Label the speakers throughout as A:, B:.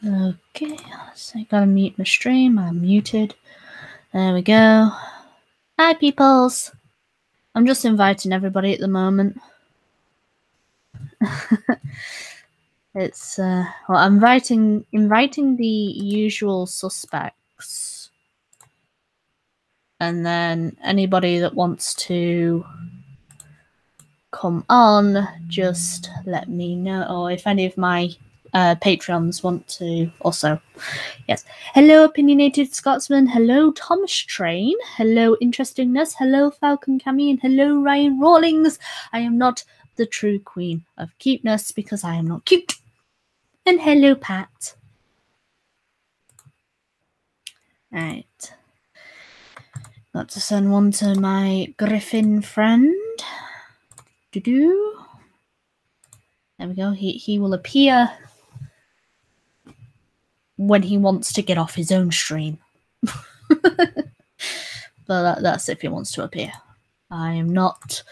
A: Okay, so I gotta mute my stream. I'm muted. There we go. Hi, peoples. I'm just inviting everybody at the moment. It's well, I'm inviting the usual suspects, and then anybody that wants to come on, just let me know. Or if any of my patrons want to also. Yes. Hello, Opinionated Scotsman. Hello, Thomas Train. Hello, Interestingness. Hello, Falcon Cammy. And hello, Ryan Rawlings. I am not the true queen of cuteness because I am not cute. And hello, Pat. Right. Got to send one to my Griffin friend. There we go. He will appear when he wants to get off his own stream. But that's if he wants to appear. I am not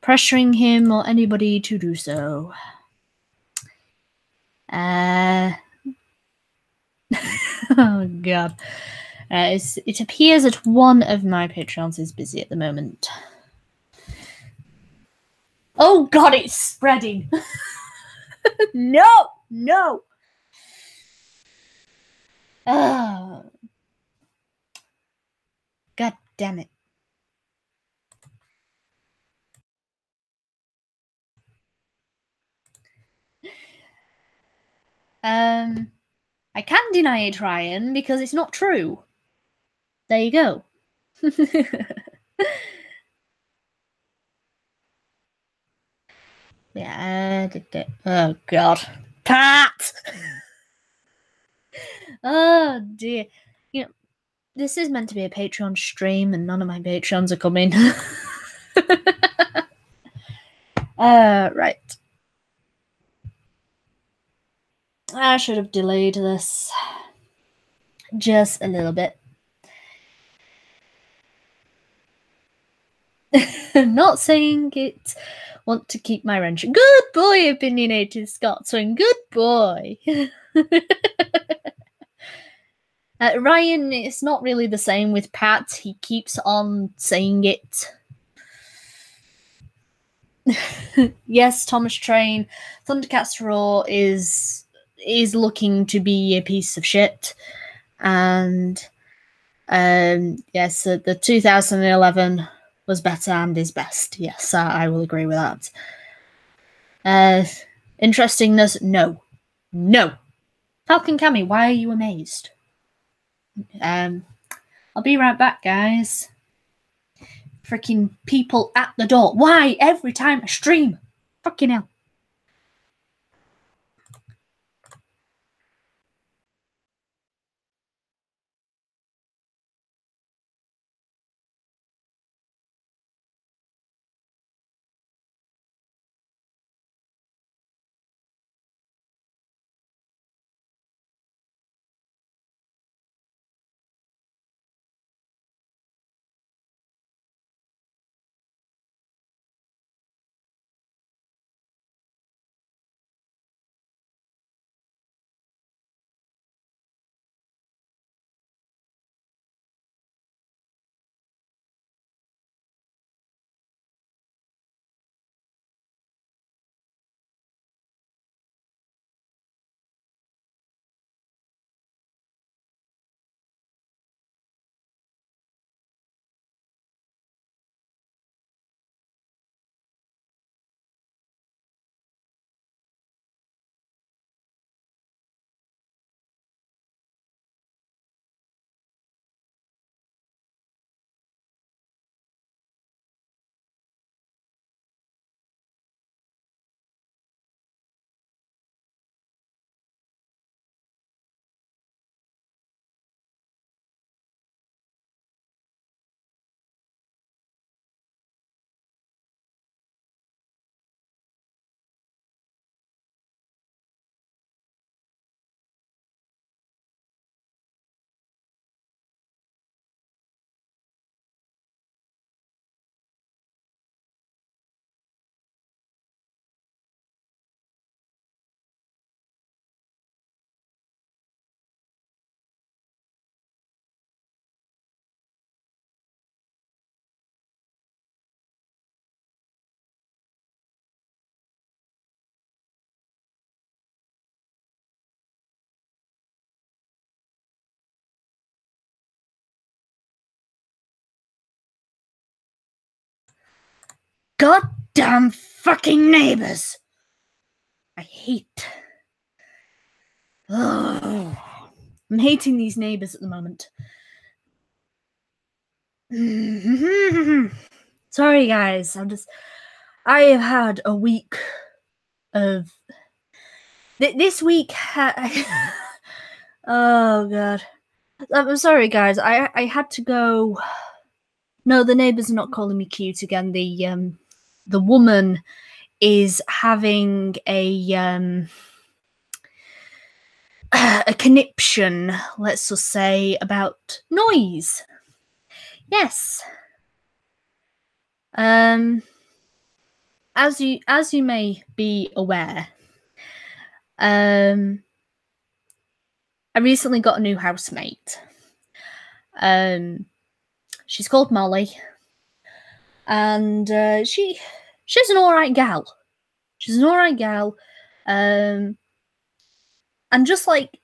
A: pressuring him or anybody to do so. Oh god. It appears that one of my patrons is busy at the moment. Oh god, it's spreading. No. Oh. God damn it. I can deny it, Ryan, because it's not true. There you go. Yeah. Oh god, Pat. Oh dear. You know, this is meant to be a Patreon stream, and none of my patrons are coming. Right. I should have delayed this just a little bit. Not saying it. Want to keep my wrench. Good boy, Opinionated Scotsman. Good boy. Ryan, it's not really the same with Pat. He keeps on saying it. Yes, Thomas Train. Thundercats Raw is looking to be a piece of shit. And yes, the 2011 was better and is best. Yes, I will agree with that. Interestingness, no. Falcon Cammy, why are you amazed? I'll be right back, guys. Freaking people at the door. Why every time I stream? Fucking hell. goddamn fucking neighbors. I hate. Oh, I'm hating these neighbors at the moment. Sorry, guys. I have had a week of. This week. Oh god. I'm sorry, guys. I had to go. No, the neighbors are not calling me cute again. The woman is having a conniption, let's just say, about noise. Yes. As you may be aware, I recently got a new housemate. She's called Molly, and she's an alright gal. She's an alright gal, and just like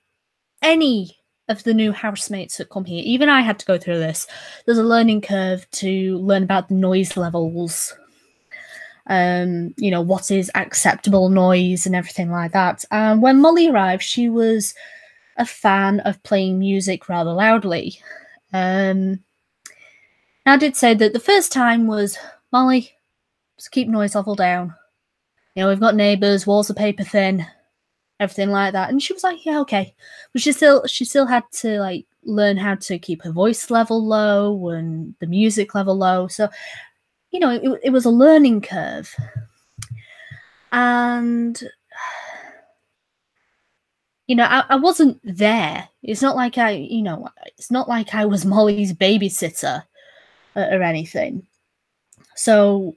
A: any of the new housemates that come here, even I had to go through this. There's a learning curve to learn about the noise levels. What is acceptable noise and everything like that. And when Molly arrived, she was a fan of playing music rather loudly. I did say that the first time was, Molly, just keep noise level down. We've got neighbours, walls are paper thin, everything like that. And she was like, yeah, okay. But she still had to like learn how to keep her voice level low and the music level low. So, it was a learning curve. And I wasn't there. It's not like it's not like I was Molly's babysitter or anything. So,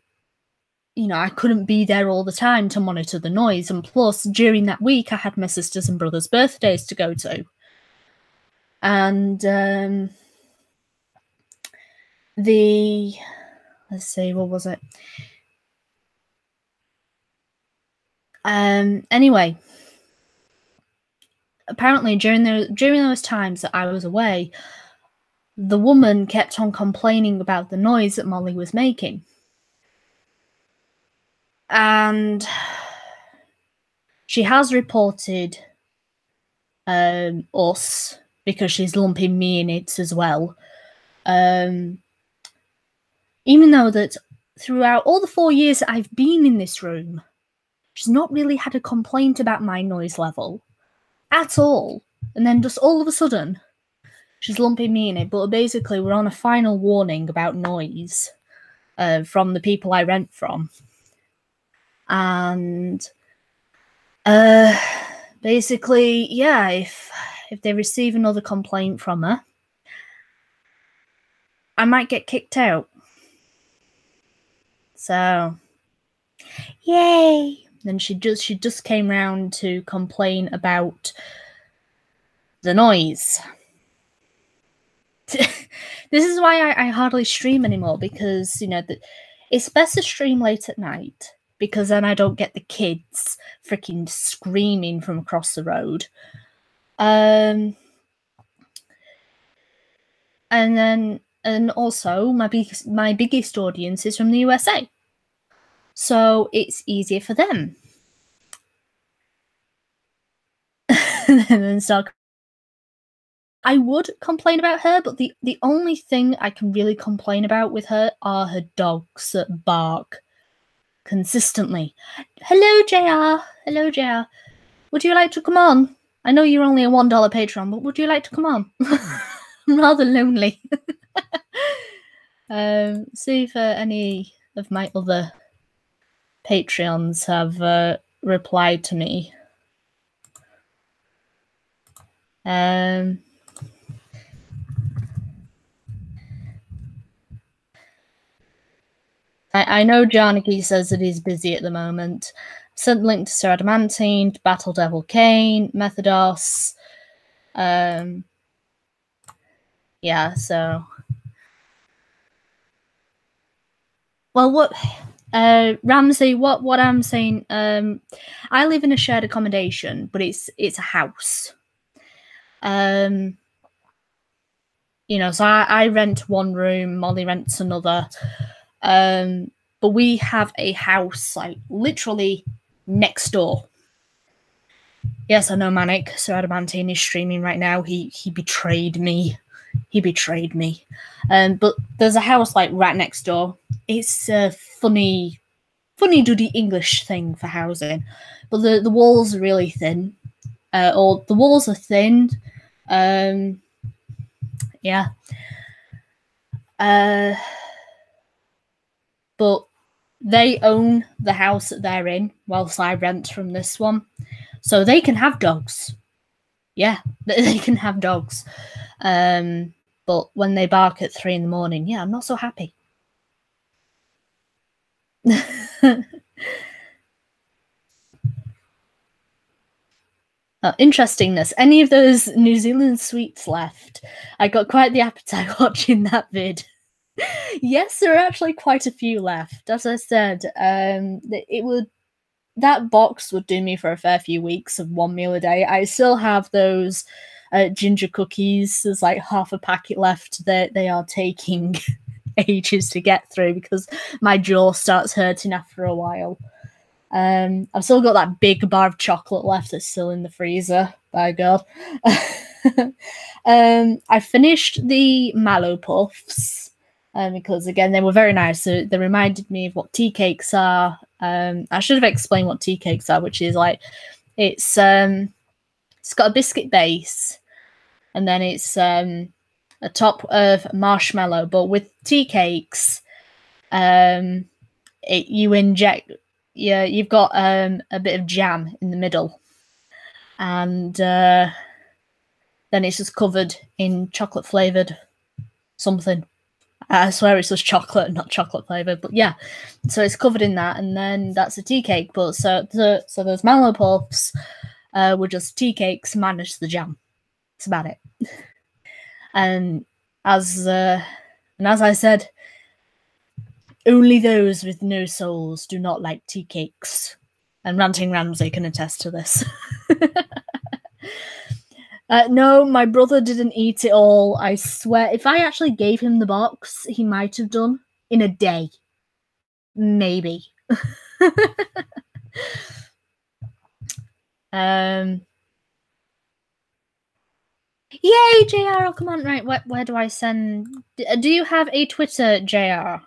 A: I couldn't be there all the time to monitor the noise. And plus, during that week, I had my sisters and brothers' birthdays to go to. And let's see, what was it? Anyway, apparently during those times that I was away, the woman kept on complaining about the noise that Molly was making. And she has reported us, because she's lumping me in it as well. Even though that throughout all the 4 years that I've been in this room, she's not really had a complaint about my noise level at all. And then just all of a sudden, she's lumping me in it. But basically, we're on a final warning about noise from the people I rent from. And basically, yeah, if they receive another complaint from her, I might get kicked out. So, yay! Then she just came round to complain about the noise. This is why I hardly stream anymore, because it's best to stream late at night, because then I don't get the kids freaking screaming from across the road. And also my biggest audience is from the USA, so it's easier for them. And then start. I would complain about her, but the only thing I can really complain about with her are her dogs that bark consistently. Hello, JR. Hello, JR. Would you like to come on? I know you're only a $1 Patreon, but would you like to come on? I'm rather lonely. See if any of my other Patreons have replied to me. I know Jarniki says that he's busy at the moment. Sent link to Sir Adamantine, Battle Devil Kane, Methodos. Yeah, so. Well, what Ramsey, what I'm saying, I live in a shared accommodation, but it's a house. So I rent one room, Molly rents another. but we have a house like literally next door. Yes, I know, Manic. So Adamantine is streaming right now. He betrayed me. He betrayed me. But there's a house like right next door. It's a funny doody English thing for housing, but the walls are really thin. Or the walls are thin. Yeah. But they own the house that they're in, whilst I rent from this one. So they can have dogs. Yeah, they can have dogs. But when they bark at 3 a.m, yeah, I'm not so happy. Interestingness. Any of those New Zealand sweets left? I got quite the appetite watching that vid. Yes, there are actually quite a few left. As I said, that box would do me for a fair few weeks of one meal a day. I still have those ginger cookies. There's like half a packet left that they are taking ages to get through because my jaw starts hurting after a while. I've still got that big bar of chocolate left that's still in the freezer. By God. I finished the Mallow Puffs because, again, they were very nice. So they reminded me of what tea cakes are. I should have explained what tea cakes are, which is like it's got a biscuit base, and then it's a top of marshmallow. But with tea cakes, you inject. Yeah, you've got a bit of jam in the middle, and then it's just covered in chocolate flavored something. I swear it's just chocolate, not chocolate flavored, but yeah. So it's covered in that, and then that's a tea cake. But so those Mallow Puffs were just tea cakes minus the jam. That's about it. And as I said, only those with no souls do not like tea cakes. And Ranting Ramsay can attest to this. No, my brother didn't eat it all. I swear, if I actually gave him the box, he might have done in a day. Maybe. Yay, JR! Oh, come on, right, where do I send... Do you have a Twitter, JR?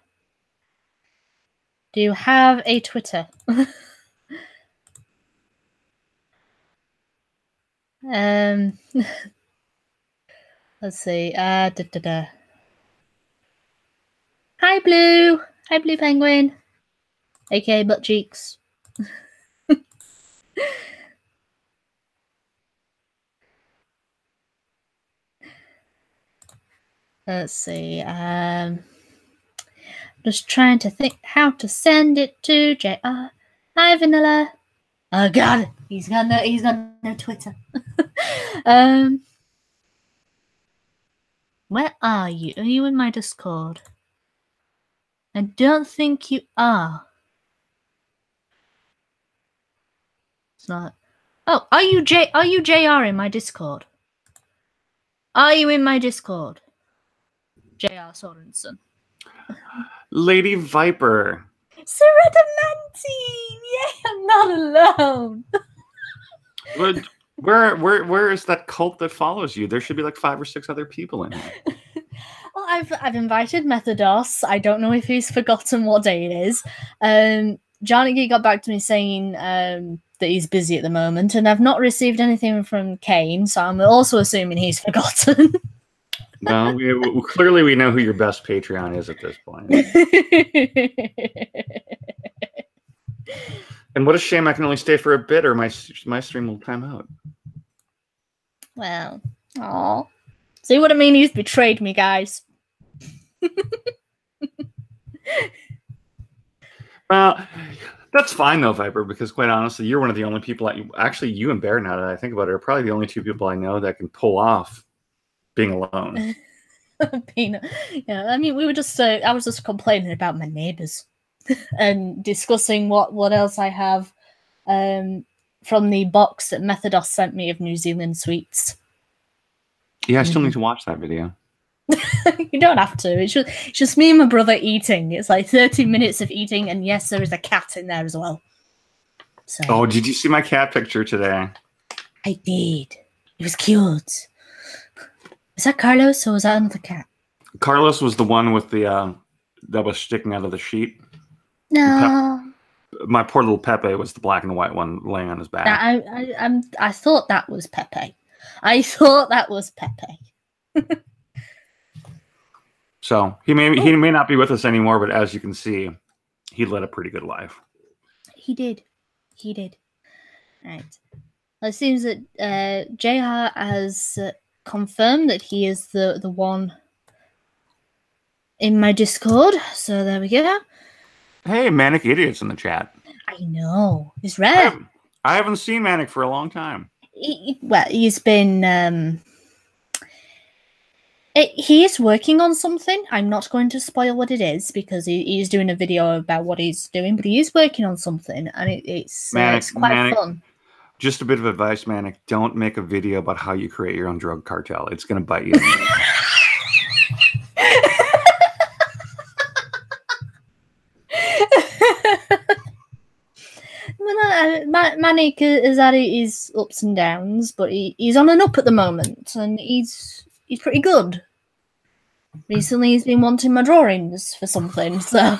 A: Do you have a Twitter? Let's see. Hi, Blue! Hi, Blue Penguin! aka Butt Cheeks. Let's see. Just trying to think how to send it to JR. Hi, Vanilla. Oh God, he's got no Twitter. Where are you? Are you in my Discord? I don't think you are. It's not. Oh, are you JR in my Discord? Are you in my Discord? JR Sorensen.
B: Lady Viper.
A: Sir Adamantine! Yay, I'm not alone.
B: But where is that cult that follows you? There should be like 5 or 6 other people in it.
A: Well, I've invited Methodos. I don't know if he's forgotten what day it is. Jarnicky got back to me saying that he's busy at the moment, and I've not received anything from Kane, so I'm also assuming he's forgotten.
B: No, clearly we know who your best Patreon is at this point. And what a shame I can only stay for a bit, or my stream will time out.
A: Well, aw. See what I mean? He's betrayed me, guys.
B: Well, that's fine though, Viper, because quite honestly, you're one of the only people actually you and Bear, now that I think about it, are probably the only 2 people I know that can pull off being alone.
A: Yeah, I mean, we were just I was just complaining about my neighbors and discussing what else I have from the box that Methodos sent me of New Zealand sweets.
B: Yeah, I still need to watch that video.
A: You don't have to. It's just me and my brother eating. It's like 30 minutes of eating, and yes, there is a cat in there as well. So,
B: Oh, did you see my cat picture today?
A: I did. It was cute. Is that Carlos or was that another cat?
B: Carlos was the one with the that was sticking out of the sheet.
A: No.
B: My poor little Pepe was the black and white one laying on his back.
A: I thought that was Pepe. I thought that was Pepe.
B: So he may not be with us anymore, but as you can see, he led a pretty good life.
A: He did. Right. Well, it seems that JR has confirmed that he is the one in my Discord. So there we go.
B: Hey, Manic Idiot's in the chat.
A: I know. It's rare.
B: I haven't seen Manic for a long time.
A: He's been... he is working on something. I'm not going to spoil what it is because he's doing a video about what he's doing, but he is working on something, and it's quite fun.
B: Just a bit of advice, Manic. Don't make a video about how you create your own drug cartel. It's going to bite you.
A: Manic has had his ups and downs, but he's on an up at the moment, and he's pretty good. Recently, he's been wanting my drawings for something, so.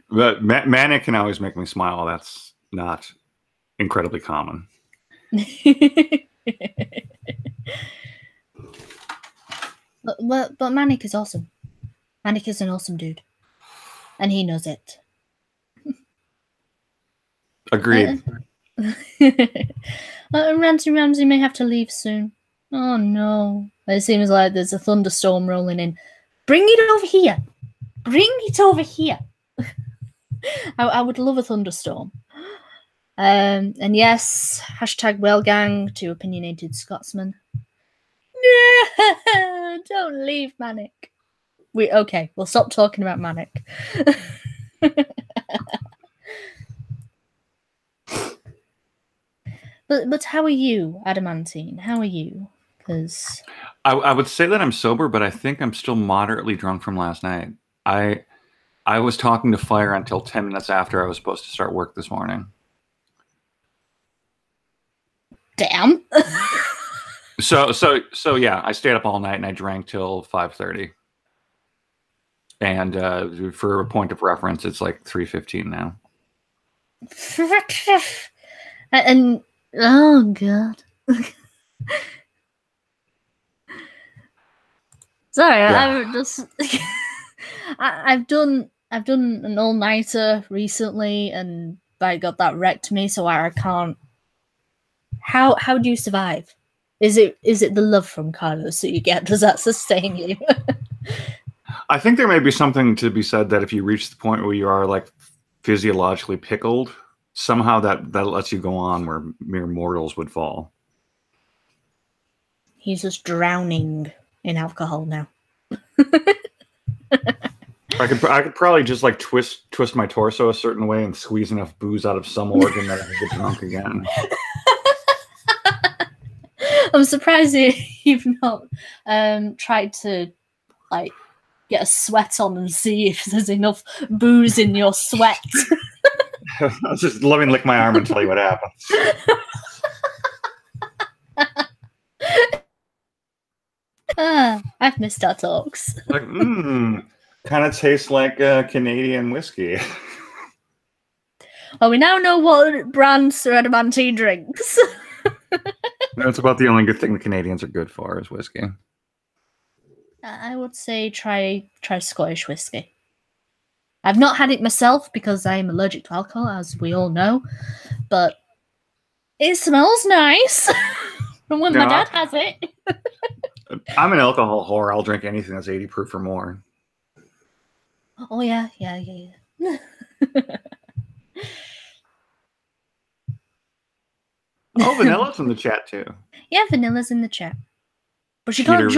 B: But Manic can always make me smile. That's not incredibly common.
A: but Manic is awesome. Manic is an awesome dude, and he knows it.
B: Agreed.
A: Ramsey may have to leave soon. Oh no. It seems like there's a thunderstorm rolling in. Bring it over here. Bring it over here. I would love a thunderstorm. And yes, hashtag whalegang to opinionated Scotsman. No, don't leave Manic. Okay, we'll stop talking about Manic. But how are you, Adamantine? How are you? Because
B: I would say that I'm sober, but I think I'm still moderately drunk from last night. I was talking to Fire until 10 minutes after I was supposed to start work this morning.
A: Damn.
B: So yeah, I stayed up all night and I drank till 5:30. And for a point of reference, it's like 3:15 now.
A: And oh god. Sorry, yeah. I've done an all-nighter recently, and by God, that wrecked me. So I can't. How do you survive? Is it the love from Carlos that you get? Does that sustain you?
B: I think there may be something to be said that if you reach the point where you are like physiologically pickled, somehow that lets you go on where mere mortals would fall.
A: He's just drowning in alcohol now.
B: I could probably just like twist my torso a certain way and squeeze enough booze out of some organ that I can get drunk again.
A: I'm surprised you've not tried to like get a sweat on and see if there's enough booze in your sweat.
B: Just let me lick my arm and tell you what happens.
A: I've missed our talks.
B: Like, kind of tastes like Canadian whiskey.
A: Well, we now know what brand Sir Adamantine drinks.
B: That's about the only good thing the Canadians are good for is whiskey.
A: I would say try Scottish whiskey. I've not had it myself because I am allergic to alcohol, as we all know, but it smells nice from when my dad has it.
B: I'm an alcohol whore. I'll drink anything that's 80 proof or more.
A: Oh, yeah.
B: Oh, Vanilla's in the chat, too.
A: Yeah, Vanilla's in the chat. But she cannot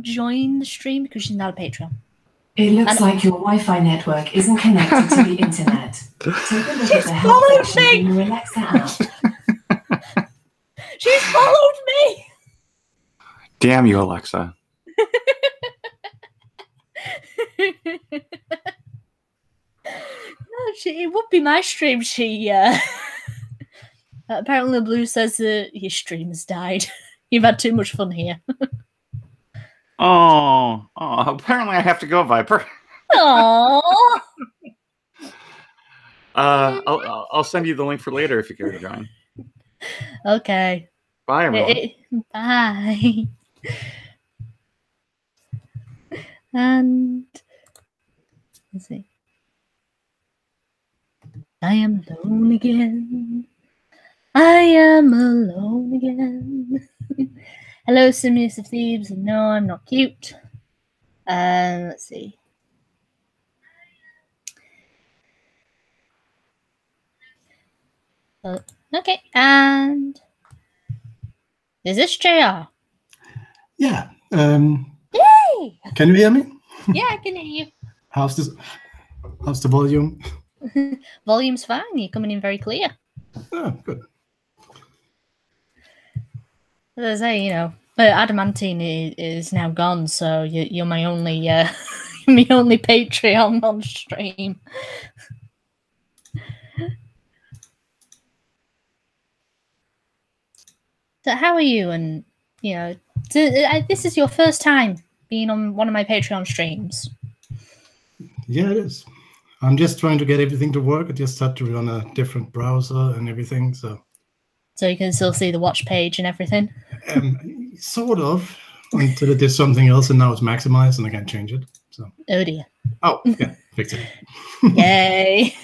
A: join the stream because she's not a Patreon.
C: It looks like your Wi-Fi network isn't connected to the internet. Take a look at the help section in the Alexa app.
A: She's followed me!
B: Damn you, Alexa.
A: It would be my stream. She apparently Blue says that his stream has died. You've had too much fun here.
B: Oh, apparently I have to go, Viper.
A: Aww.
B: I'll send you the link for later if you care to join.
A: Okay.
B: Bye, everyone.
A: Bye. And let's see. I am alone again. I am alone again. Hello, Simius of Thebes. No, I'm not cute. Let's see. Okay, and is this JR?
D: Yeah.
A: Yay!
D: Can you hear me?
A: Yeah, I can hear you.
D: How's the volume?
A: Volume's fine. You're coming in very clear.
D: Oh, good.
A: As I say, but Adamantine is now gone, so you're my only my only Patreon on stream. So how are you? And this is your first time being on one of my Patreon streams.
D: Yeah, it is. I'm just trying to get everything to work. I just had to run a different browser and everything, so
A: you can still see the watch page and everything.
D: Sort of, until it did something else, and now it's maximized, and I can't change it. So.
A: Oh dear.
D: Oh yeah, fixed it.
A: Yay!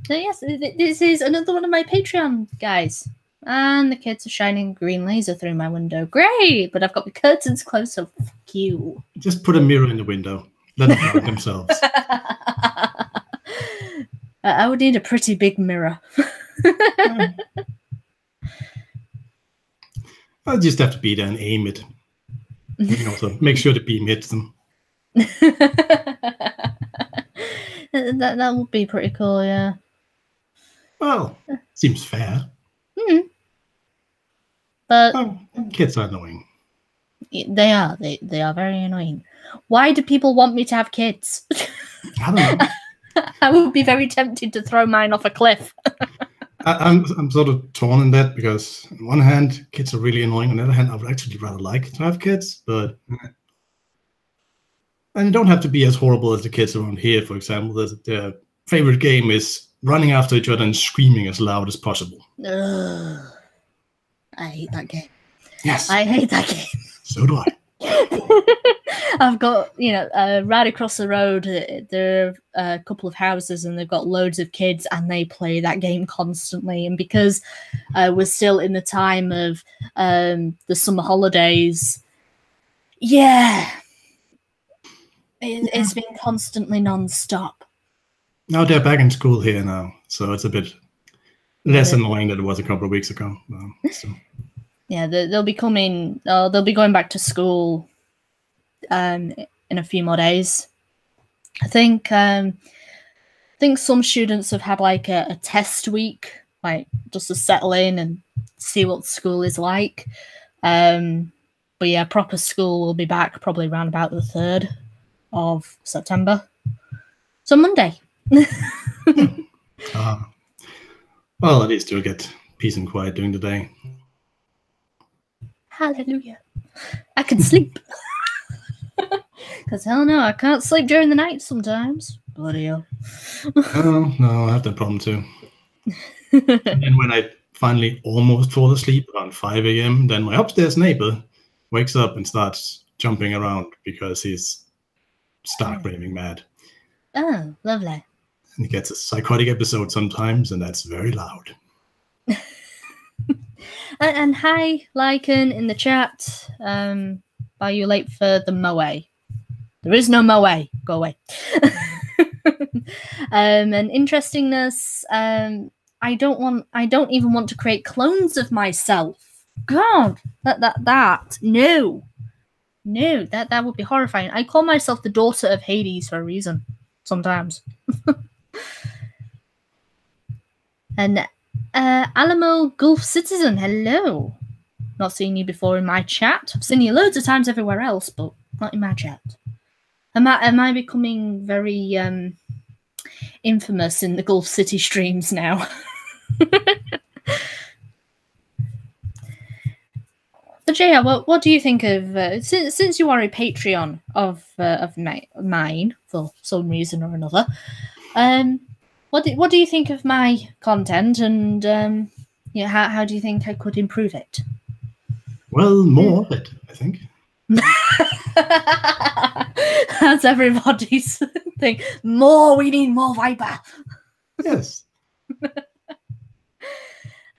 A: So yes, this is another one of my Patreon guys. And the kids are shining green laser through my window. Great! But I've got the curtains closed, so fuck you.
D: Just put a mirror in the window. Let them hurt themselves.
A: I would need a pretty big mirror.
D: I'll just have to be there and aim it. So make sure the beam hits them.
A: That would be pretty cool, yeah.
D: Well, seems fair.
A: Mm. But
D: kids are annoying.
A: They are. They are very annoying. Why do people want me to have kids?
D: I don't know.
A: I would be very tempted to throw mine off a cliff.
D: I'm sort of torn in that, because on one hand, kids are really annoying. On the other hand, I would actually rather like to have kids, but and you don't have to be as horrible as the kids around here. For example, their favorite game is running after each other and screaming as loud as possible.
A: Ugh. I hate that game.
D: Yes,
A: I hate that game.
D: So do I.
A: I've got, right across the road, there are a couple of houses and they've got loads of kids and they play that game constantly. And because we're still in the time of the summer holidays, it's been constantly non-stop.
D: Now they're back in school here now, so it's a bit less annoying than it was a couple of weeks ago. So. Yeah,
A: they'll be coming. They'll be going back to school in a few more days. I think some students have had like a test week, like just to settle in and see what school is like. But yeah, proper school will be back probably around about the 3rd of September. So Monday.
D: Well, at least you'll get peace and quiet during the day.
A: Hallelujah. I can sleep. Because hell no, I can't sleep during the night sometimes. Bloody hell.
D: Oh, no, I have that problem too. And when I finally almost fall asleep around 5 a.m., then my upstairs neighbor wakes up and starts jumping around because he's stark raving mad.
A: Oh, lovely.
D: And he gets a psychotic episode sometimes, and that's very loud.
A: And hi, Lycan in the chat. Are you late for the Moe? There is no Moe. Go away. And interestingness. I don't even want to create clones of myself. God, no, that would be horrifying. I call myself the daughter of Hades for a reason. Sometimes. And Alamo Gulf Citizen, hello. Not seen you before in my chat. I've seen you loads of times everywhere else, but Not in my chat. Am I becoming very infamous in the Gulf City streams now? But yeah, what do you think of since you are a Patreon of mine for some reason or another? What do you think of my content, and how do you think I could improve it?
D: Well, more of it, I think.
A: That's everybody's thing. More, we need more Viper.
D: Yes.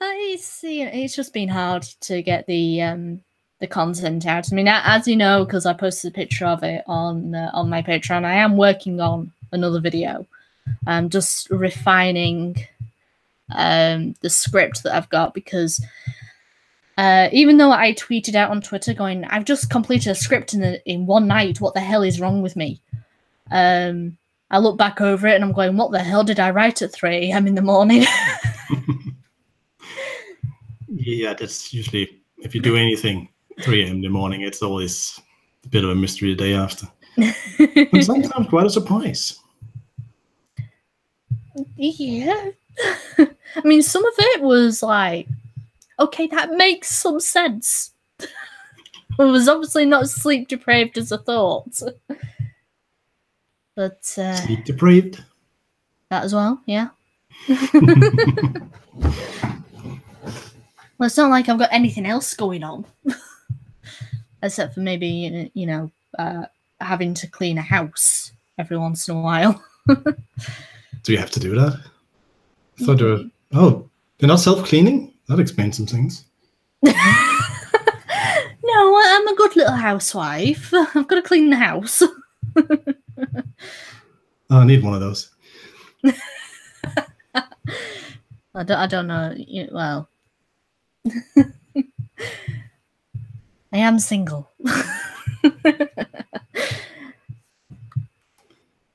A: It's just been hard to get the content out. I mean, as you know, because I posted a picture of it on my Patreon, I am working on another video. Just refining the script that I've got, because even though I tweeted out on Twitter going, I've just completed a script in one night, what the hell is wrong with me? I look back over it and I'm going, what the hell did I write at 3 a.m. in the morning?
D: Yeah, that's usually, if you do anything 3 a.m. in the morning, it's always a bit of a mystery the day after. And sometimes quite a surprise.
A: Yeah. I mean, some of it was like, okay, that makes some sense. I was obviously not as sleep deprived as I thought. But
D: Sleep deprived.
A: that as well, yeah. Well, it's not like I've got anything else going on. Except for maybe, having to clean a house every once in a while.
D: Do you have to do that? I thought they're not self-cleaning? That explains some things.
A: No, I'm a good little housewife. I've got to clean the house.
D: Oh, I need one of those.
A: I don't know. Well, I am single.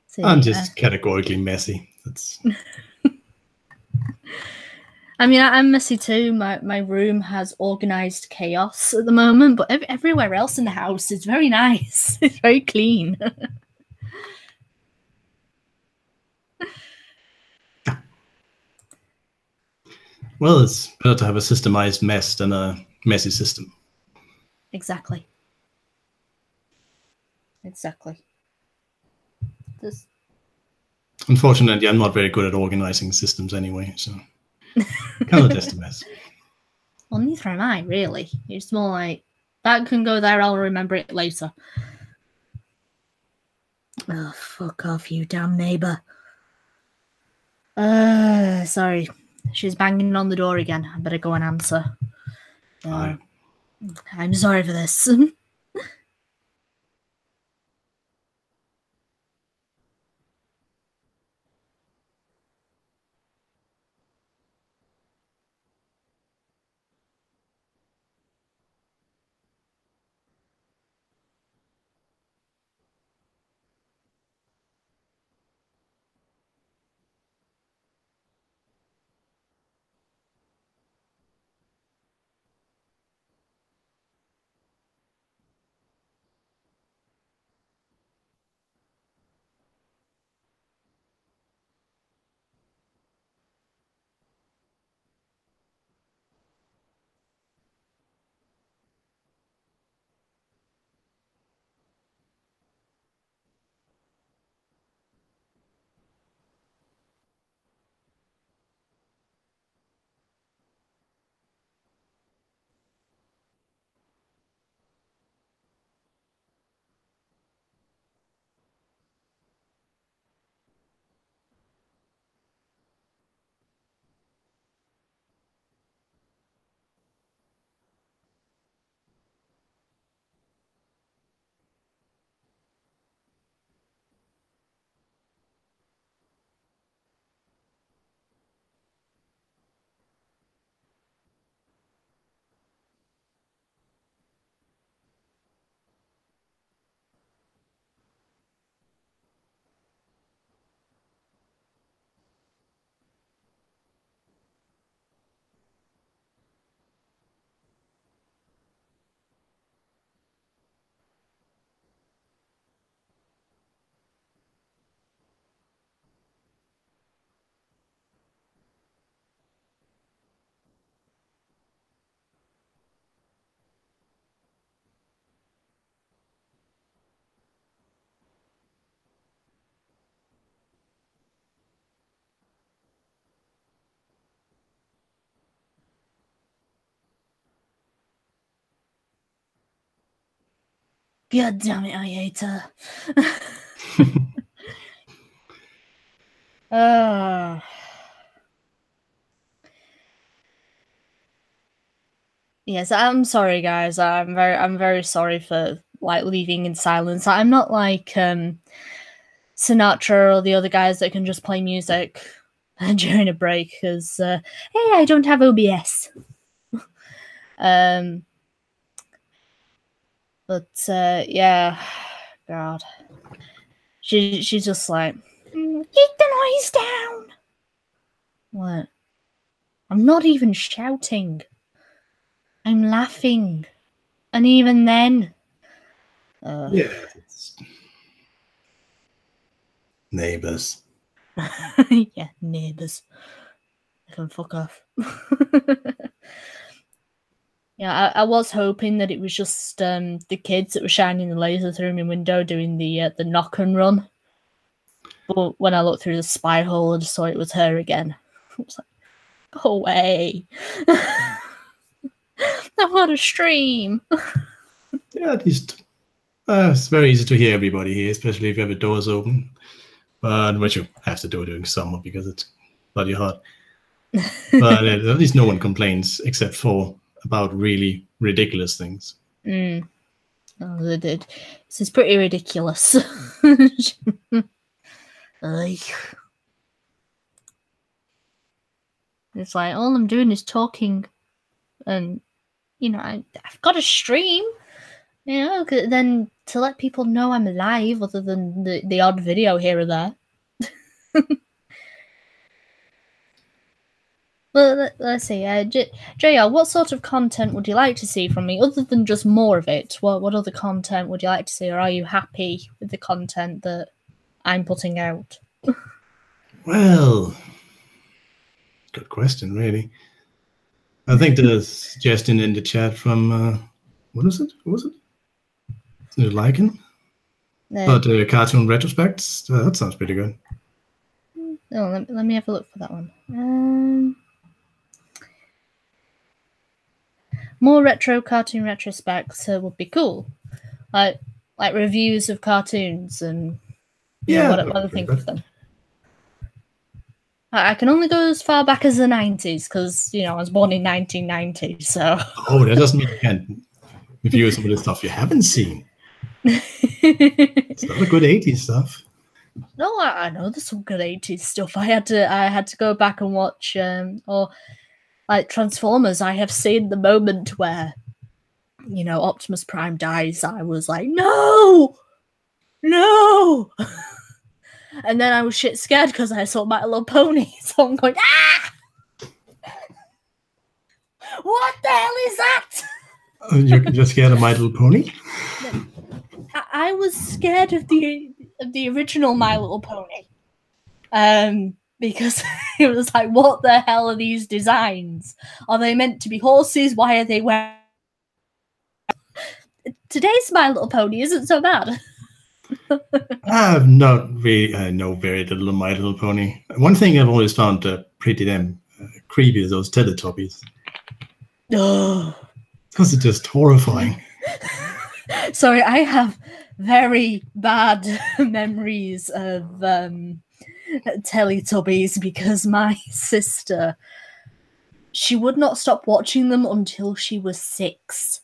A: So,
D: I'm just categorically messy. That's.
A: I mean, I'm messy too. My room has organized chaos at the moment, but everywhere else in the house is very nice. It's very clean.
D: Well, it's better to have a systemized mess than a messy system.
A: Exactly.
D: Unfortunately, I'm not very good at organizing systems anyway, so kind of just a mess.
A: Well, neither am I, really. It's more like, that can go there, I'll remember it later. Oh, fuck off, you damn neighbour. Sorry. She's banging on the door again. I better go and answer. I'm sorry for this. God damn it, I hate her. Yes, I'm sorry, guys. I'm very sorry for like leaving in silence. I'm not like Sinatra or the other guys that can just play music during a break because hey, I don't have OBS. But yeah, God, she's just like, keep the noise down. What? I'm not even shouting. I'm laughing, and even then,
D: Yeah. It's... Neighbors.
A: yeah, neighbors. They can fuck off. Yeah, I was hoping that it was just the kids that were shining the laser through my window doing the knock and run. But when I looked through the spy hole, I just saw it was her again. I was like, go away. I want to stream.
D: Yeah, at least it's very easy to hear everybody here, especially if you have the doors open. But what you have to do during summer because it's bloody hot. But at least no one complains except for about really ridiculous things.
A: Oh, they did. This is pretty ridiculous. It's like all I'm doing is talking, and you know I've got a stream, you know. Then to let people know I'm alive, other than the odd video here or there. Well, let's see. JR, what sort of content would you like to see from me, other than just more of it? What other content would you like to see, or are you happy with the content that I'm putting out?
D: Well, good question, really. I think there's a suggestion in the chat from what is it? What was it? Is it Lycan? But cartoon retrospects. That sounds pretty good.
A: Oh, let me have a look for that one. More retro cartoon retrospects would be cool, like reviews of cartoons and what I think of them. I can only go as far back as the 90s because I was born in 1990. So
D: that doesn't mean you can't review some of the stuff you haven't seen. It's not a good 80s stuff.
A: No, I know there's some good 80s stuff. I had to go back and watch or like Transformers. I have seen the moment where Optimus Prime dies. I was like, no. And then I was shit scared because I saw My Little Pony. So I'm going, ah! What the hell is that?
D: You're scared of My Little Pony?
A: I was scared of the original My Little Pony. Because it was like, what the hell are these designs? Are they meant to be horses? Why are they wearing... Today's My Little Pony isn't so bad.
D: I've not really. I know very little of My Little Pony. One thing I've always found pretty damn creepy is those Teletubbies.
A: Oh,
D: because it's just horrifying.
A: Sorry, I have very bad memories of Teletubbies because my sister, she would not stop watching them until she was 6.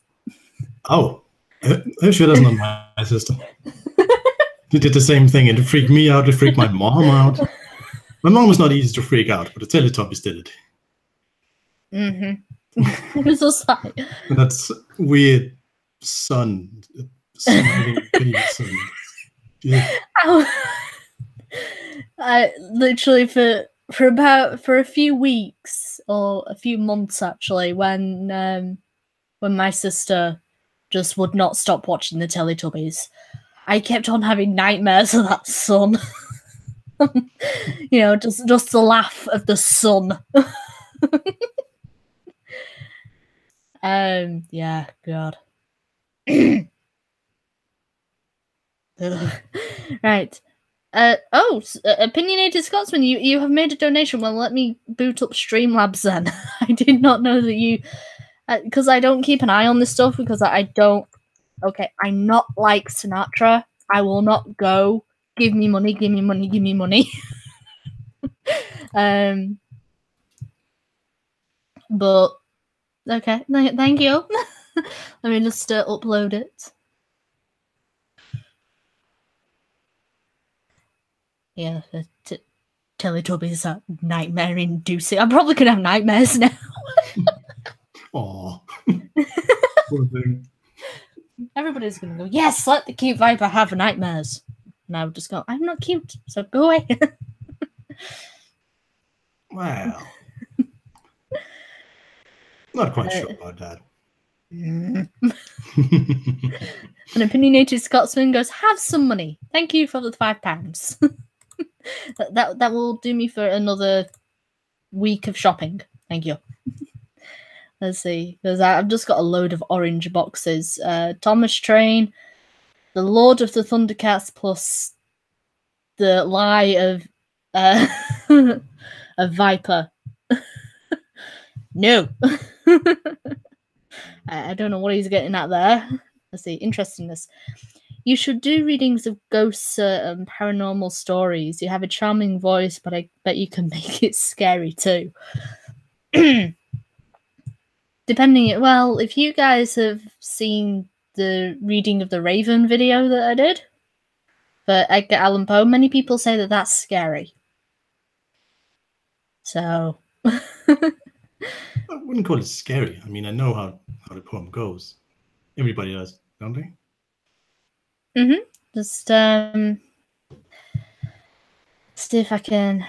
D: Oh, she doesn't know my sister. They did the same thing, and it freaked me out. It freaked my mom out. My mom was not easy to freak out, but the Teletubbies did it.
A: It was just like...
D: That's weird sun. Baby sun. Yeah.
A: I literally for a few weeks or a few months actually, when my sister just would not stop watching the Teletubbies, I kept on having nightmares of that sun. Just the laugh of the sun. Yeah, God. Right. Opinionated Scotsman, you have made a donation. Well, let me boot up Streamlabs then. I did not know that you... Because I don't keep an eye on this stuff because I don't Okay, I'm not like Sinatra. I will not go. Give me money. Give me money. Give me money. But okay, thank you. Let me just upload it. Yeah, Teletubbies are nightmare inducing. I'm probably gonna have nightmares now.
D: Aw. Poor thing.
A: Everybody's gonna go, yes, let the cute viper have nightmares. And I would just go, I'm not cute, so go away.
D: Well, not quite sure about that.
A: An opinionated Scotsman goes, have some money. Thank you for the £5. that will do me for another week of shopping. Thank you. Let's see, because I've just got a load of orange boxes. Thomas Train, The Lord of the Thundercats, plus the lie of a viper. No. I don't know what he's getting at there. Let's see, interestingness. You should do readings of ghosts and paranormal stories. You have a charming voice, but I bet you can make it scary too. Depending, well, if you guys have seen the reading of the Raven video that I did for Edgar Allan Poe, many people say that that's scary. So
D: I wouldn't call it scary. I mean, I know how the poem goes. Everybody does, don't they?
A: Mm-hmm. Just see if I can.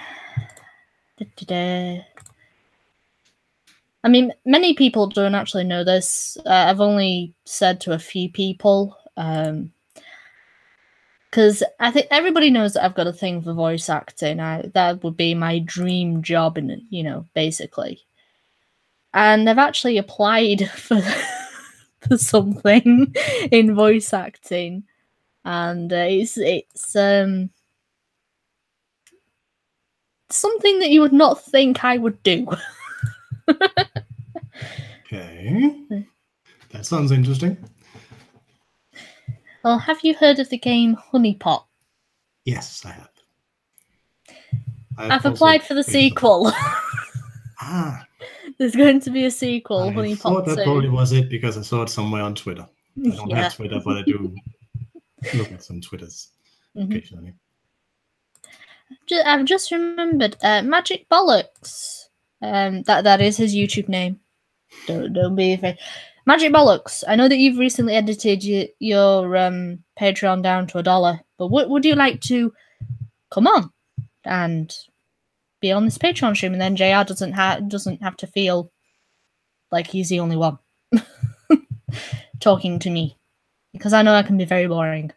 A: I mean, many people don't actually know this. I've only said to a few people, because I think everybody knows that I've got a thing for voice acting. That would be my dream job, basically. And I've actually applied for something in voice acting, and it's something that you would not think I would do.
D: Okay, that sounds interesting.
A: Well, have you heard of the game Honeypot?
D: Yes, I have.
A: I've applied for the sequel.
D: Ah.
A: There's going to be a sequel,
D: I thought that probably was it because I saw it somewhere on Twitter. I don't have Twitter, but I do look at some Twitters occasionally.
A: I've just remembered Magic Bollocks. That is his YouTube name. Don't be afraid. Magic Bollocks. I know that you've recently edited your Patreon down to $1, but would you like to come on and be on this Patreon stream, and then JR doesn't have to feel like he's the only one talking to me, because I know I can be very boring.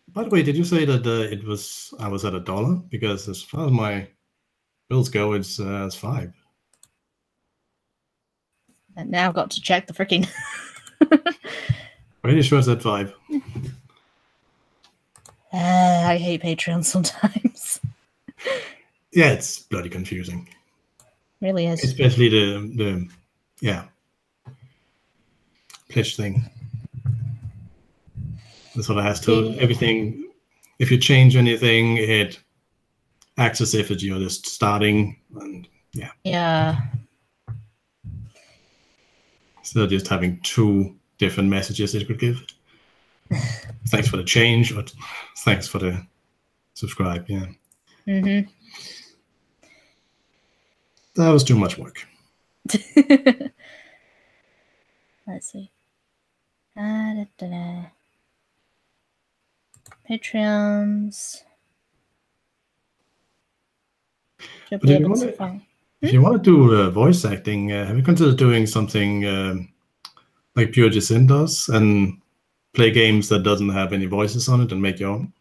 D: By the way, did you say that I was at $1? Because as far as my bills go, it's $5.
A: And now I've got to check the freaking.
D: Pretty sure it's at $5.
A: I hate Patreon sometimes.
D: Yeah, it's bloody confusing.
A: Really is.
D: Especially the pledge thing. That's what it has to. Everything. If you change anything, it acts as if you're just starting, and yeah.
A: Yeah.
D: So just having 2 different messages it could give. Thanks for the change, or thanks for the subscribe. Yeah.
A: Mm-hmm.
D: That was too much work.
A: Let's see. Patreons.
D: But if you want to do voice acting, have you considered doing something like Pure Jason does and play games that doesn't have any voices on it and make your own?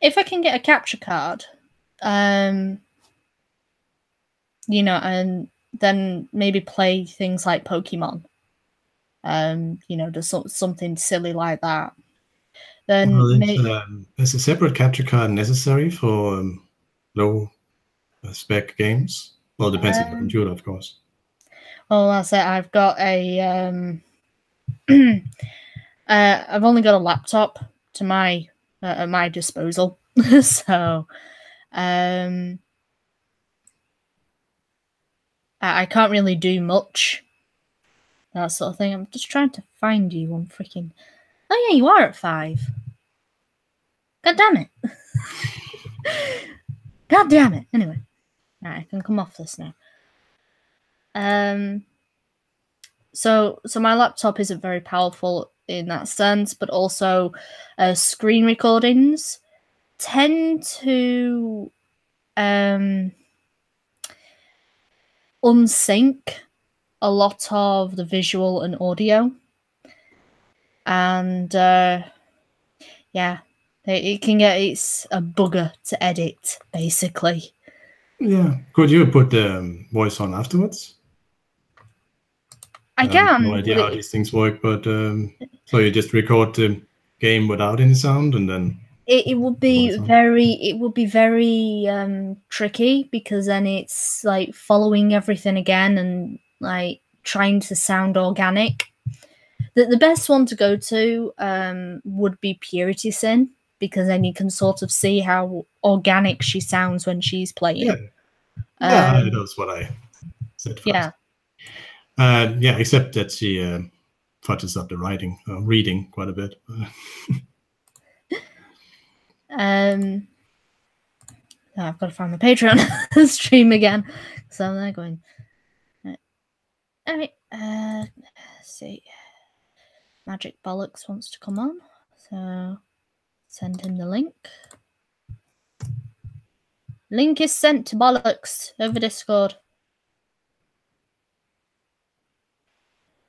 A: If I can get a capture card, and then maybe play things like Pokemon, just something silly like that. Then
D: is a separate capture card necessary for low spec games? Well, it depends on the computer, of course.
A: Oh, that's it. I've got a I've only got a laptop to my at my disposal, so I can't really do much. That sort of thing. I'm just trying to find you on freaking. Oh yeah, you are at 5. God damn it! God damn it! Anyway, right, I can come off this now. So my laptop isn't very powerful in that sense, but also screen recordings tend to unsync a lot of the visual and audio, and yeah, it's a bugger to edit, basically.
D: Yeah. Could you put the voice on afterwards?
A: I
D: have
A: can.
D: no idea how these things work, but so you just record the game without any sound, and then
A: it would be very tricky, because then it's like following everything again and like trying to sound organic. The best one to go to would be Purity Sin, because then you can sort of see how organic she sounds when she's playing.
D: Yeah, that's what I said first.
A: Yeah.
D: Yeah, except that she fudges up the reading quite a bit.
A: I've got to find my Patreon stream again, so I'm there going. All right, let's see. Magic Bollocks wants to come on, so send him the link. Link is sent to Bollocks over Discord.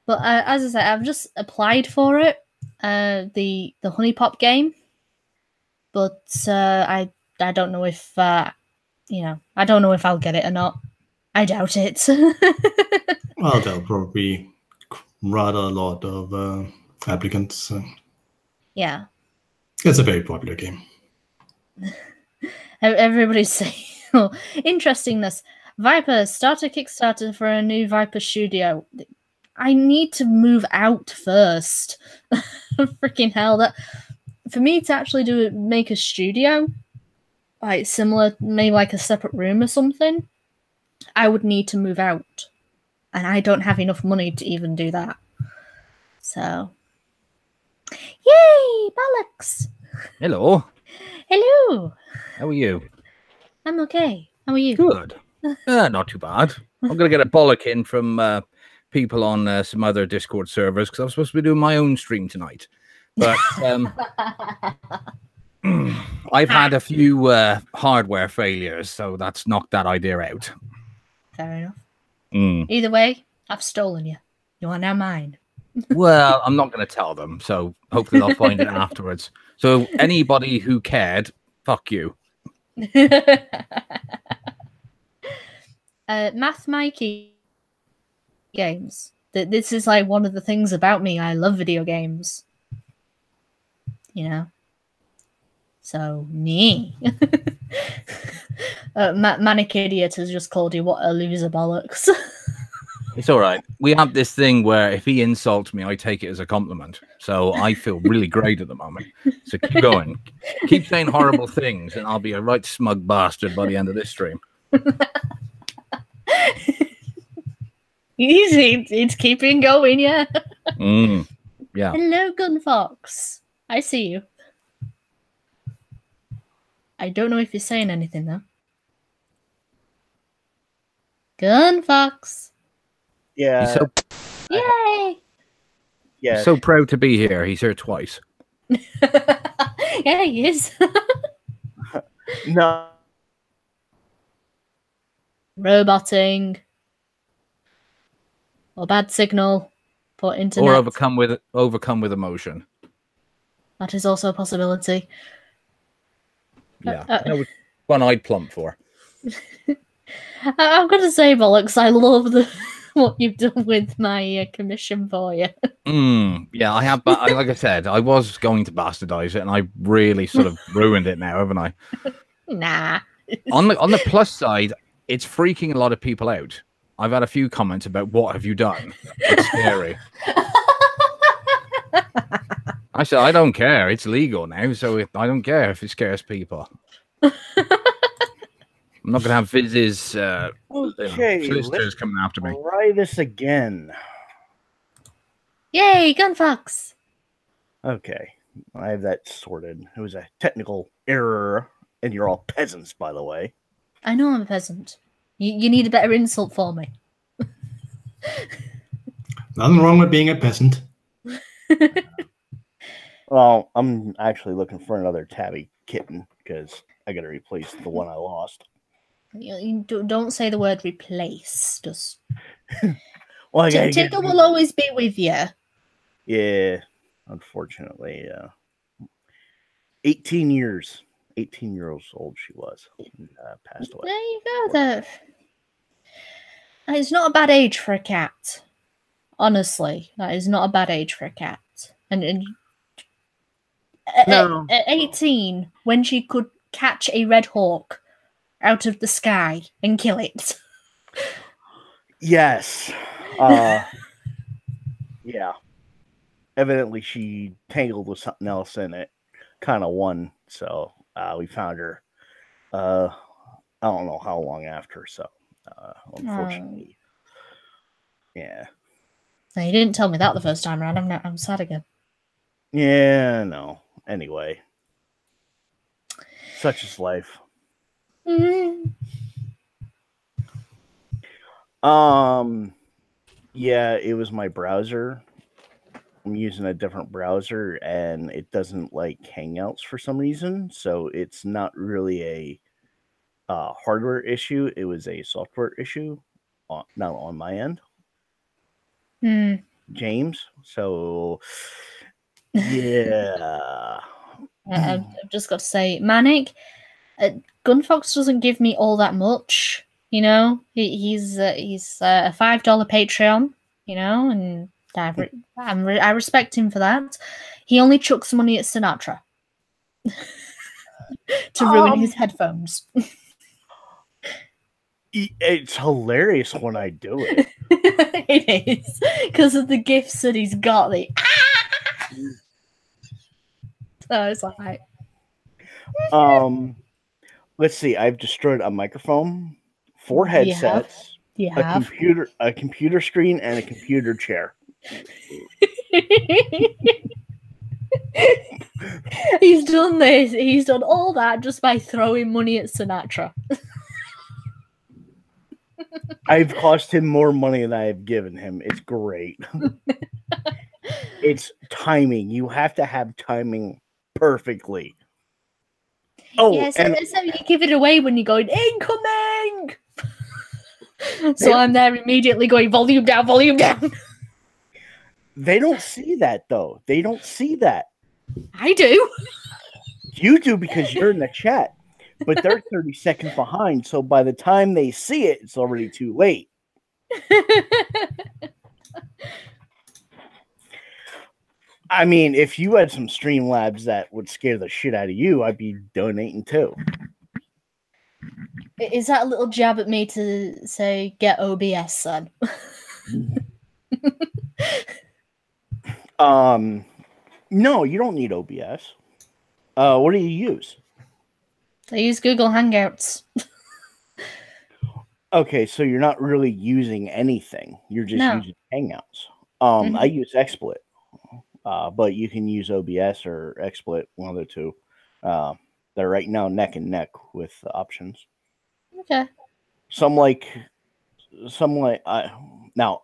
A: But as I said, I've just applied for it, the Honey Pop game, but I don't know if I don't know if I'll get it or not. I doubt it.
D: Well, there'll probably be rather a lot of applicants. So.
A: Yeah,
D: it's a very popular game.
A: Everybody's saying, oh, interestingness. Viper, start a Kickstarter for a new Viper studio. I need to move out first. Freaking hell! That for me to actually make a studio, like similar, maybe like a separate room or something, I would need to move out, and I don't have enough money to even do that. So, yay, Bollocks!
E: Hello.
A: Hello.
E: How are you?
A: I'm okay. How are you?
E: Good. Not too bad. I'm going to get a bollock in from people on some other Discord servers, because I was supposed to be doing my own stream tonight. But I've had a few hardware failures, so that's knocked that idea out.
A: Fair enough. Either way, I've stolen you. You are now mine.
E: Well, I'm not going to tell them, so hopefully they'll find it afterwards. So anybody who cared, fuck you.
A: Math Mikey games. This is like one of the things about me. I love video games. You know. So me. Manic Idiot has just called you what a loser, Bollocks.
E: It's all right. We have this thing where if he insults me, I take it as a compliment. So I feel really great at the moment. So keep going. Keep saying horrible things, and I'll be a right smug bastard by the end of this stream.
A: Easy. It's keeping going, yeah.
E: Yeah.
A: Hello, Gunfox. I see you. I don't know if you're saying anything, though. Gunfox.
F: Yeah.
E: He's so,
A: Yay!
F: Yeah.
E: he's so proud to be here. He's here twice.
A: Yeah, he is.
F: No.
A: Roboting. Or bad signal for internet.
E: Or overcome with emotion.
A: That is also a possibility.
E: Yeah. That was one I'd plump for.
A: I'm going to say, Bollocks, I love what you've done with my commission for you.
E: Yeah, I have. But like I said, I was going to bastardize it, and I really sort of ruined it now, haven't I?
A: Nah.
E: On the plus side, it's freaking a lot of people out. I've had a few comments about what have you done? It's scary. I said, I don't care. It's legal now, so I don't care if it scares people. I'm not going to have Fiz's
F: Okay,
E: solicitors
F: let's
E: coming after me.
F: try this again.
A: Yay, Gunfox!
F: Okay, I have that sorted. It was a technical error, and you're all peasants, by the way.
A: I know I'm a peasant. You need a better insult for me.
D: Nothing wrong with being a peasant.
F: Well, I'm actually looking for another tabby kitten because I got to replace the one I lost.
A: You don't say the word replace. Just
F: Well, I gotta get
A: Tigger will always be with you.
F: Yeah, unfortunately, 18 years. 18 years old she was. Passed away.
A: There you go. That is not a bad age for a cat. Honestly, that is not a bad age for a cat. And
F: No.
A: at 18, when she could catch a red hawk out of the sky and kill it.
F: Yes. Yeah. Evidently, she tangled with something else and it kind of won. So we found her. I don't know how long after. So unfortunately, yeah.
A: No, you didn't tell me that the first time around. I'm sad again.
F: Yeah. No. Anyway, such is life.
A: Mm.
F: Yeah, it was my browser. I'm using a different browser and it doesn't like Hangouts for some reason. So it's not really a hardware issue. It was a software issue, not on my end. James. So, yeah.
A: I've just got to say, Manic, Gunfox doesn't give me all that much. You know, he's a $5 Patreon. You know, and I respect him for that. He only chucks money at Sinatra to ruin his headphones.
F: It's hilarious when I do it.
A: It is because of the gifts that he's got. So it's like,
F: let's see. I've destroyed a microphone, 4 headsets, a computer screen, and a computer chair.
A: He's done this. He's done all that just by throwing money at Sinatra.
F: I've cost him more money than I've given him. It's great. It's timing. You have to have timing perfectly. Oh,
A: yeah, so you give it away when you're going incoming. So I'm there immediately going volume down, volume down.
F: They don't see that though. They don't see that.
A: I do.
F: You do because you're in the chat, but they're 30 seconds behind. So by the time they see it, it's already too late. I mean, if you had some Streamlabs that would scare the shit out of you, I'd be donating too.
A: Is that a little jab at me to say get OBS, son?
F: No, you don't need OBS. What do you use?
A: I use Google Hangouts.
F: Okay, so you're not really using anything. You're just using Hangouts. I use XSplit, but you can use OBS or XSplit, one of the two. They're right now neck and neck with the options.
A: Okay.
F: Now,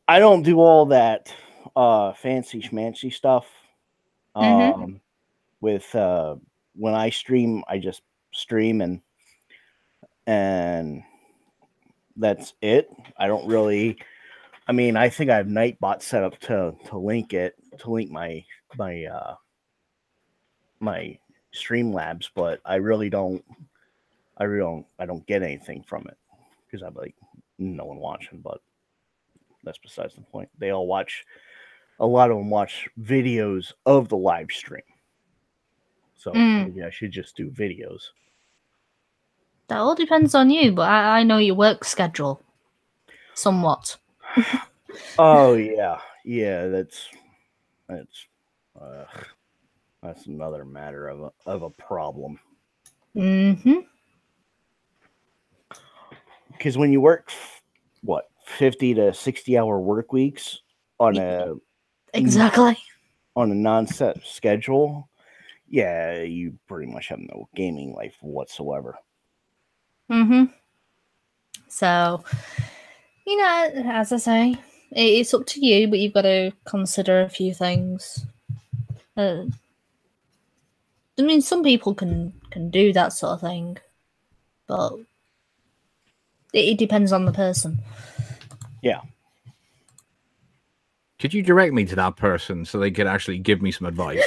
F: I don't do all that fancy schmancy stuff. With when I stream, I just stream and that's it. I don't really. I mean, I think I have Nightbot set up to link my Streamlabs, but I don't get anything from it because I'm like no one watching. But that's besides the point. They all watch. A lot of them watch videos of the live stream. So maybe I should just do videos.
A: That all depends on you, but I know your work schedule. somewhat.
F: Oh yeah, yeah. That's another matter of a problem.
A: Mm-hmm.
F: Because when you work, what, 50 to 60-hour work weeks on a
A: Exactly.
F: non-set schedule, yeah, you pretty much have no gaming life whatsoever.
A: Mm-hmm. So, as I say, it's up to you, but you've got to consider a few things. I mean, some people can do that sort of thing, but it depends on the person.
F: Yeah.
E: Could you direct me to that person so they could actually give me some advice?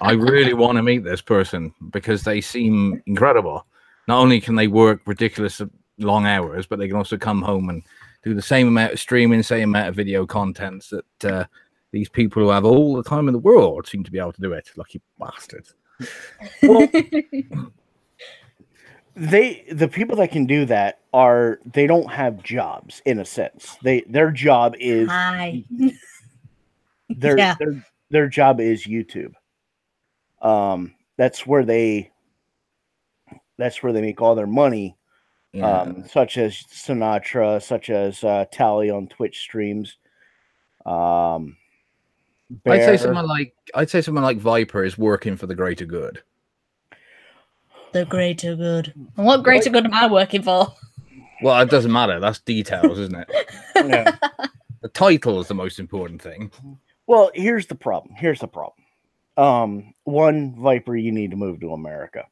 E: I really want to meet this person because they seem incredible. Not only can they work ridiculous long hours, but they can also come home and do the same amount of streaming, same amount of video contents that these people who have all the time in the world seem to be able to do it. Lucky bastards.
F: Well, the people that can do that they don't have jobs in a sense. Their job is
A: Hi.
F: their job is YouTube. That's where they make all their money.
E: Yeah.
F: Such as Sinatra, such as Tally on Twitch streams.
E: I'd say someone like Viper is working for the greater good.
A: The greater good. And what greater good am I working for?
E: Well, it doesn't matter. That's details, isn't it?
F: Yeah.
E: The title is the most important thing.
F: Well, here's the problem. One, Viper, you need to move to America.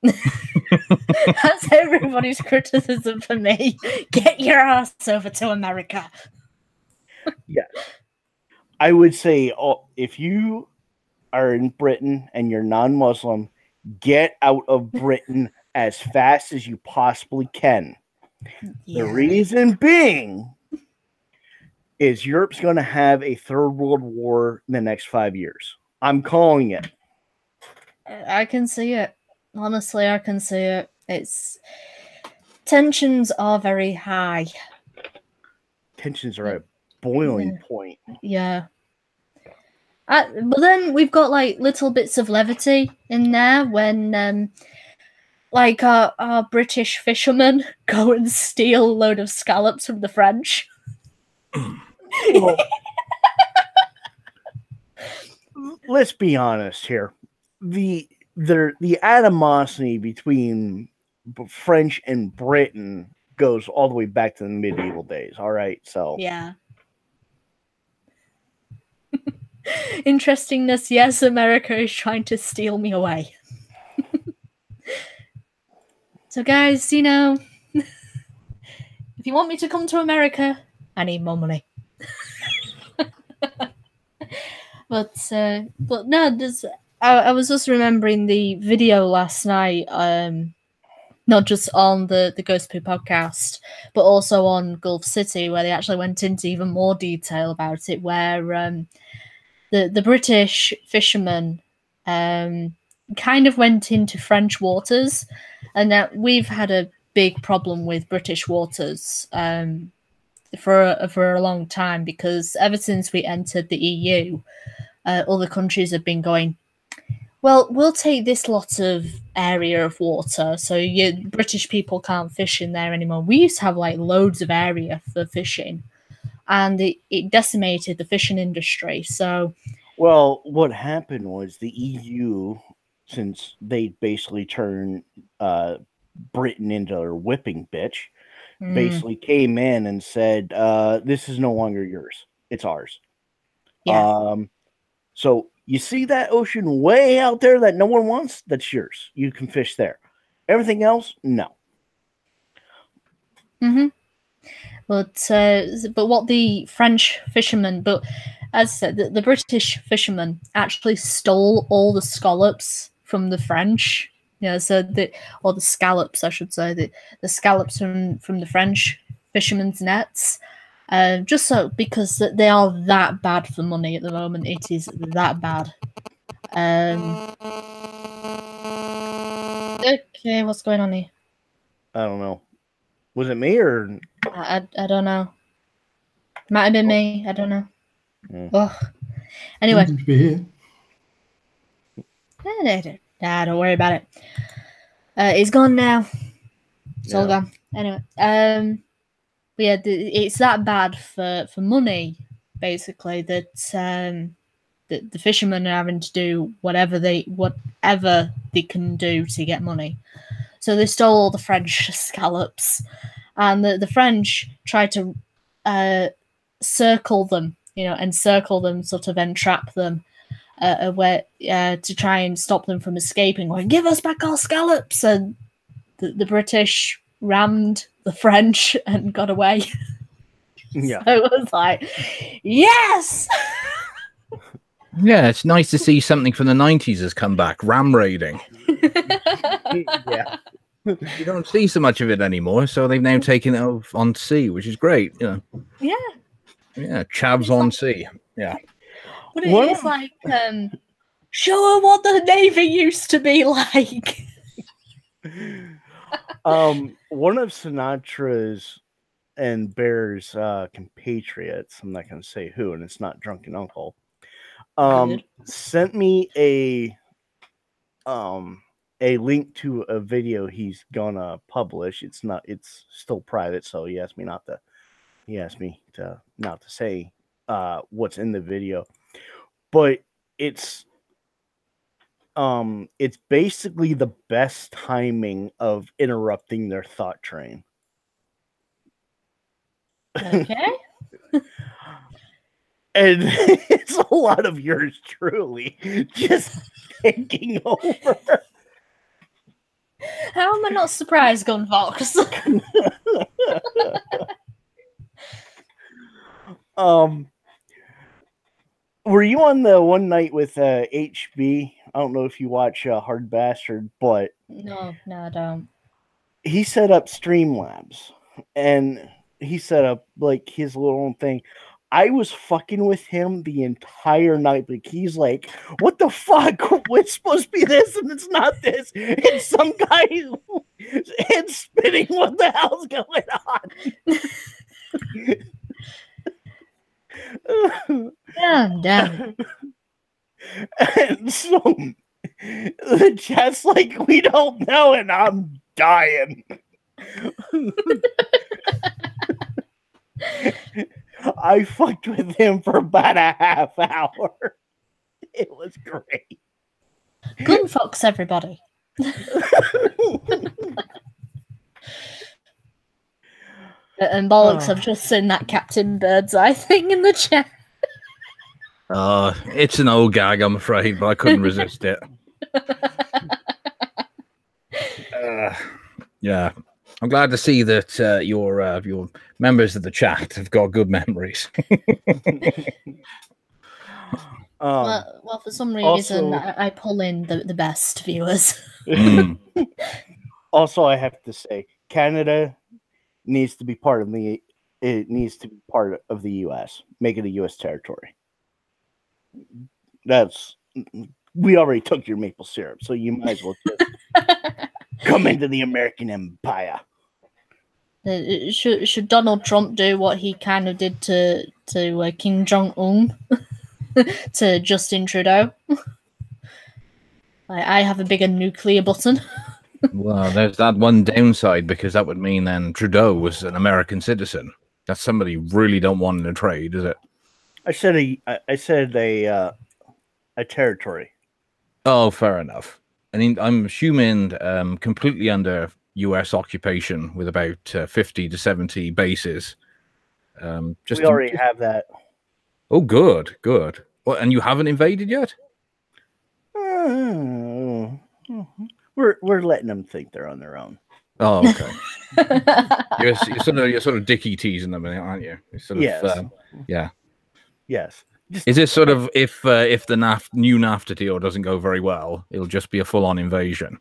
A: That's everybody's criticism for me. Get your ass over to America.
F: Yes. I would say if you are in Britain and you're non-Muslim, get out of Britain as fast as you possibly can.
A: Yeah.
F: The reason being is Europe's going to have a third world war in the next 5 years. I'm calling it.
A: I can see it. Honestly, I can see it. Tensions are very high.
F: Tensions are at boiling point.
A: Yeah. But then we've got like little bits of levity in there when like our British fishermen go and steal a load of scallops from the French.
F: Well, let's be honest here. The animosity between French and Britain goes all the way back to the medieval days. All right, so
A: yeah. Interestingness, yes, America is trying to steal me away. So guys, if you want me to come to America, I need more money. But no, I was just remembering the video last night, not just on the Ghost Poo podcast, but also on Gulf City, where they actually went into even more detail about it, where the British fishermen kind of went into French waters, and now we've had a big problem with British waters for a long time, because ever since we entered the EU, other countries have been going, well, we'll take this lot of area of water, so British people can't fish in there anymore. We used to have like loads of area for fishing, and it decimated the fishing industry. So,
F: well, what happened was the EU, since they basically turned Britain into their whipping bitch, basically came in and said, "This is no longer yours; it's ours."
A: yeah.
F: So you see that ocean way out there that no one wants? That's yours. You can fish there. Everything else, no.
A: Mm-hmm. But what the French fishermen, but as I said, the British fishermen actually stole all the scallops from the French. Yeah, so or the scallops, I should say, the scallops from the French fishermen's nets. Just so, because they are that bad for money at the moment. It is that bad. Okay, what's going on here?
F: I don't know. Was it me or
A: I don't know. Might have been me. I don't know.
F: Mm.
A: Ugh. Anyway,
D: Seems to be here.
A: don't worry about it. It's gone now. It's all
F: Yeah.
A: gone. Anyway, but yeah, it's that bad for money, basically, that the fishermen are having to do whatever they can do to get money. So they stole all the French scallops, and the French tried to circle them, encircle them, sort of entrap them, to try and stop them from escaping. Going, give us back our scallops, and the British rammed the French and got away.
F: Yeah.
A: So it was like, yes.
E: Yeah, it's nice to see something from the 90s has come back. Ram raiding.
F: Yeah.
E: You don't see so much of it anymore, so they've now taken it off on sea, which is great. Yeah, chavs on sea. Yeah.
A: But it's like, show her what the Navy used to be like.
F: One of Sinatra's and Bear's compatriots, I'm not going to say who, and it's not Drunken Uncle, sent me a link to a video he's gonna publish. It's still private, so he asked me not to say what's in the video, but it's basically the best timing of interrupting their thought train.
A: Okay.
F: And it's a lot of yours truly just taking over.
A: How am I not surprised, Gunfox?
F: Were you on the one night with HB? I don't know if you watch Hard Bastard, but
A: No, I don't.
F: he set up Streamlabs, and he set up like his little own thing. I was fucking with him the entire night. Like, he's like, what the fuck? It's supposed to be this and it's not this. And some guy head spinning. What the hell's going on?
A: Damn.
F: And so the chat's like, we don't know, and I'm dying. I fucked with him for about a half hour. It was great.
A: Gunfox, everybody. And bollocks, I've just seen that Captain Birdseye thing in the chat.
E: It's an old gag, I'm afraid, but I couldn't resist it. Yeah. I'm glad to see that your members of the chat have got good memories.
A: Well, for some reason, I pull in the best viewers.
F: Also, I have to say, Canada needs to be part of the U.S. Make it a U.S. territory. We already took your maple syrup, so you might as well just come into the American Empire.
A: Should Donald Trump do what he kind of did to Kim Jong-un to Justin Trudeau? I have a bigger nuclear button.
E: Well, there's that one downside, because that would mean then Trudeau was an American citizen. That's somebody you really don't want in a trade, is it?
F: I said a territory.
E: Oh, fair enough. I mean, I'm assuming completely under U.S. occupation with about 50 to 70 bases.
F: We already have that.
E: Oh, good. What, and you haven't invaded yet?
F: We're letting them think they're on their own.
E: Oh, okay. you're sort of dicky teasing them, aren't you?
F: Yes.
E: Yeah.
F: Yes.
E: Is this sort of if the new NAFTA deal doesn't go very well, it'll just be a full-on invasion?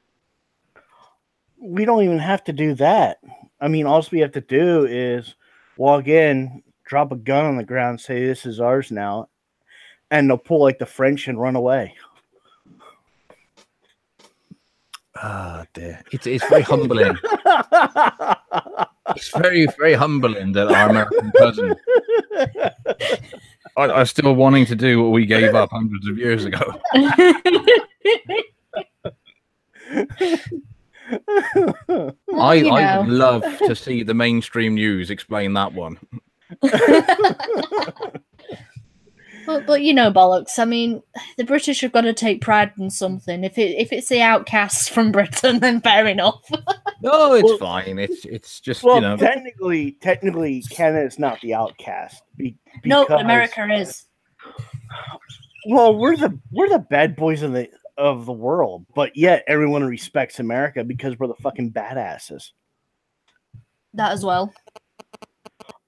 F: We don't even have to do that. I mean, all we have to do is walk in, drop a gun on the ground, say this is ours now, and they'll pull like the French and run away.
E: Ah, dear. It's very humbling. It's very, very humbling that our American cousin are still wanting to do what we gave up hundreds of years ago. I would love to see the mainstream news explain that one.
A: But you know, bollocks. I mean, the British have got to take pride in something. If it's the outcasts from Britain, then fair enough.
E: No, it's fine. It's just
F: well,
E: you know.
F: technically, Canada is not the outcast.
A: No, America is.
F: Well, we're the bad boys of the world, but yet everyone respects America because we're the fucking badasses.
A: That as well.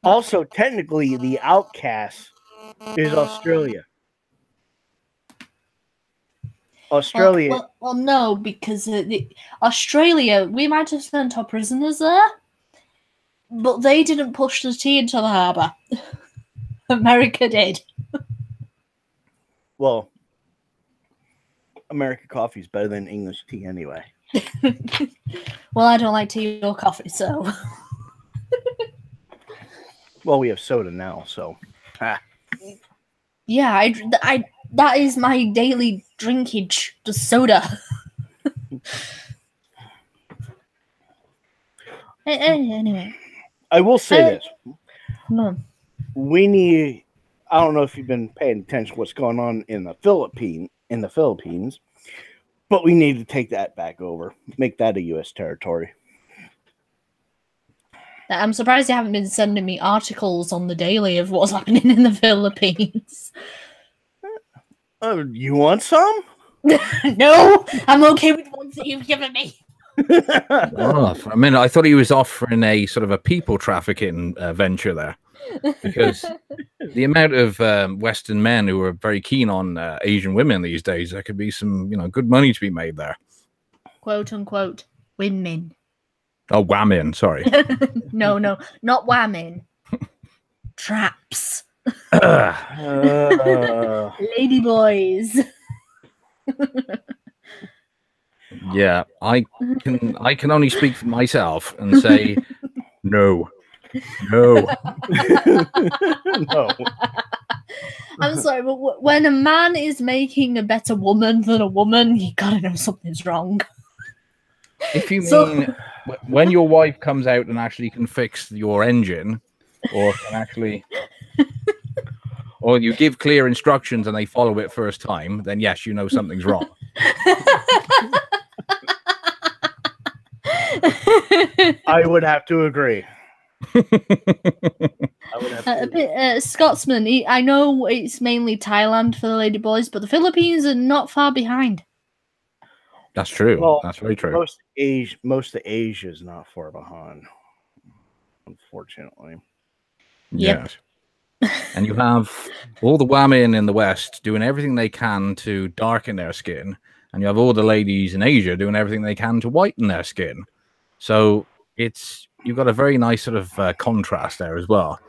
F: Also, technically, the outcast is Australia.
A: Well, no, because Australia, we might have sent our prisoners there, but they didn't push the tea into the harbour. America did.
F: Well, American coffee is better than English tea anyway.
A: Well, I don't like tea or coffee, so.
F: Well, we have soda now, so.
A: Yeah, I that is my daily drinkage, the soda. Anyway.
F: I will say this.
A: No.
F: We need. I don't know if you've been paying attention to what's going on in the Philippines, but we need to take that back over, make that a U.S. territory.
A: I'm surprised you haven't been sending me articles on the daily of what's happening in the Philippines.
F: You want some?
A: No, I'm okay with the ones that you've given me.
E: Oh, I mean, I thought he was offering a sort of a people trafficking venture there, because the amount of Western men who are very keen on Asian women these days, there could be some, good money to be made there.
A: Quote unquote, women.
E: Oh, whamming, sorry.
A: No, not whamming. Traps. Lady boys.
E: Yeah, I can only speak for myself and say no. No.
A: I'm sorry, but when a man is making a better woman than a woman, you gotta know something's wrong.
E: If you mean when your wife comes out and actually can fix your engine, or can actually, or you give clear instructions and they follow it first time, then yes, you know something's wrong.
F: I would have to agree.
A: Scotsman, I know it's mainly Thailand for the ladyboys, but the Philippines are not far behind.
E: That's true.
F: Well,
E: that's very true.
F: Most of Asia is not far behind, unfortunately.
E: Yes. And you have all the women in the West doing everything they can to darken their skin, and you have all the ladies in Asia doing everything they can to whiten their skin. So you've got a very nice sort of contrast there as well.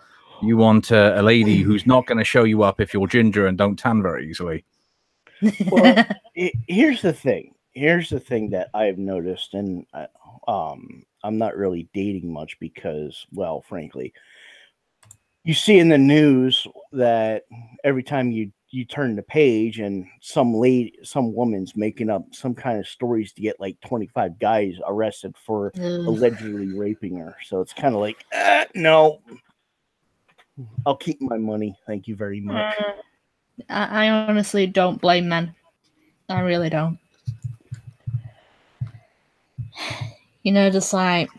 E: You want a lady who's not going to show you up if you're ginger and don't tan very easily.
F: Well, here's the thing. Here's the thing that I've noticed, and I'm not really dating much because, well, frankly, you see in the news that every time you turn the page and some woman's making up some kind of stories to get like 25 guys arrested for allegedly raping her. So it's kind of like, no, I'll keep my money. Thank you very much.
A: I honestly don't blame men. I really don't. Just like,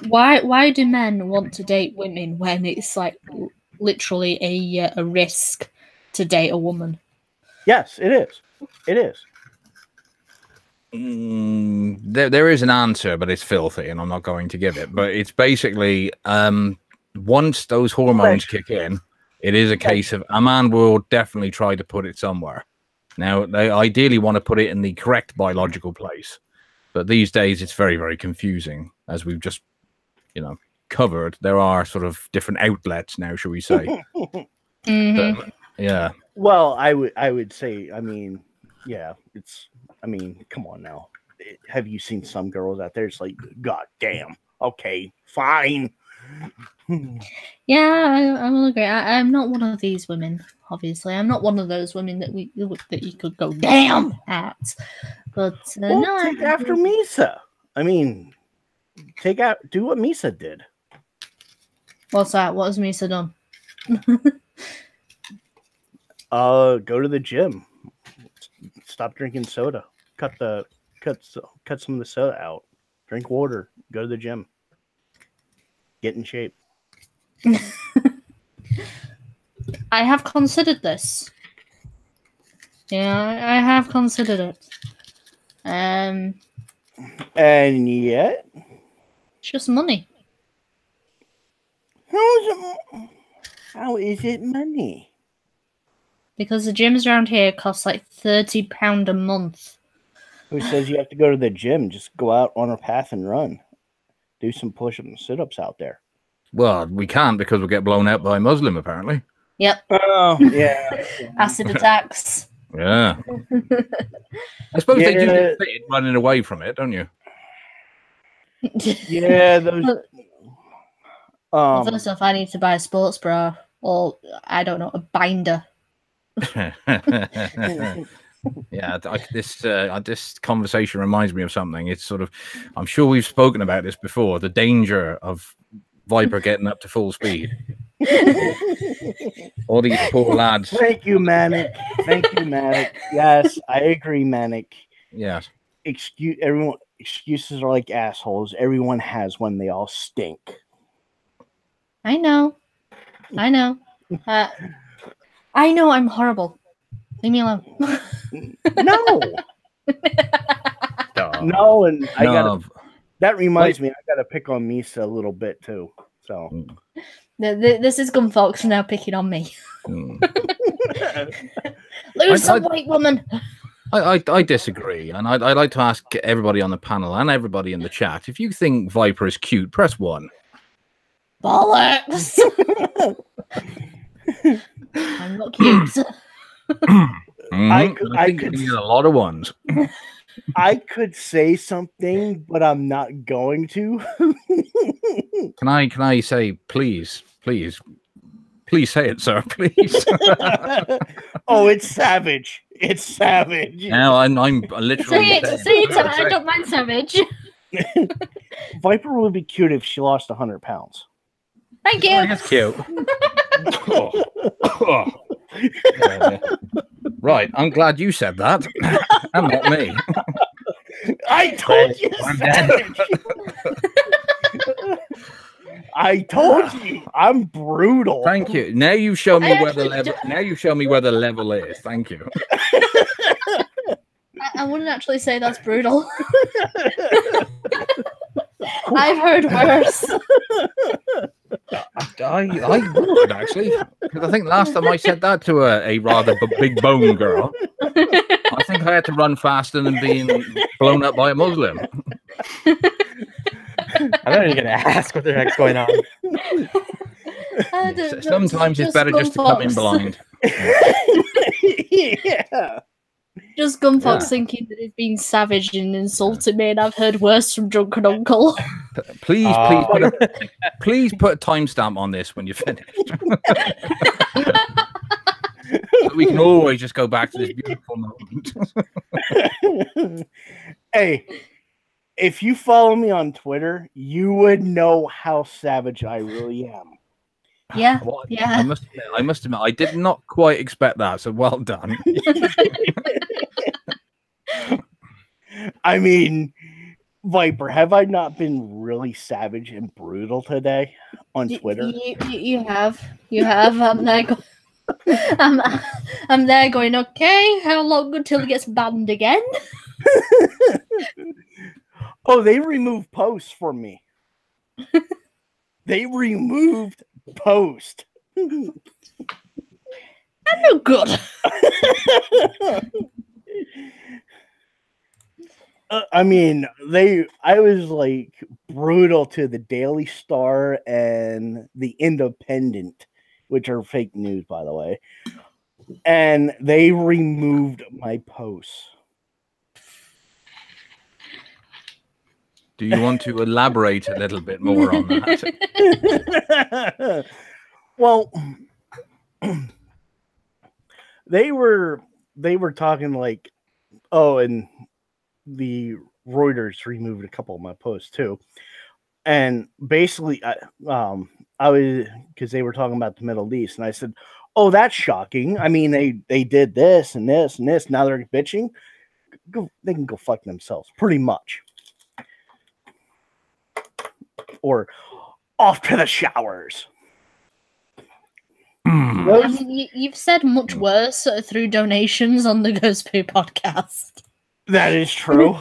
A: why do men want to date women when it's like literally a risk to date a woman?
F: Yes, it is. It is.
E: There is an answer, but it's filthy, and I'm not going to give it. But it's basically once those hormones kick in, it is a case of a man will definitely try to put it somewhere. Now, they ideally want to put it in the correct biological place. But these days, it's very, very confusing, as we've just, covered. There are sort of different outlets now, shall we say?
A: Mm-hmm.
E: Yeah.
F: Well, I would say, I mean, yeah, come on now. have you seen some girls out there? It's like, God damn. Okay, fine.
A: Yeah, I will agree. I'm not one of these women. Obviously, I'm not one of those women that you could go damn at. But
F: Well,
A: no,
F: take after Misa. I mean, do what Misa did.
A: What's that? What has Misa done?
F: Go to the gym. Stop drinking soda. Cut some of the soda out. Drink water. Go to the gym. Get in shape.
A: I have considered this. Yeah, I have considered it.
F: And yet,
A: It's just money.
F: How is it money?
A: Because the gyms around here cost like £30 a month.
F: Who says you have to go to the gym? Just go out on a path and run. Do some push-ups and sit-ups out there.
E: Well, we can't because we'll get blown out by a Muslim, apparently.
A: Yep.
F: Oh, yeah.
A: Acid attacks.
E: Yeah. I suppose they do get fit running away from it, don't you?
F: Yeah, those.
A: Well, first off, I need to buy a sports bra or, I don't know, a binder.
E: Yeah, this conversation reminds me of something. It's sort of, I'm sure we've spoken about this before, the danger of Viper getting up to full speed. All these poor lads.
F: Thank you, Manic. Yes, I agree, Manic.
E: Yes.
F: Excuses are like assholes. Everyone has one. They all stink.
A: I know. I know I'm horrible. Leave me alone.
F: No. No, and I got that reminds me, I gotta pick on Misa a little bit too. So
A: this is Gunfox now picking on me. Lose a white woman.
E: I disagree, and I'd like to ask everybody on the panel and everybody in the chat, if you think Viper is cute, press 1.
A: Bollocks. I'm not cute.
F: I
E: could need a lot of ones.
F: I could say something, but I'm not going to.
E: Can I say please say it, sir, please?
F: Oh, it's savage. It's savage.
E: Now I'm literally
A: say it. I don't mind savage.
F: Viper would be cute if she lost 100 pounds.
A: Thank you.
E: That's cute. Right, I'm glad you said that. And not me.
F: I told you, savage. I told you, I'm brutal.
E: Thank you. Now you show me where the level. Now you show me where the level is. Thank you.
A: I wouldn't actually say that's brutal. I've heard worse.
E: I would actually, because I think last time I said that to a rather big bone girl, I think I had to run faster than being blown up by a Muslim.
G: I thought you were going to ask what the heck's going on.
E: Sometimes it's better just to come in blind.
F: Yeah.
A: Just Gunfox thinking that he's been savage and insulted me, and I've heard worse from Drunken Uncle.
E: Please put a timestamp on this when you're finished. We can always just go back to this beautiful moment.
F: Hey, if you follow me on Twitter, you would know how savage I really am.
A: Yeah,
E: well,
A: yeah.
E: I must admit, I did not quite expect that. So well done.
F: I mean, Viper, have I not been really savage and brutal today on Twitter?
A: You have. I'm there. I'm there going. Okay, how long until it gets banned again?
F: Oh, they removed posts from me. They removed post.
A: I'm no good.
F: I mean, I was like brutal to the Daily Star and the Independent, which are fake news, by the way. And they removed my posts.
E: Do you want to elaborate a little bit more on that?
F: Well, they were talking like, oh, and the Reuters removed a couple of my posts too, and basically, I was, because they were talking about the Middle East, and I said, oh, that's shocking. I mean, they did this and this and this. Now they're bitching. They can go fuck themselves, pretty much. Or off to the showers.
A: I mean, you've said much worse through donations on the Ghost Poo podcast.
F: That is true.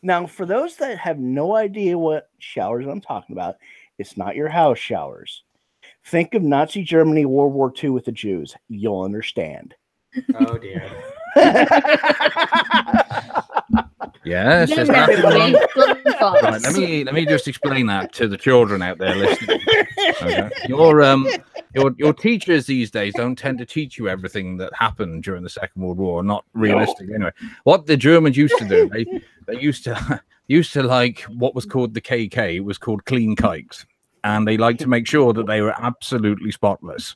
F: Now, for those that have no idea what showers I'm talking about, it's not your house showers. Think of Nazi Germany, World War II with the Jews. You'll understand.
G: Oh dear.
E: Yes.
A: Yeah,
E: Right, let me just explain that to the children out there listening. Okay. Your teachers these days don't tend to teach you everything that happened during the Second World War. Not realistic, anyway. What the Germans used to do, they used to like what was called the KK. It was called clean kikes, and they liked to make sure that they were absolutely spotless.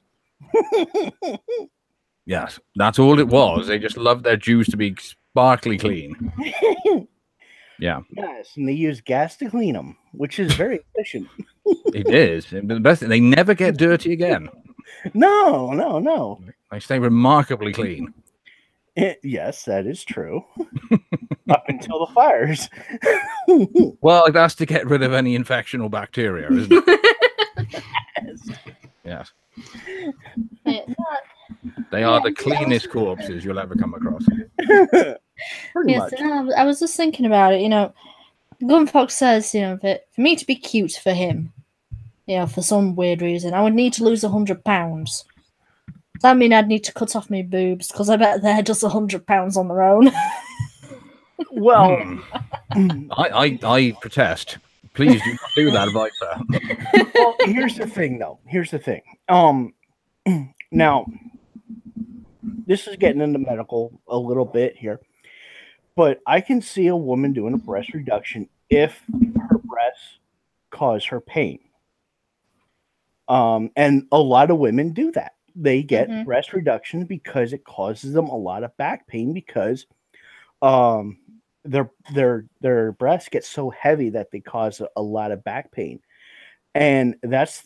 E: Yes, that's all it was. They just loved their Jews to be sparkly clean. Yeah.
F: Yes, and they use gas to clean them, which is very efficient.
E: It is. The best thing, they never get dirty again.
F: No.
E: They stay remarkably clean.
F: Yes, that is true. Up until the fires.
E: Well, that's to get rid of any infection or bacteria, isn't it? Yes. They are the cleanest corpses you'll ever come across.
F: Pretty much.
A: No, I was just thinking about it. Gunfox says, that for me to be cute for him, for some weird reason, I would need to lose 100 pounds. Does that mean I'd need to cut off my boobs? Because I bet they're just 100 pounds on their own.
F: Well,
E: I protest. Please do not do that, Viper.
F: Well, here's the thing, though. Now, this is getting into medical a little bit here, but I can see a woman doing a breast reduction if her breasts cause her pain. And a lot of women do that. They get breast reduction because it causes them a lot of back pain because their breasts get so heavy that they cause a lot of back pain. And that's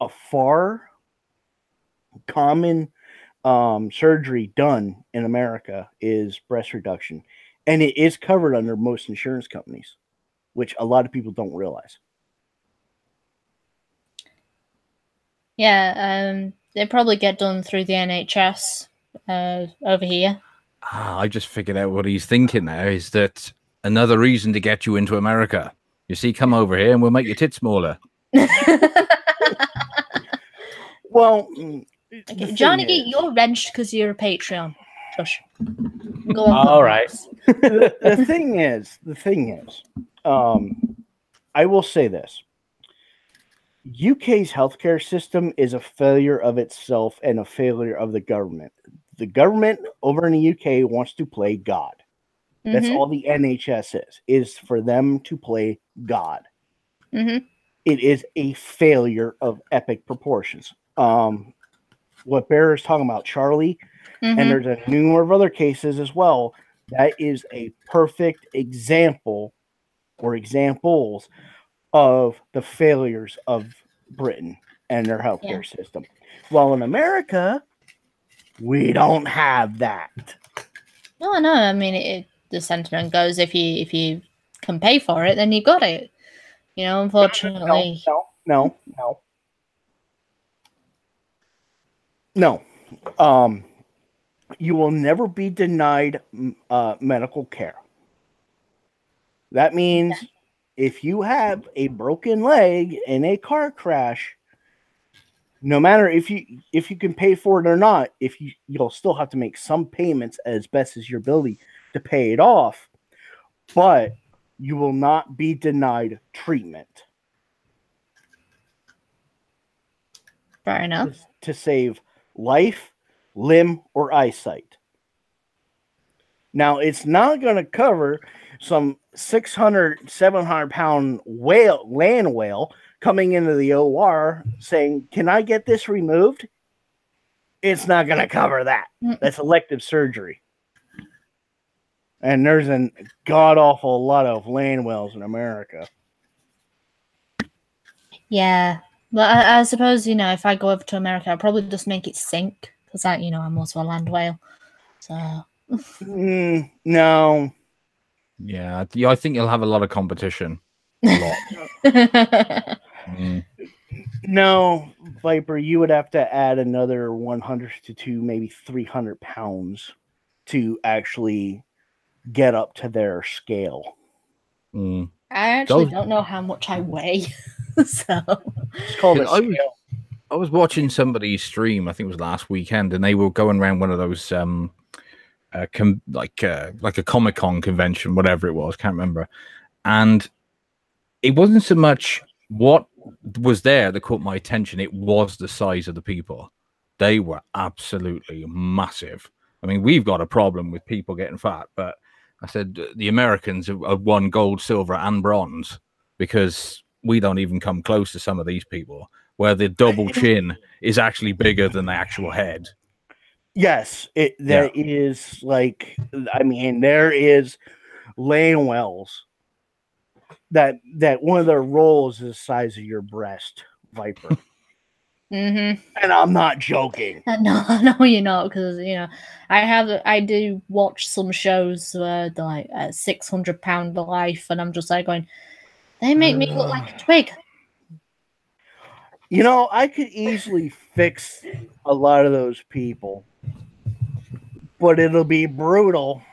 F: a far common surgery done in America is breast reduction, and it is covered under most insurance companies, which a lot of people don't realize.
A: Yeah, they probably get done through the NHS over here.
E: I just figured out what he's thinking there is that another reason to get you into America. You see, come over here and we'll make your tits smaller.
F: Well,
A: okay, Johnny, you're wrenched because you're a Patreon. Shush. Go on.
G: All right.
F: the thing is, I will say this. UK's healthcare system is a failure of itself and a failure of the government. The government over in the UK wants to play God. That's all the NHS is for them to play God. It is a failure of epic proportions. What Bear is talking about, Charlie, and there's a number of other cases as well. That is a perfect example or examples of the failures of Britain and their healthcare system. While in America, we don't have that.
A: No. I mean, the sentiment goes: if you can pay for it, then you got it. Unfortunately,
F: No. You will never be denied medical care. That means if you have a broken leg in a car crash, no matter if you can pay for it or not, you'll still have to make some payments as best as your ability to pay it off, but you will not be denied treatment.
A: Fair enough.
F: To save life, limb, or eyesight. Now, it's not going to cover some 600, 700-pound land whale coming into the OR saying, "Can I get this removed?" It's not going to cover that. That's elective surgery. And there's a god-awful lot of land whales in America.
A: Yeah. But I suppose, if I go over to America, I'll probably just make it sink because I'm also a land whale. So.
F: No.
E: Yeah, I think you'll have a lot of competition. A lot.
F: No, Viper, you would have to add another 100 to maybe 300 pounds to actually get up to their scale.
A: I actually don't know how much I weigh. So
F: it's called a scale.
E: I was watching somebody's stream, I think it was last weekend, and they were going around one of those like a Comic-Con convention, whatever it was, can't remember. And it wasn't so much what was there that caught my attention, it was the size of the people. They were absolutely massive. I mean, we've got a problem with people getting fat, but I said the Americans have won gold, silver, and bronze because we don't even come close to some of these people, where the double chin is actually bigger than the actual head.
F: Yes, is like, I mean, there is land whales that one of their rolls is the size of your breast, Viper.
A: Mm-hmm.
F: And I'm not joking.
A: No, you're not, because I do watch some shows where they're like 600-pound life, and I'm just like going, they make me look like a twig.
F: I could easily fix a lot of those people, but it'll be brutal.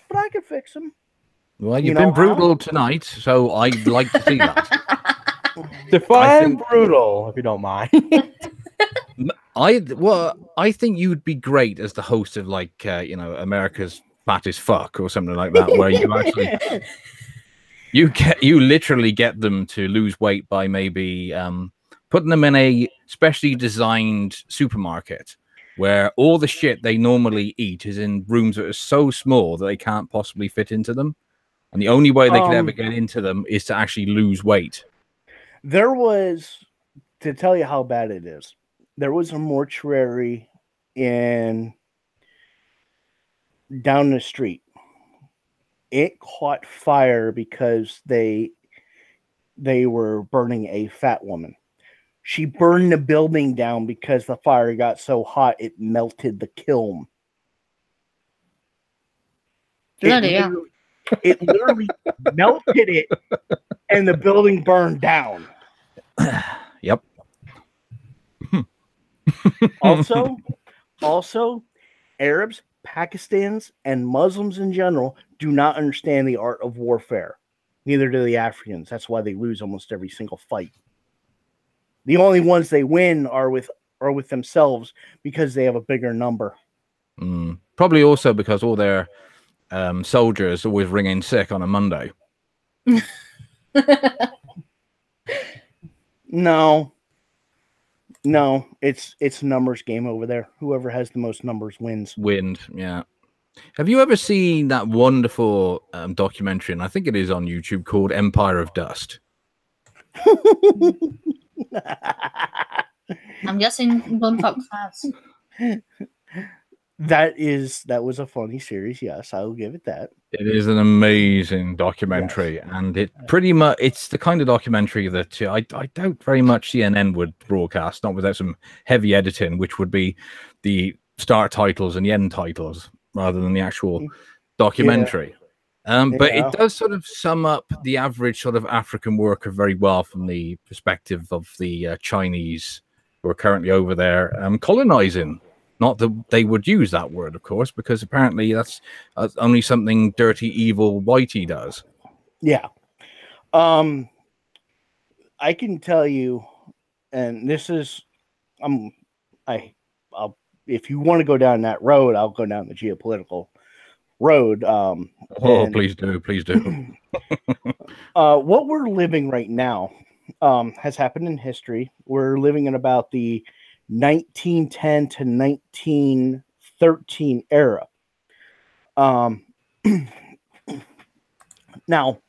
F: But I could fix them.
E: Well, you've been brutal tonight, so I'd like to see that.
G: Define brutal, if you don't mind.
E: I think you'd be great as the host of America's Fattest Fuck or something like that, where you actually you literally get them to lose weight by maybe putting them in a specially designed supermarket where all the shit they normally eat is in rooms that are so small that they can't possibly fit into them. And the only way they could ever get into them is to actually lose weight.
F: There was, to tell you how bad it is, there was a mortuary down the street. It caught fire because they were burning a fat woman. She burned the building down because the fire got so hot it melted the kiln. It literally melted it, and the building burned down.
E: Yep.
F: Also, Arabs, Pakistanis, and Muslims in general do not understand the art of warfare. Neither do the Africans. That's why they lose almost every single fight. The only ones they win are with themselves because they have a bigger number.
E: Probably also because all their soldiers always ring in sick on a Monday.
F: No, it's numbers game over there. Whoever has the most numbers wins.
E: Yeah. Have you ever seen that wonderful documentary, and I think it is on YouTube, called Empire of Dust?
A: I'm guessing Bunfuck has.
F: That was a funny series. Yes, I will give it that.
E: It is an amazing documentary, yes. And it's the kind of documentary that I doubt very much CNN would broadcast, not without some heavy editing, which would be the start titles and the end titles rather than the actual documentary. Yeah. But it does sort of sum up the average sort of African worker very well from the perspective of the Chinese who are currently over there colonizing. Not that they would use that word, of course, because apparently that's only something dirty, evil Whitey does.
F: Yeah. I can tell you, and this is, if you want to go down that road, I'll go down the geopolitical road.
E: Please do.
F: What we're living right now has happened in history. We're living in about the 1910 to 1913 era. Um, now,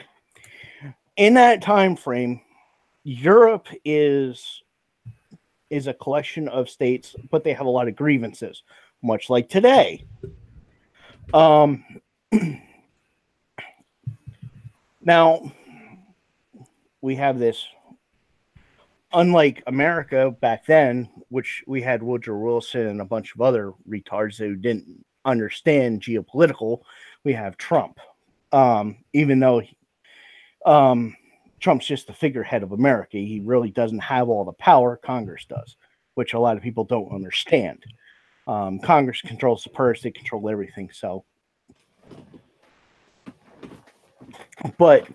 F: in that time frame, Europe is a collection of states, but they have a lot of grievances, much like today. Now, we have this, unlike America back then, which we had Woodrow Wilson and a bunch of other retards who didn't understand geopolitical, we have Trump. Even though Trump's just the figurehead of America, he really doesn't have all the power. Congress does, which a lot of people don't understand. Congress controls the purse, they control everything. So, but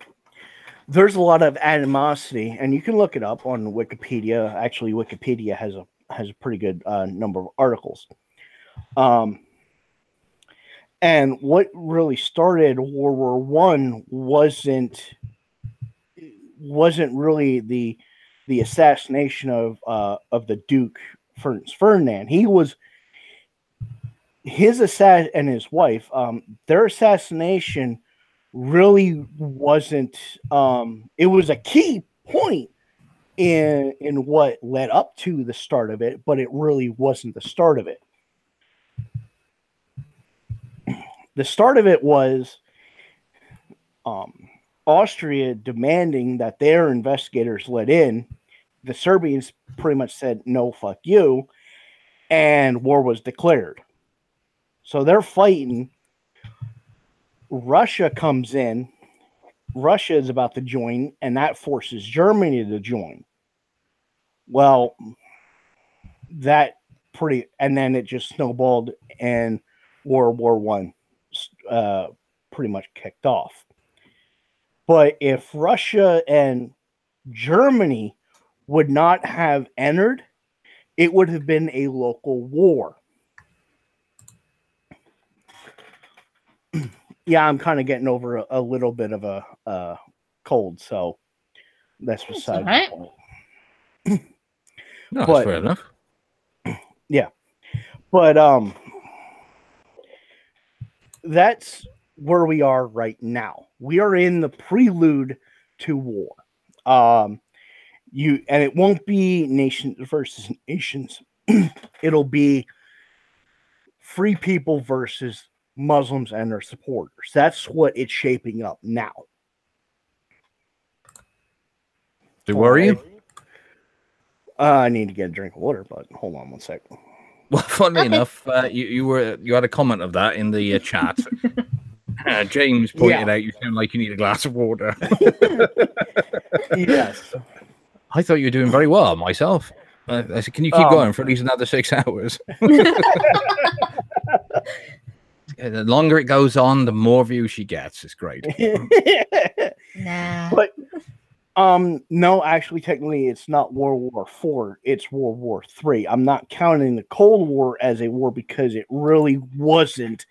F: there's a lot of animosity, and you can look it up on Wikipedia. Actually, Wikipedia has a pretty good number of articles. And what really started World War One wasn't really the assassination of the Duke Ferdinand. His assassin and his wife. Their assassination really wasn't. It was a key point in what led up to the start of it, but it really wasn't the start of it. The start of it was Austria demanding that their investigators let in. The Serbians pretty much said, no, fuck you. And war was declared. So they're fighting. Russia comes in. Russia is about to join, and that forces Germany to join. Well, and then it just snowballed, and World War One pretty much kicked off. But if Russia and Germany would not have entered, it would have been a local war. Yeah, I'm kind of getting over a little bit of a cold, so that's beside the point.
E: No, that's fair enough.
F: Yeah, but that's where we are right now. We are in the prelude to war. And it won't be nations versus nations. It'll be free people versus Muslims and their supporters. That's what it's shaping up now.
E: Do you worry?
F: I need to get a drink of water, but hold on one second.
E: Well, funnily enough, you had a comment of that in the chat. James pointed out you sound like you need a glass of water.
F: Yes.
E: I thought you were doing very well myself. I said, can you keep going for at least another 6 hours? The longer it goes on, the more views she gets. It's great.
A: Nah.
F: But no, actually, technically, it's not World War IV. It's World War III. I'm not counting the Cold War as a war because it really wasn't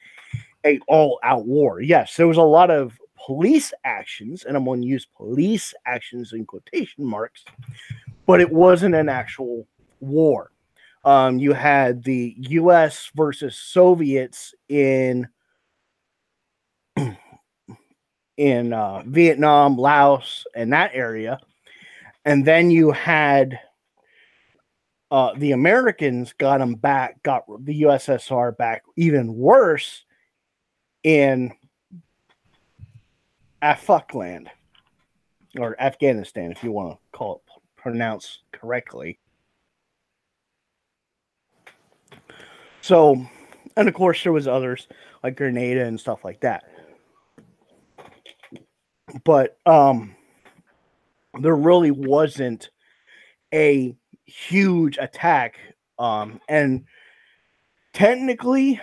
F: a all-out war. Yes, there was a lot of police actions, and I'm going to use police actions in quotation marks, but it wasn't an actual war. You had the U.S. versus Soviets in Vietnam, Laos, and that area. And then you had the Americans got the USSR back even worse in Afghanistan, or Afghanistan, if you want to call it pronounced correctly. So, and of course there was others like Grenada and stuff like that. But there really wasn't a huge attack. And technically,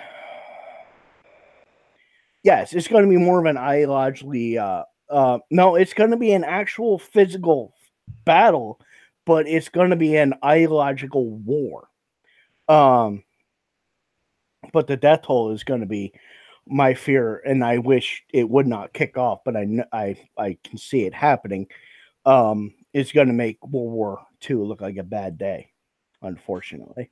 F: yes, it's going to be more of an ideologically no, it's going to be an actual physical battle, but it's going to be an ideological war. But the death toll is going to be my fear, and I wish it would not kick off, but I can see it happening. It's going to make World War II look like a bad day, unfortunately.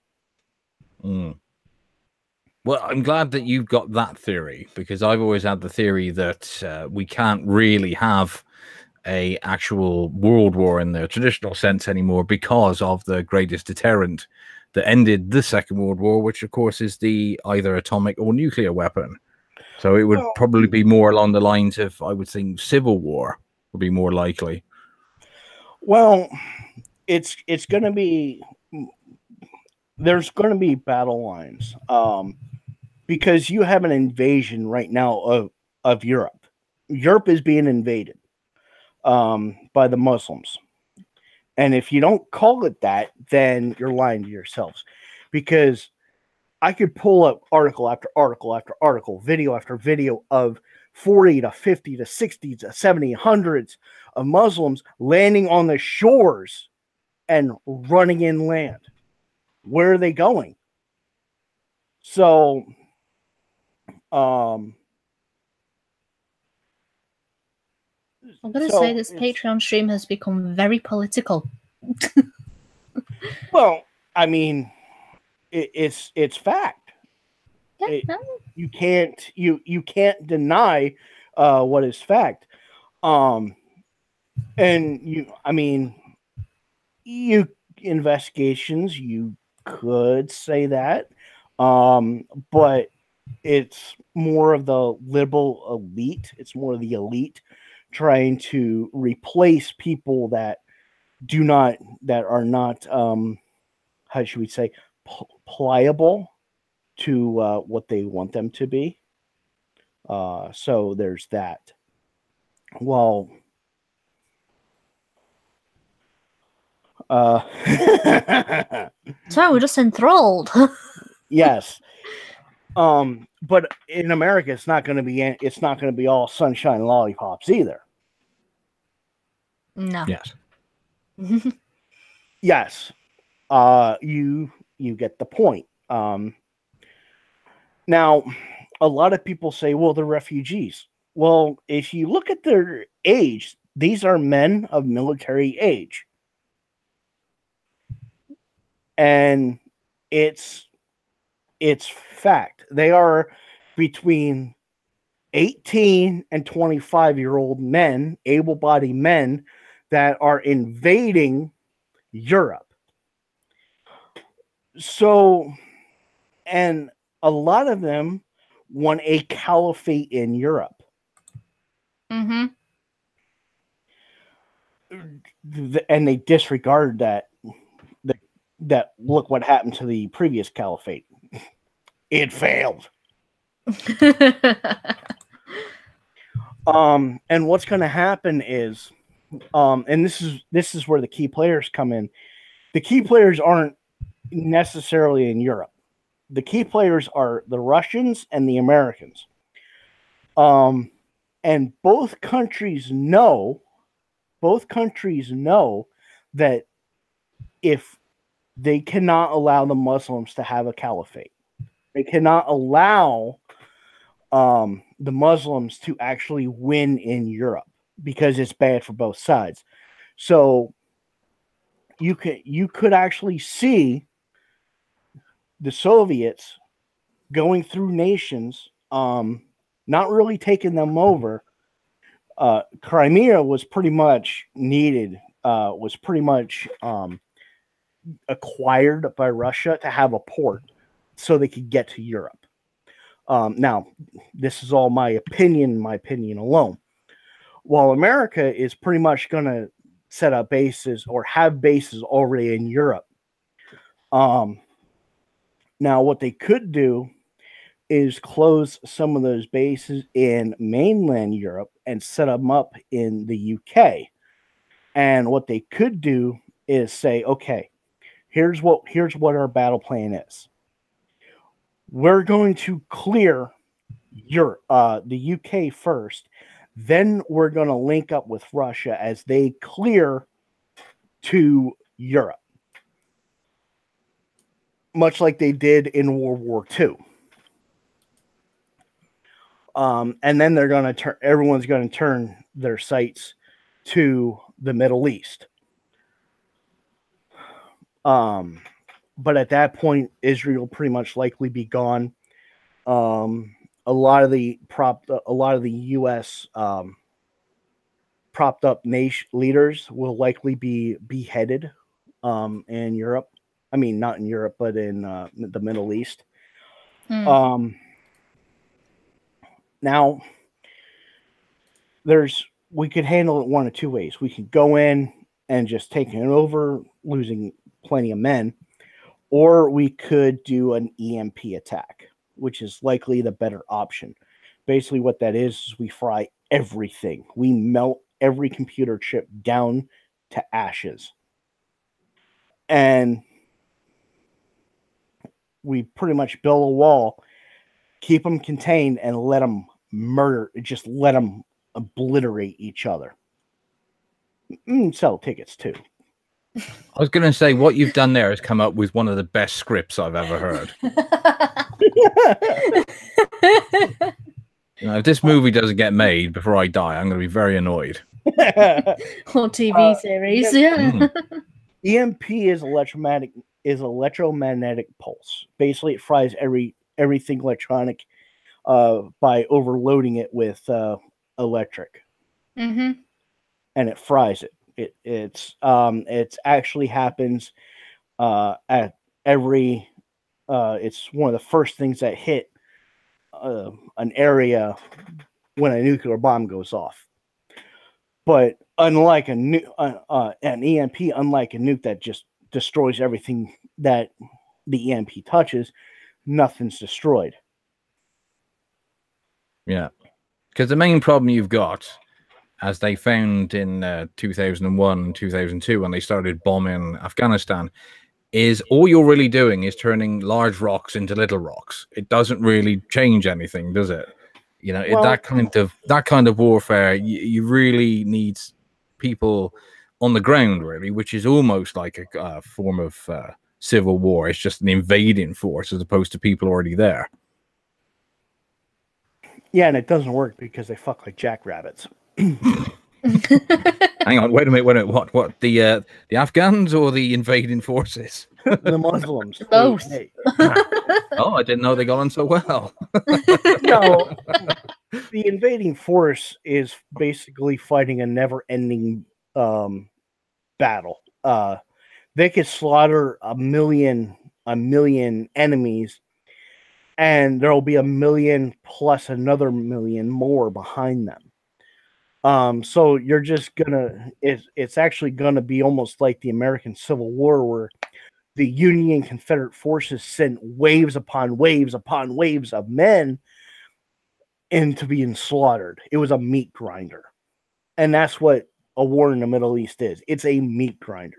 E: Well, I'm glad that you've got that theory, because I've always had the theory that we can't really have a actual world war in the traditional sense anymore because of the greatest deterrent that ended the Second World War, which of course is the either atomic or nuclear weapon. So it would probably be more along the lines of, I would think, civil war would be more likely.
F: Well, it's going to be, there's going to be battle lines, because you have an invasion right now of Europe. Europe is being invaded by the Muslims. And if you don't call it that, then you're lying to yourselves. Because I could pull up article after article after article, video after video of 40 to 50 to 60 to 70, hundreds of Muslims landing on the shores and running inland. Where are they going? So,
A: I'm going to say this Patreon stream has become very political.
F: Well, I mean, it's fact.
A: Yeah,
F: You can't deny what is fact. And you investigations, you could say that, but it's more of the liberal elite. It's more of the elite trying to replace people that are not how should we say pliable to what they want them to be. So there's that. Well,
A: so we're just enthralled.
F: yes. But in America, it's not going to be all sunshine and lollipops either.
A: No.
E: Yes.
F: Yes. You get the point. Now, a lot of people say, well, they're refugees. Well, if you look at their age, these are men of military age. And it's fact. They are between 18 and 25-year-old men, able-bodied men that are invading Europe. So, and a lot of them want a caliphate in Europe.
A: Mm-hmm.
F: And they disregard that look what happened to the previous caliphate. It failed. And what's going to happen is, and this is where the key players come in. The key players aren't necessarily in Europe. The key players are the Russians and the Americans. And both countries know that if they cannot allow the Muslims to have a caliphate, they cannot allow the Muslims to actually win in Europe because it's bad for both sides. So you could actually see the Soviets going through nations, not really taking them over. Crimea was pretty much needed, was pretty much acquired by Russia to have a port so they could get to Europe. Now, this is all my opinion alone. While America is pretty much going to set up bases or have bases already in Europe. Now, what they could do is close some of those bases in mainland Europe and set them up in the UK. And what they could do is say, okay, here's what our battle plan is. We're going to clear the UK first. Then we're going to link up with Russia as they clear to Europe. Much like they did in World War II. And then they're going to everyone's going to turn their sights to the Middle East. But at that point, Israel pretty much likely be gone. A lot of the U.S. Propped up nation leaders will likely be beheaded in Europe. I mean, not in Europe, but in the Middle East. Now, we could handle it one of two ways. We could go in and just take it over, losing plenty of men, or we could do an EMP attack, which is likely the better option. Basically, what that is we fry everything. We melt every computer chip down to ashes. And we pretty much build a wall, keep them contained, and let them obliterate each other. Sell tickets too.
E: I was going to say, what you've done there is come up with one of the best scripts I've ever heard. You know, if this movie doesn't get made before I die, I'm going to be very annoyed.
A: Or TV series, yeah.
F: EMP is electromagnetic pulse. Basically, it fries everything electronic by overloading it with electric,
A: Mm-hmm.
F: and it fries it. It actually happens at every. It's one of the first things that hit an area when a nuclear bomb goes off. But unlike an EMP, unlike a nuke that just destroys everything that the EMP touches, nothing's destroyed.
E: Yeah, because the main problem you've got, as they found in 2001, 2002, when they started bombing Afghanistan, is all you're really doing is turning large rocks into little rocks. It doesn't really change anything, does it? You know,
F: Well,
E: that kind of warfare, you really need people on the ground, really, which is almost like a form of civil war. It's just an invading force as opposed to people already there.
F: Yeah, and it doesn't work because they fuck like jackrabbits.
E: Hang on, wait a minute. What? The Afghans or the invading forces?
F: The Muslims.
A: Both.
F: Hey.
E: Oh, I didn't know they got on so well.
F: No, the invading force is basically fighting a never-ending battle. They could slaughter a million enemies, and there will be a million plus another million more behind them. So you're just gonna. It's actually gonna be almost like the American Civil War, where the Union and Confederate forces sent waves upon waves upon waves of men into being slaughtered. It was a meat grinder. And that's what a war in the Middle East is. It's a meat grinder.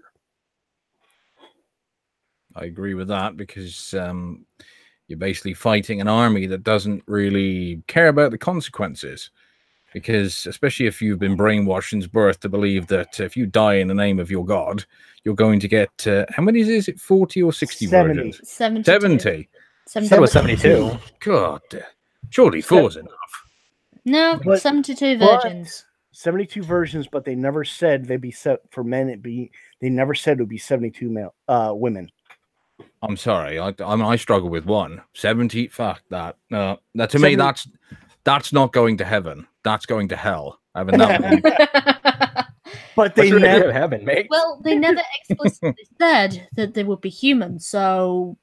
E: I agree with that because you're basically fighting an army that doesn't really care about the consequences. Because especially if you've been brainwashed since birth to believe that if you die in the name of your God, you're going to get, how many is it, 40 or 60 versions?
A: 72.
E: 70.
G: Said it was 72.
E: God, surely 4's enough.
A: No,
F: But-
A: 72
F: but-
A: virgins.
F: 72 versions, but they never said they'd be set for men. They never said it would be 72 male women.
E: I'm sorry, I struggle with one. 70, fuck that. No, that to me,
F: 70
E: that's not going to heaven. That's going to hell. Having that
F: But
G: What's
F: they
G: your idea
F: never.
G: of heaven, mate?
A: Well, they never explicitly said that they would be human, so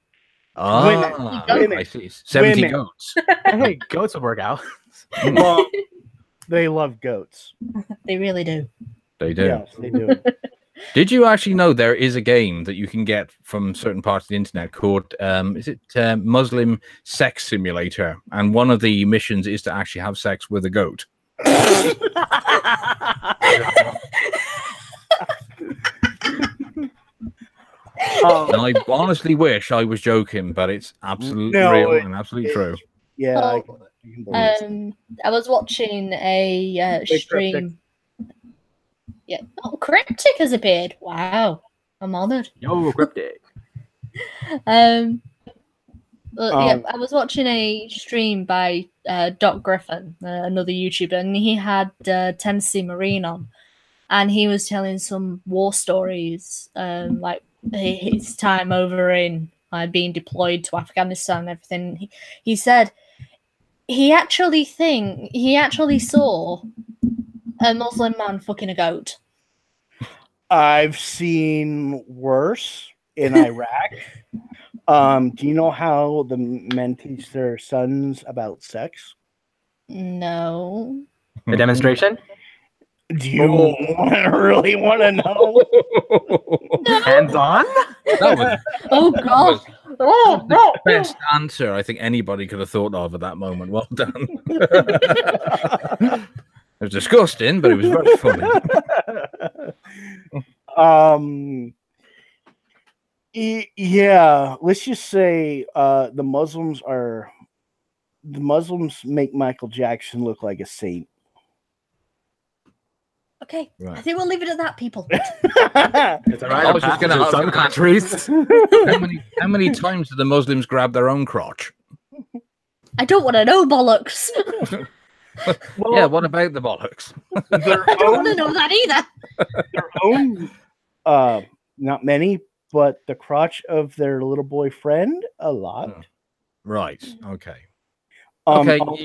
F: Women.
E: I see. 70
F: Women.
E: goats.
G: Hey, goats will work out.
F: Well, they love goats.
A: they really do.
E: They do.
F: Yes, they do.
E: Did you actually know there is a game that you can get from certain parts of the internet called, is it Muslim Sex Simulator? And one of the missions is to actually have sex with a goat. And I honestly wish I was joking, but it's absolutely real and absolutely true.
F: Yeah.
A: Oh, I was watching a stream. Yeah. Oh, Cryptic has appeared. Wow. I'm honored.
G: Yo, cryptic.
A: Yeah, I was watching a stream by Doc Griffin, another YouTuber, and he had Tennessee Marine on, and he was telling some war stories, like his time over in being deployed to Afghanistan and everything. He said he actually saw a Muslim man fucking a goat.
F: I've seen worse in Iraq. Do you know how the men teach their sons about sex?
A: No.
G: A demonstration?
F: Do you really want to know?
G: Hands on?
E: That was
A: Oh god. Oh
E: the
A: no.
E: best answer I think anybody could have thought of at that moment. Well done. It was disgusting, but it was very funny.
F: Yeah, let's just say the Muslims make Michael Jackson look like a saint.
A: Okay, I
E: Right.
A: think we'll leave it at that, people.
G: It's alright.
E: I was just gonna
G: in
E: ask
G: some
E: you that.
G: countries.
E: How many times do the Muslims grab their own crotch?
A: I don't want to know, bollocks.
E: Yeah, what about the bollocks?
F: Their
A: I don't want to
F: own,
A: know that either.
F: their own, not many, but the crotch of their little boyfriend, a lot.
E: Right. Okay.
F: Um,
E: Okay.
F: al-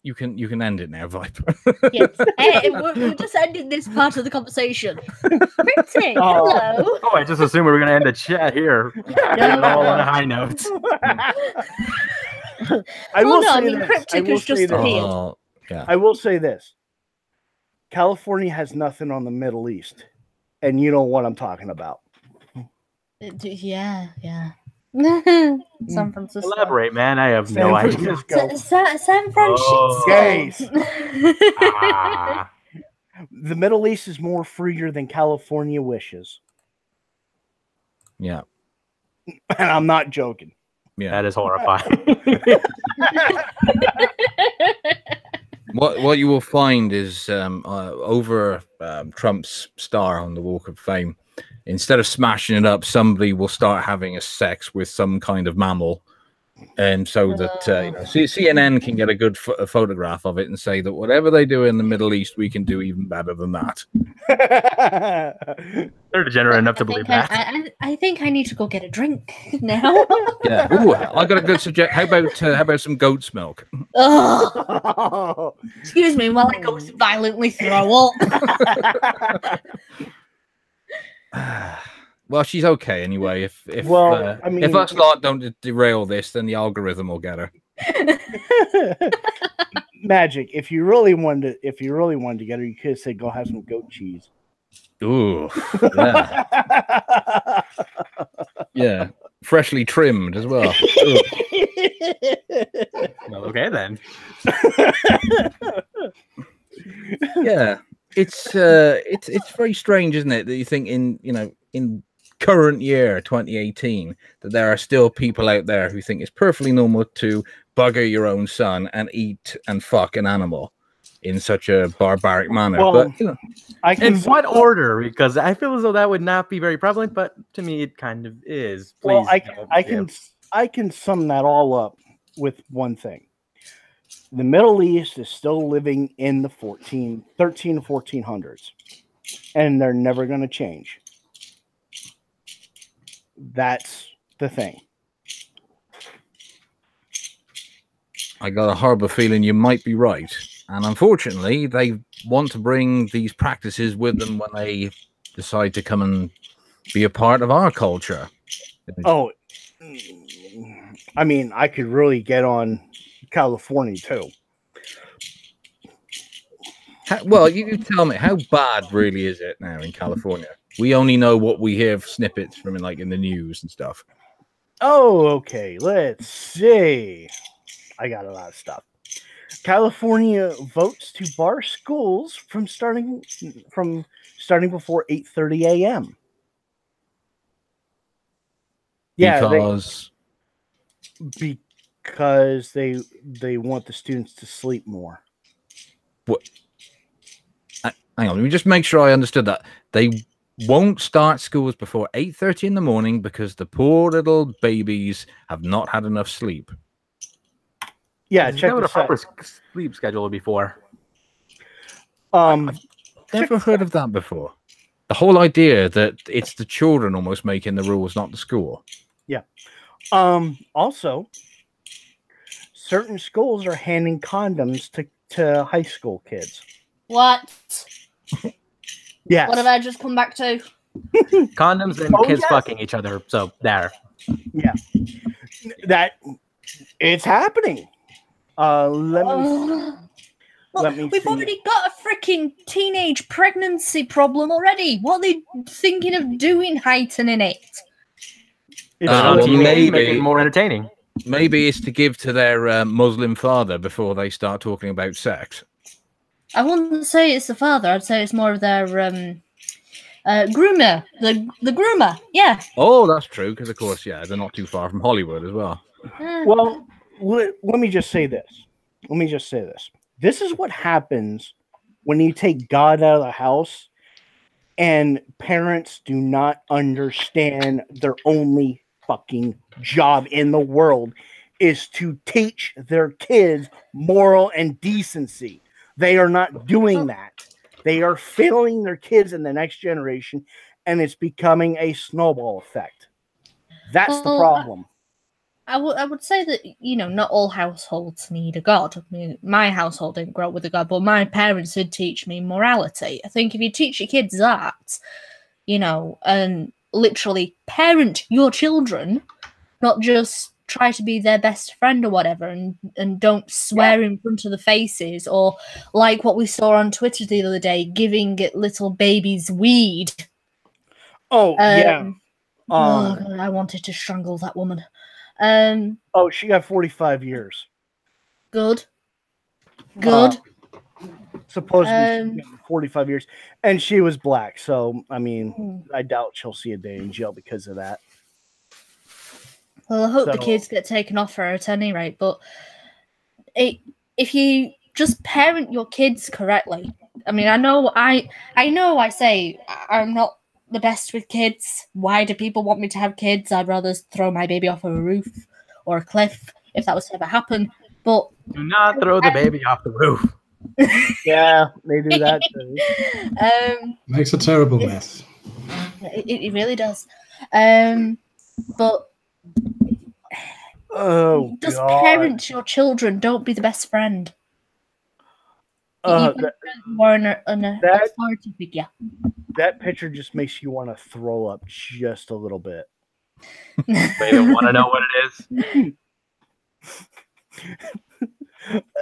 E: You can end it now, Viper.
A: Yes. Hey, we're just ending this part of the conversation. Pretty, hello.
G: Oh, I just assumed we were going to end the chat here. All on a high note.
F: I will
A: no, I
F: say
A: mean,
F: this.
A: Cryptic
F: I will
A: has just
F: say this.
A: appeared.
E: Oh, yeah.
F: I will say this. California has nothing on the Middle East, and you know what I'm talking about.
A: Yeah. San Francisco.
G: Elaborate, man. I have
F: San
G: no idea.
F: Francisco.
A: San Francisco.
F: Gays.
G: Ah,
F: The Middle East is more freer than California wishes,
E: Yeah.
F: and I'm not joking.
E: Yeah.
G: that is horrifying.
E: What you will find is over Trump's star on the Walk of Fame, instead of smashing it up, somebody will start having a sex with some kind of mammal, and so that CNN can get a good photograph of it and say that whatever they do in the Middle East, we can do even better than that.
G: They're degenerate enough to believe that.
A: I think I need to go get a drink now.
E: Yeah. Ooh, I got a good suggestion. How about some goat's milk?
A: Ugh. Excuse me while I go violently throw up.
E: Well, she's okay anyway. If
F: Well, I mean-
E: if us lot don't derail this, then the algorithm will get her.
F: Magic. If you really wanted to get her, you could have said, "Go have some goat cheese."
E: Ooh, yeah, yeah, freshly trimmed as well. Ooh.
G: Well, okay, then.
E: Yeah, it's very strange, isn't it, that you think in current year 2018 that there are still people out there who think it's perfectly normal to bugger your own son and eat and fuck an animal in such a barbaric manner.
F: Well,
E: But
F: I can.
G: In what order? Because I feel as though that would not be very prevalent, but to me, it kind of is.
F: Well,
G: Please,
F: I can sum that all up with one thing. The Middle East is still living in the 13 to 1400s, and they're never going to change. That's the thing.
E: I got a horrible feeling you might be right. And unfortunately, they want to bring these practices with them when they decide to come and be a part of our culture.
F: Oh, I mean, I could really get on California too.
E: Well, you tell me, how bad really is it now in California? We only know what we hear snippets from in the news and stuff.
F: Oh, okay. Let's see. I got a lot of stuff. California votes to bar schools from starting before 8:30 a.m. Yeah, because they want the students to sleep more.
E: What? Hang on, let me just make sure I understood that. They won't start schools before 8:30 in the morning because the poor little babies have not had enough sleep.
F: Yeah,
G: check
F: check
G: what a
F: this out.
G: proper sleep schedule before.
E: Never heard of that before. The whole idea that it's the children almost making the rules, not the school.
F: Also, certain schools are handing condoms to high school kids.
A: What?
F: Yes.
A: What have I just come back to?
G: Condoms and
F: Oh,
G: kids
F: yes.
G: fucking each other. So there.
F: Yeah. That it's happening. Let me
A: We've
F: see.
A: already got a freaking teenage pregnancy problem already. What are they thinking of doing, heightening it?
F: It's
E: well,
F: not
G: TV,
E: maybe-
G: make it more entertaining.
E: Maybe it's to give to their Muslim father before they start talking about sex.
A: I wouldn't say it's the father. I'd say it's more of their groomer. The groomer. Yeah.
E: Oh, that's true, because of course, yeah, they're not too far from Hollywood as well.
F: Well, let me just say this. This is what happens when you take God out of the house and parents do not understand their only fucking job in the world is to teach their kids moral and decency. They are not doing that. They are failing their kids in the next generation, and it's becoming a snowball effect. That's the problem.
A: I would say that, not all households need a god. I mean, my household didn't grow up with a god, but my parents did teach me morality. I think if you teach your kids that, and literally parent your children, not just try to be their best friend or whatever, and don't swear in front of the faces, or like what we saw on Twitter the other day, giving little babies weed.
F: Oh, yeah.
A: Oh, God, I wanted to strangle that woman.
F: She got 45 years.
A: Good.
F: Supposedly 45 years. And she was black. So, I mean, I doubt she'll see a day in jail because of that.
A: Well, I hope the kids get taken off her at any rate. But if you just parent your kids correctly, I mean, I know I say I'm not the best with kids. Why do people want me to have kids? I'd rather throw my baby off of a roof or a cliff if that was to ever happen. But
G: do not throw the baby off the roof.
F: Yeah, they do that too.
D: Makes a terrible mess.
A: It really does. But just parent your children. Don't be the best friend. You are an authority figure.
F: That picture just makes you want to throw up just a little bit.
G: They don't want to know what it is.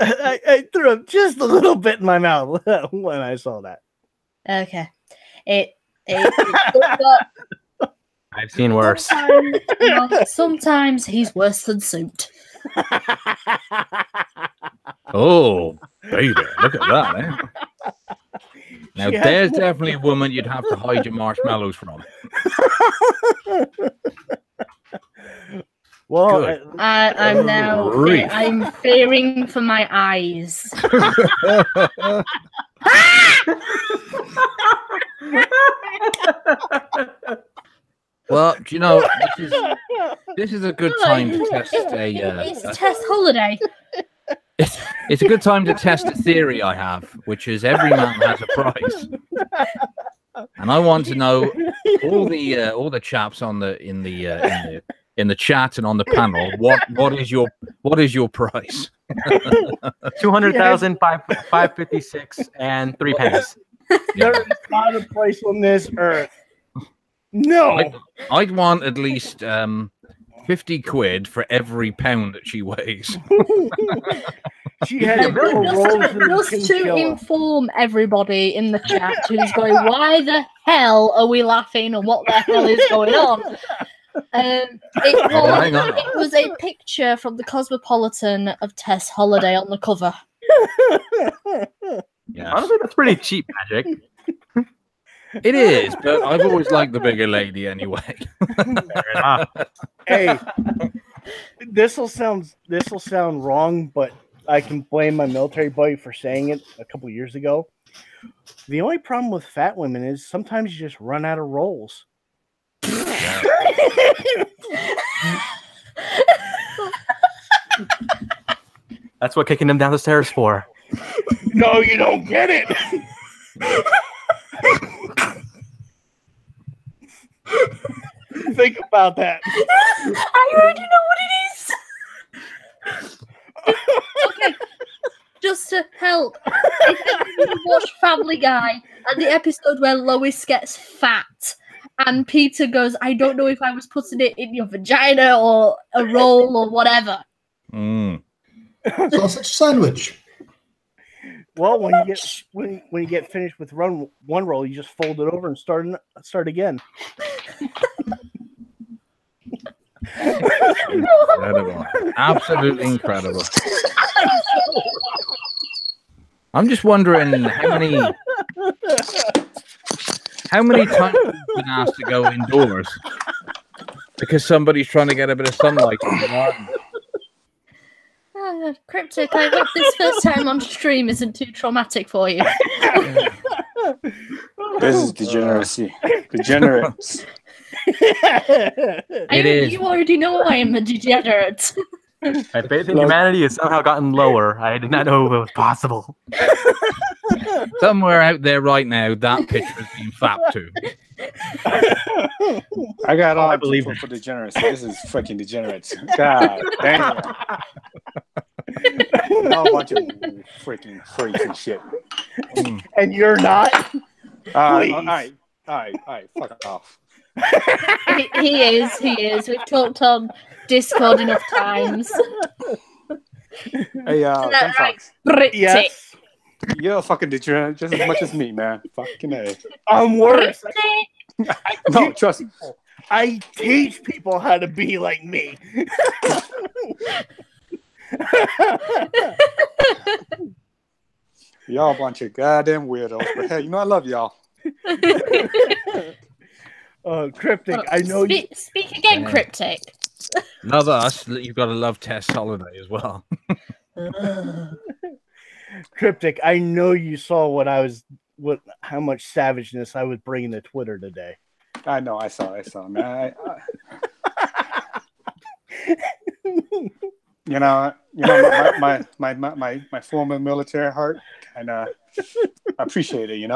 F: I threw up just a little bit in my mouth when I saw that.
A: Okay. It got,
G: I've seen worse.
A: Sometimes he's worse than Suit.
E: Oh, baby, look at that, eh? Now, there's definitely a woman you'd have to hide your marshmallows from.
F: Well,
A: I'm now I'm fearing for my eyes.
E: Well, do you know, this is a good time to test
A: It's test holiday.
E: It's a good time to test a theory I have, which is every man has a price. And I want to know all the chaps in the chat and on the panel. What is your price?
G: 200,000, 556, and 3 pennies.
F: There is not a place on this earth. No,
E: I'd want at least 50 quid for every pound that she weighs.
F: She had
A: just to inform everybody in the chat who's going, why the hell are we laughing and what the hell is going on? It was a picture from the Cosmopolitan of Tess Holiday on the cover.
E: Yes.
G: Honestly, that's pretty cheap magic.
E: It is, but I've always liked the bigger lady anyway.
F: Hey, this will sound wrong, but I can blame my military buddy for saying it a couple years ago. The only problem with fat women is sometimes you just run out of rolls.
G: That's what kicking them down the stairs for.
F: No, you don't get it. Think about that.
A: I already know what it is. Okay, just to help. If you watch Family Guy and the episode where Lois gets fat and Peter goes, I don't know if I was putting it in your vagina or a roll or whatever.
D: Sausage sandwich.
F: Well, when you get finished with one roll, you just fold it over and start again.
E: Incredible. Absolutely incredible. I'm just wondering how many times you've been asked to go indoors because somebody's trying to get a bit of sunlight in the garden.
A: Cryptic, I hope this first time on stream isn't too traumatic for you.
H: This is degeneracy. Degenerates.
A: You already know I am a degenerate.
G: My faith in humanity has somehow gotten lower. I did not know it was possible.
E: Somewhere out there right now, that picture is being fapped to.
H: I got all
G: I believe
H: for degeneracy. This is fucking degenerates. God damn. Y'all a bunch of freaking freaks and shit.
F: And you're not?
H: All right. Fuck off.
A: He is. We've talked on Discord enough times.
H: Hey,
A: That right?
H: Fox,
F: Yes.
H: you're a fucking degenerate just as much as me, man. Fucking A.
F: I'm worse.
H: No, trust me.
F: I teach people how to be like me.
H: Y'all a bunch of goddamn weirdos. But hey, I love y'all.
F: Cryptic, I know you.
A: Speak again,
E: Yeah.
A: Cryptic.
E: Love us. You've got to love Tess Holiday as well.
F: Cryptic, I know you saw how much savageness I was bringing to Twitter today.
H: I know. I saw, man. My former military heart, and I appreciate it.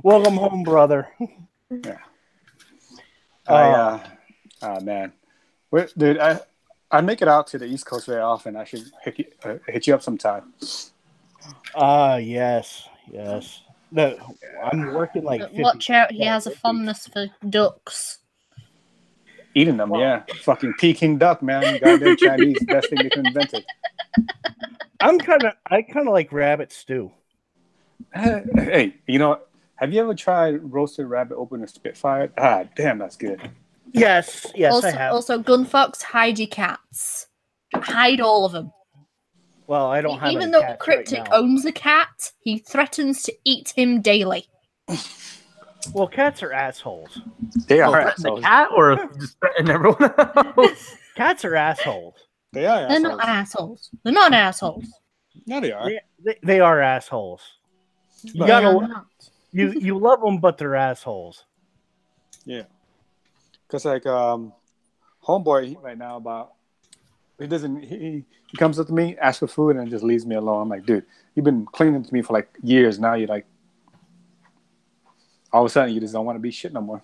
F: Welcome home, brother.
H: Yeah. Man, dude, I make it out to the East Coast very often. I should hit you up sometime.
F: Yes. No, I'm working like 50.
A: Watch out, he has a fondness for ducks.
H: Eating them, yeah. Fucking Peking duck, man. Goddamn Chinese, best thing they can invent it.
F: I kind of like rabbit stew.
H: Hey, have you ever tried roasted rabbit open a Spitfire? Ah, damn, that's good.
F: Yes,
A: also,
F: I have.
A: Also, Gunfox, hide your cats. Hide all of them.
F: Well, I don't have.
A: Even
F: any
A: though
F: cats
A: Cryptic
F: right now.
A: owns a cat, he threatens to eat him daily.
F: Well, cats are assholes.
H: They are
G: The
H: assholes.
G: cat or just and everyone else?
F: Cats are assholes.
H: They are
A: They're
H: assholes.
A: not assholes. They're not assholes.
H: No, they are.
F: They are assholes. You
A: They are
F: gotta
A: not.
F: you love them, but they're assholes.
H: Yeah. Because homeboy right now he comes up to me, asks for food, and just leaves me alone. I'm like, dude, you've been clinging to me for like years. Now you're like, all of a sudden you just don't want to be shit no more.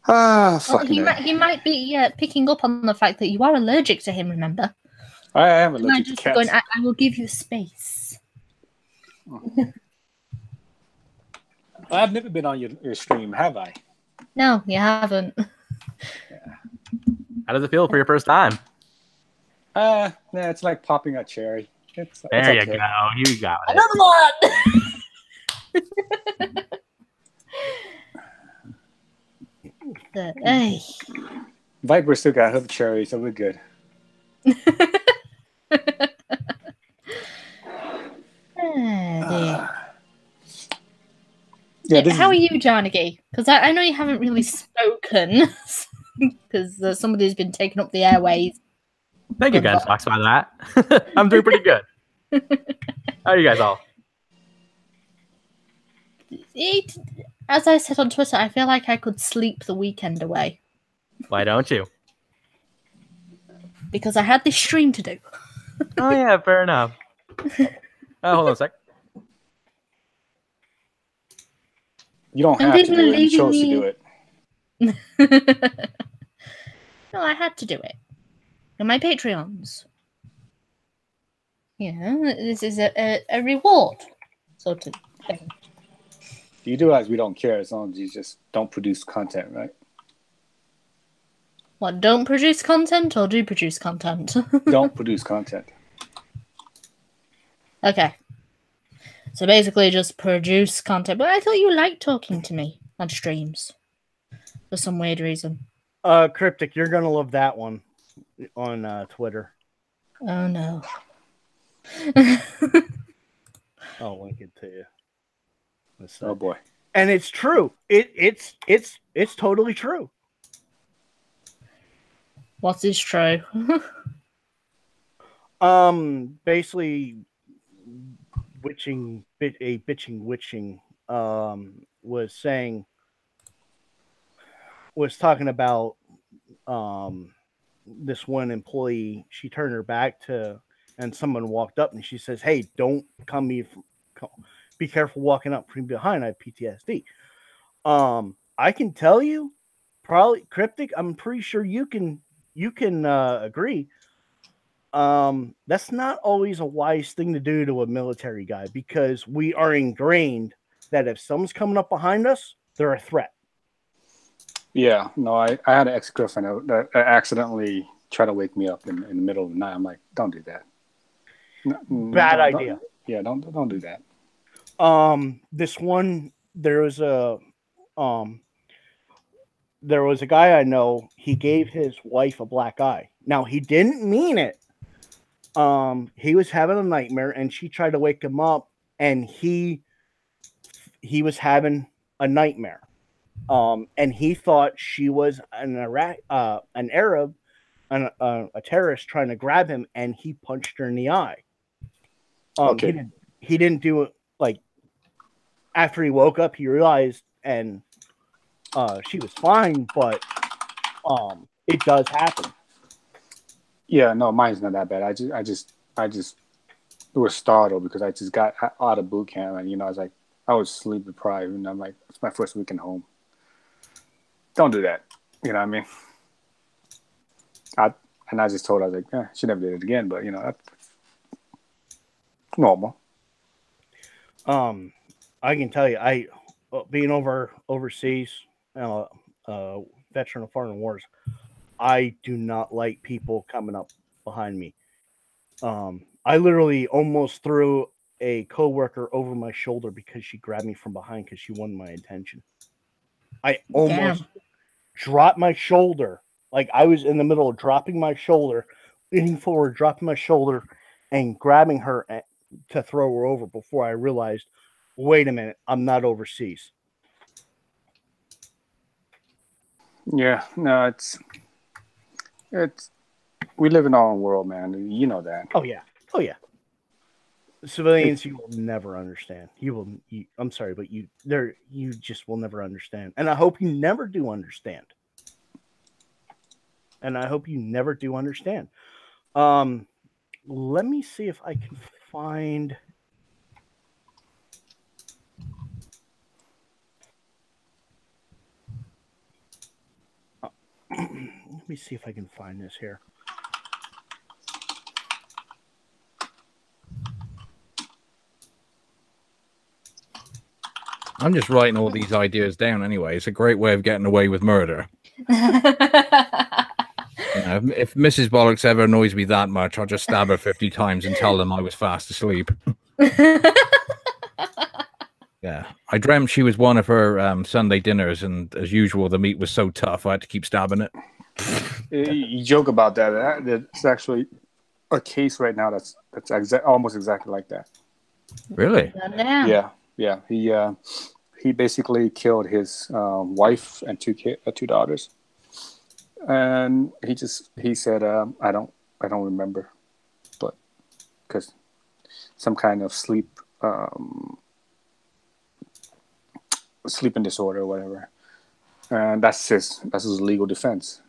H: Fucking
A: He might be picking up on the fact that you are allergic to him, remember?
H: I am
A: He might
H: allergic to
A: just be
H: cats.
A: going, I will give you space.
H: I've never been on your stream, have I?
A: No, you haven't.
G: How does it feel for your first time?
H: Yeah, it's like popping a cherry. It's
G: There you
H: okay.
G: go. You got it.
A: Another one! Hey.
H: Viper still got her cherry, so we're good.
A: How are you, Jarnaghy? Because I know you haven't really spoken because somebody's been taking up the airways.
G: Thank you guys, Fox, by that. I'm doing pretty good. How are you guys all?
A: As I said on Twitter, I feel like I could sleep the weekend away.
G: Why don't you?
A: Because I had this stream to do.
G: Oh, yeah, fair enough. Hold on a sec.
H: You don't
A: And
H: have to
A: people
H: do
A: are
H: it. You chose to
A: leaving
H: do it.
A: No, I had to do it. And my Patreons. Yeah, this is a reward sort of thing.
H: You do realize we don't care as long as you just don't produce content, right?
A: What, don't produce content or do produce content?
H: Don't produce content.
A: Okay. So basically just produce content. But I thought you liked talking to me on streams. For some weird reason.
F: Cryptic, you're gonna love that one on Twitter.
A: Oh no.
F: I'll link it to you.
H: Oh boy.
F: And it's true. It's totally true.
A: What is true?
F: Basically, bitching was talking about this one employee. She turned her back to, and someone walked up and she says, "Hey, don't be careful walking up from behind. I have PTSD." I can tell you, probably Cryptic. I'm pretty sure you can agree. That's not always a wise thing to do to a military guy, because we are ingrained that if someone's coming up behind us, they're a threat.
H: Yeah, no, I had an ex-girlfriend that accidentally tried to wake me up in the middle of the night. I'm like, don't do that.
F: Bad idea.
H: Don't do that.
F: There was a guy I know. He gave his wife a black eye. Now, he didn't mean it. He was having a nightmare, and she tried to wake him up, and he was having a nightmare. And he thought she was an Arab, a terrorist trying to grab him, and he punched her in the eye.
H: Okay.
F: He didn't do it. Like, after he woke up, he realized, and she was fine, but it does happen.
H: Yeah, no, mine's not that bad. I just was startled because I just got out of boot camp, and I was sleep deprived, and I'm like, it's my first weekend home. Don't do that. You know what I mean? I just told her, I was like, she never did it again, but that's normal.
F: I can tell you, being overseas, veteran of foreign wars, I do not like people coming up behind me. I literally almost threw a coworker over my shoulder because she grabbed me from behind because she wanted my attention. I almost dropped my shoulder. Like, I was in the middle of dropping my shoulder, leaning forward, dropping my shoulder, and grabbing her to throw her over before I realized, wait a minute, I'm not overseas.
H: Yeah, no, it's we live in our own world, man. You know that.
F: Oh yeah. Civilians, you will never understand. I'm sorry, but you just will never understand. And I hope you never do understand. Let me see if I can find. Let me see if I can find this here.
E: I'm just writing all these ideas down anyway. It's a great way of getting away with murder. If Mrs. Bollocks ever annoys me that much, I'll just stab her 50 times and tell them I was fast asleep. Yeah, I dreamt she was one of her Sunday dinners, and as usual, the meat was so tough I had to keep stabbing it.
H: You joke about that. It's actually a case right now that's almost exactly like that.
E: Really?
H: Yeah. He basically killed his wife and two daughters, and he said, I don't remember, but because some kind of sleeping disorder or whatever, and that's his legal defense.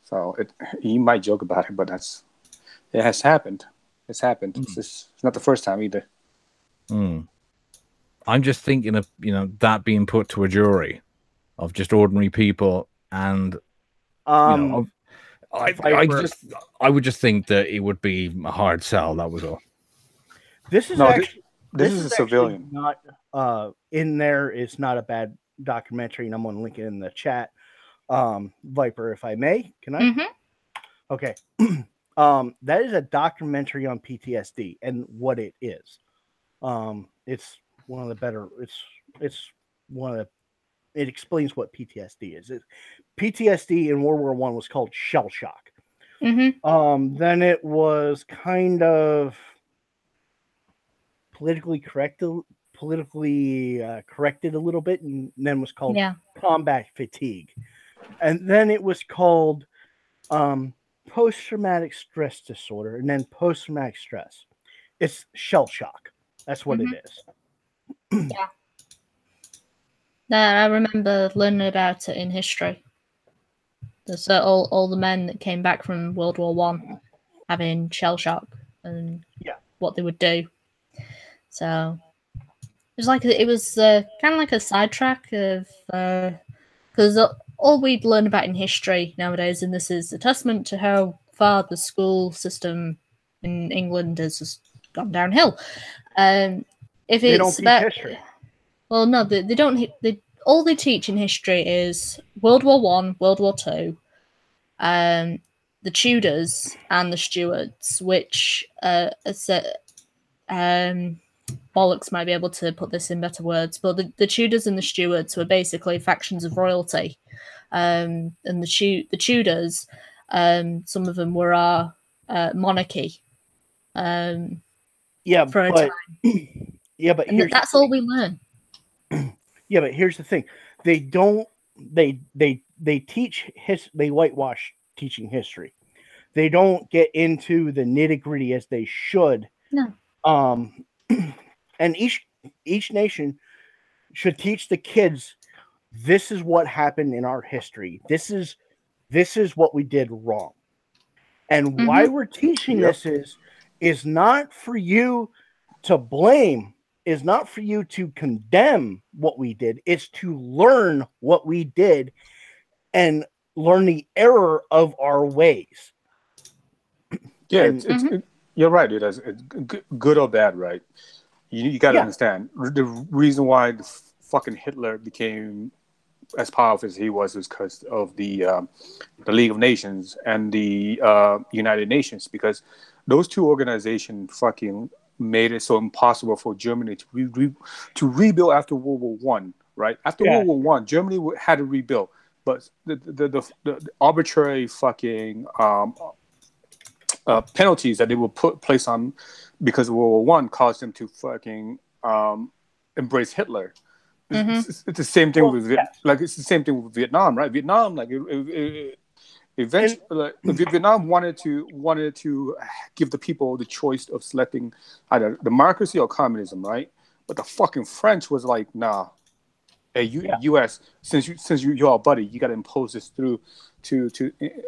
H: So he might joke about it, but it has happened. It's happened. It's not the first time either.
E: I'm just thinking of that being put to a jury of just ordinary people, and
F: Um, Viper.
E: I would just think that it would be a hard sell. That was all.
F: This is
H: No,
F: actually
H: this is a
F: actually
H: civilian.
F: not in there. It's not a bad documentary, and I'm going to link it in the chat. Viper, if I may, can I?
A: Mhm.
F: Okay. That is a documentary on PTSD and what it is. It's one of the better. It's one of the. It explains what PTSD is. PTSD in World War I was called shell shock.
A: Mhm.
F: Then it was kind of politically corrected a little bit, and then was called combat fatigue, and then it was called post-traumatic stress disorder, and then post-traumatic stress. It's shell shock. That's what it is.
A: Yeah. I remember learning about it in history. There's all the men that came back from World War One having shell shock and what they would do. So it was kind of like a sidetrack of because all we'd learn about in history nowadays, and this is a testament to how far the school system in England has just gone downhill. If
F: They
A: it's
F: don't
A: about
F: teach history.
A: well, no, they don't. All they teach in history is World War One, World War Two, the Tudors and the Stuarts, which Bollocks might be able to put this in better words, but the Tudors and the Stuarts were basically factions of royalty, and the Tudors, some of them were our monarchy.
F: Yeah,
A: for a
F: but
A: time.
F: yeah, but
A: And that's all we learn.
F: Yeah, but here's the thing: they don't. They teach they whitewash teaching history. They don't get into the nitty gritty as they should.
A: No.
F: And each nation should teach the kids, this is what happened in our history. This is what we did wrong. And why we're teaching this is not for you to blame, is not for you to condemn what we did. It's to learn what we did and learn the error of our ways.
H: Yeah, you're right. It's good or bad, right? You got to understand the reason why the fucking Hitler became as powerful as he was because of the League of Nations and the United Nations, because those two organizations fucking made it so impossible for Germany to rebuild after World War One. Right after World War One, Germany had to rebuild, but the arbitrary fucking penalties that they will place on because of World War One caused them to fucking embrace Hitler. It's the same thing with it's the same thing with Vietnam, right? Vietnam, eventually, Vietnam wanted to give the people the choice of selecting either democracy or communism, right? But the fucking French was like, nah. Hey, U.S. Since you're our buddy, you got to impose this through to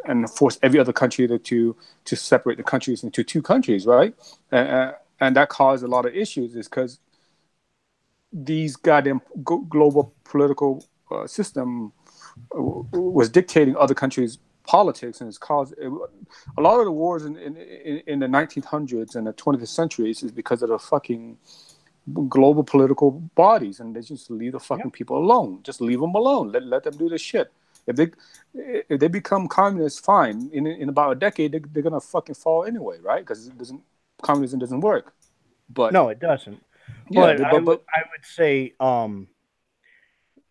H: and force every other country to separate the countries into two countries, right? And that caused a lot of issues, is because these goddamn global political system was dictating other countries' politics, and it's caused a lot of the wars in the 1900s and the 20th centuries is because of the fucking global political bodies, and they just leave the fucking people alone. Just leave them alone. Let them do this shit. If they become communists, fine. In about a decade, they're gonna fucking fall anyway, right? Because communism doesn't work. But
F: no, it doesn't.
H: Yeah,
F: I would say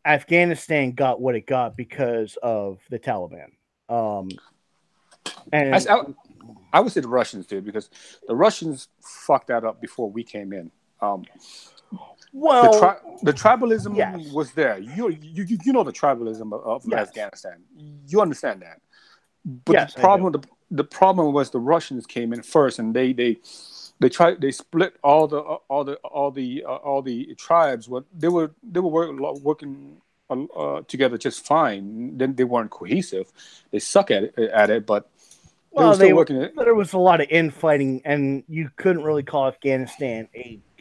F: Afghanistan got what it got because of the Taliban. And
H: I would say the Russians did, because the Russians fucked that up before we came in.
F: Well,
H: the tribalism was there. You know the tribalism of Afghanistan. You understand that. But the problem was the Russians came in first, and they split all the tribes. They were working together just fine. Then they weren't cohesive. They suck at it, but they were still working.
F: There was a lot of infighting, and you couldn't really call Afghanistan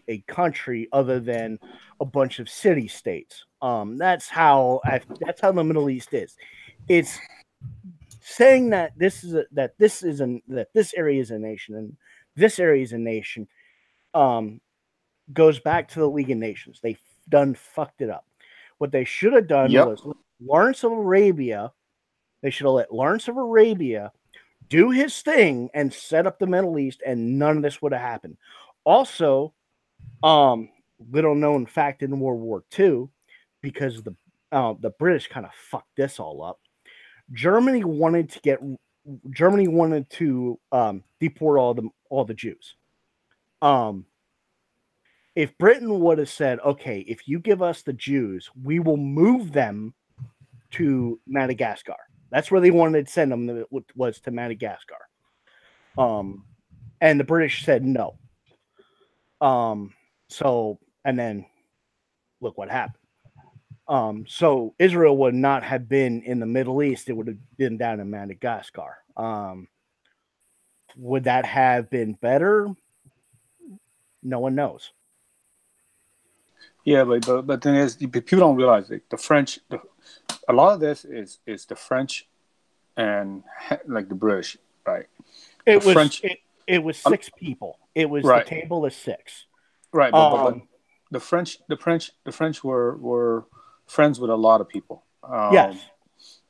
F: a country other than a bunch of city states. That's how the Middle East is. it's saying that this area is a nation and this area is a nation goes back to the League of Nations. They done fucked it up. What they should have done was Lawrence of Arabia. They should have let Lawrence of Arabia do his thing and set up the Middle East, and none of this would have happened. Also, little known fact in World War II, because the British kind of fucked this all up. Germany wanted to deport all the Jews. If Britain would have said, okay, if you give us the Jews, we will move them to Madagascar. That's where they wanted to send them, was to Madagascar. And the British said no. So, and then look what happened. So Israel would not have been in the Middle East. It would have been down in Madagascar. Would that have been better? No one knows.
H: Yeah, but the thing is, people don't realize it. The French, a lot of this is the French and like the British, right?
F: It was 6 people. It was the table of 6.
H: Right, but the French were friends with a lot of people.
F: Yes,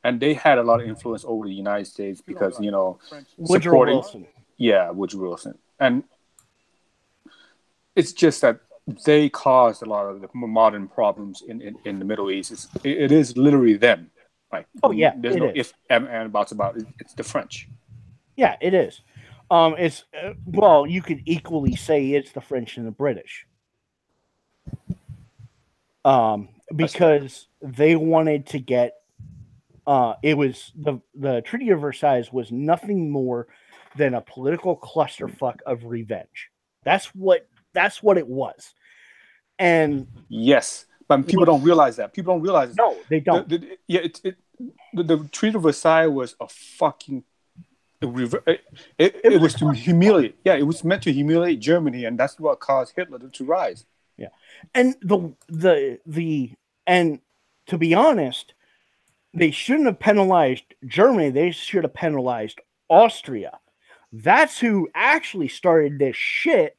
H: and they had a lot of influence over the United States because
F: Woodrow Wilson.
H: Yeah, Woodrow Wilson, and it's just that they caused a lot of the modern problems in the Middle East. It is literally them. Like,
F: yeah,
H: there's no if and buts about it. It's the French.
F: Yeah, it is. It's well, you could equally say it's the French and the British. Because they wanted to get. It was the Treaty of Versailles was nothing more than a political clusterfuck of revenge. That's what it was. And
H: yes, but people don't realize that. People don't realize it.
F: No, they don't.
H: The Treaty of Versailles was a fucking. It was to humiliate. Yeah, it was meant to humiliate Germany, and that's what caused Hitler to rise.
F: Yeah, and and to be honest, they shouldn't have penalized Germany. They should have penalized Austria. That's who actually started this shit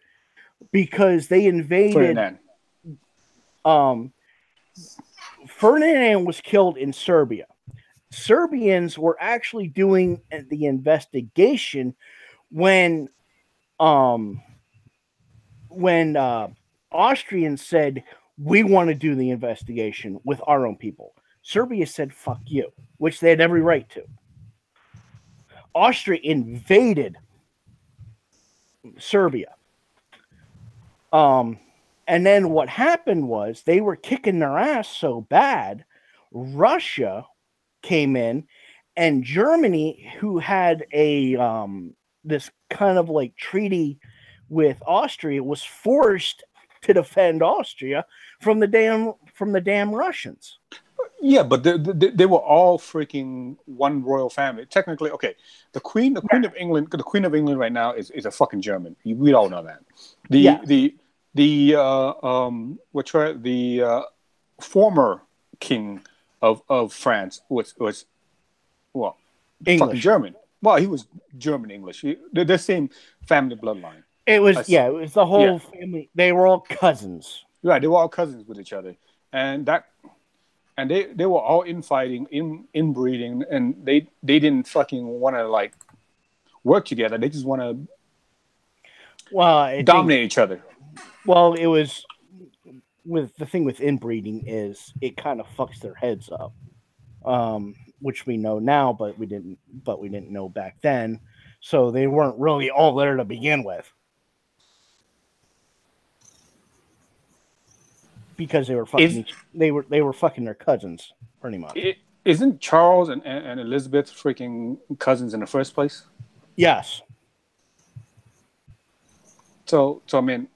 F: because they invaded. Ferdinand was killed in Serbia. Serbians were actually doing the investigation when Austrians said, we want to do the investigation with our own people. Serbia said, fuck you, which they had every right to. Austria invaded Serbia. And then what happened was they were kicking their ass so bad, Russia came in, and Germany, who had a this kind of like treaty with Austria, was forced to defend Austria from the damn Russians.
H: Yeah, but they were all freaking one royal family. Technically, okay, the Queen of England right now is a fucking German. We all know that. The former king of France was
F: English.
H: Fucking German. Well, he was German English. They're the same family bloodline.
F: It was the whole family. They were all cousins.
H: Right, they were all cousins with each other, and they were all infighting, inbreeding, and they didn't fucking want to like work together. They just want to dominate each other.
F: Well, it was with the thing with inbreeding is it kind of fucks their heads up, which we know now, but we didn't know back then. So they weren't really all there to begin with, because they were fucking. They were fucking their cousins, pretty much.
H: Isn't Charles and Elizabeth freaking cousins in the first place?
F: Yes.
H: So I mean,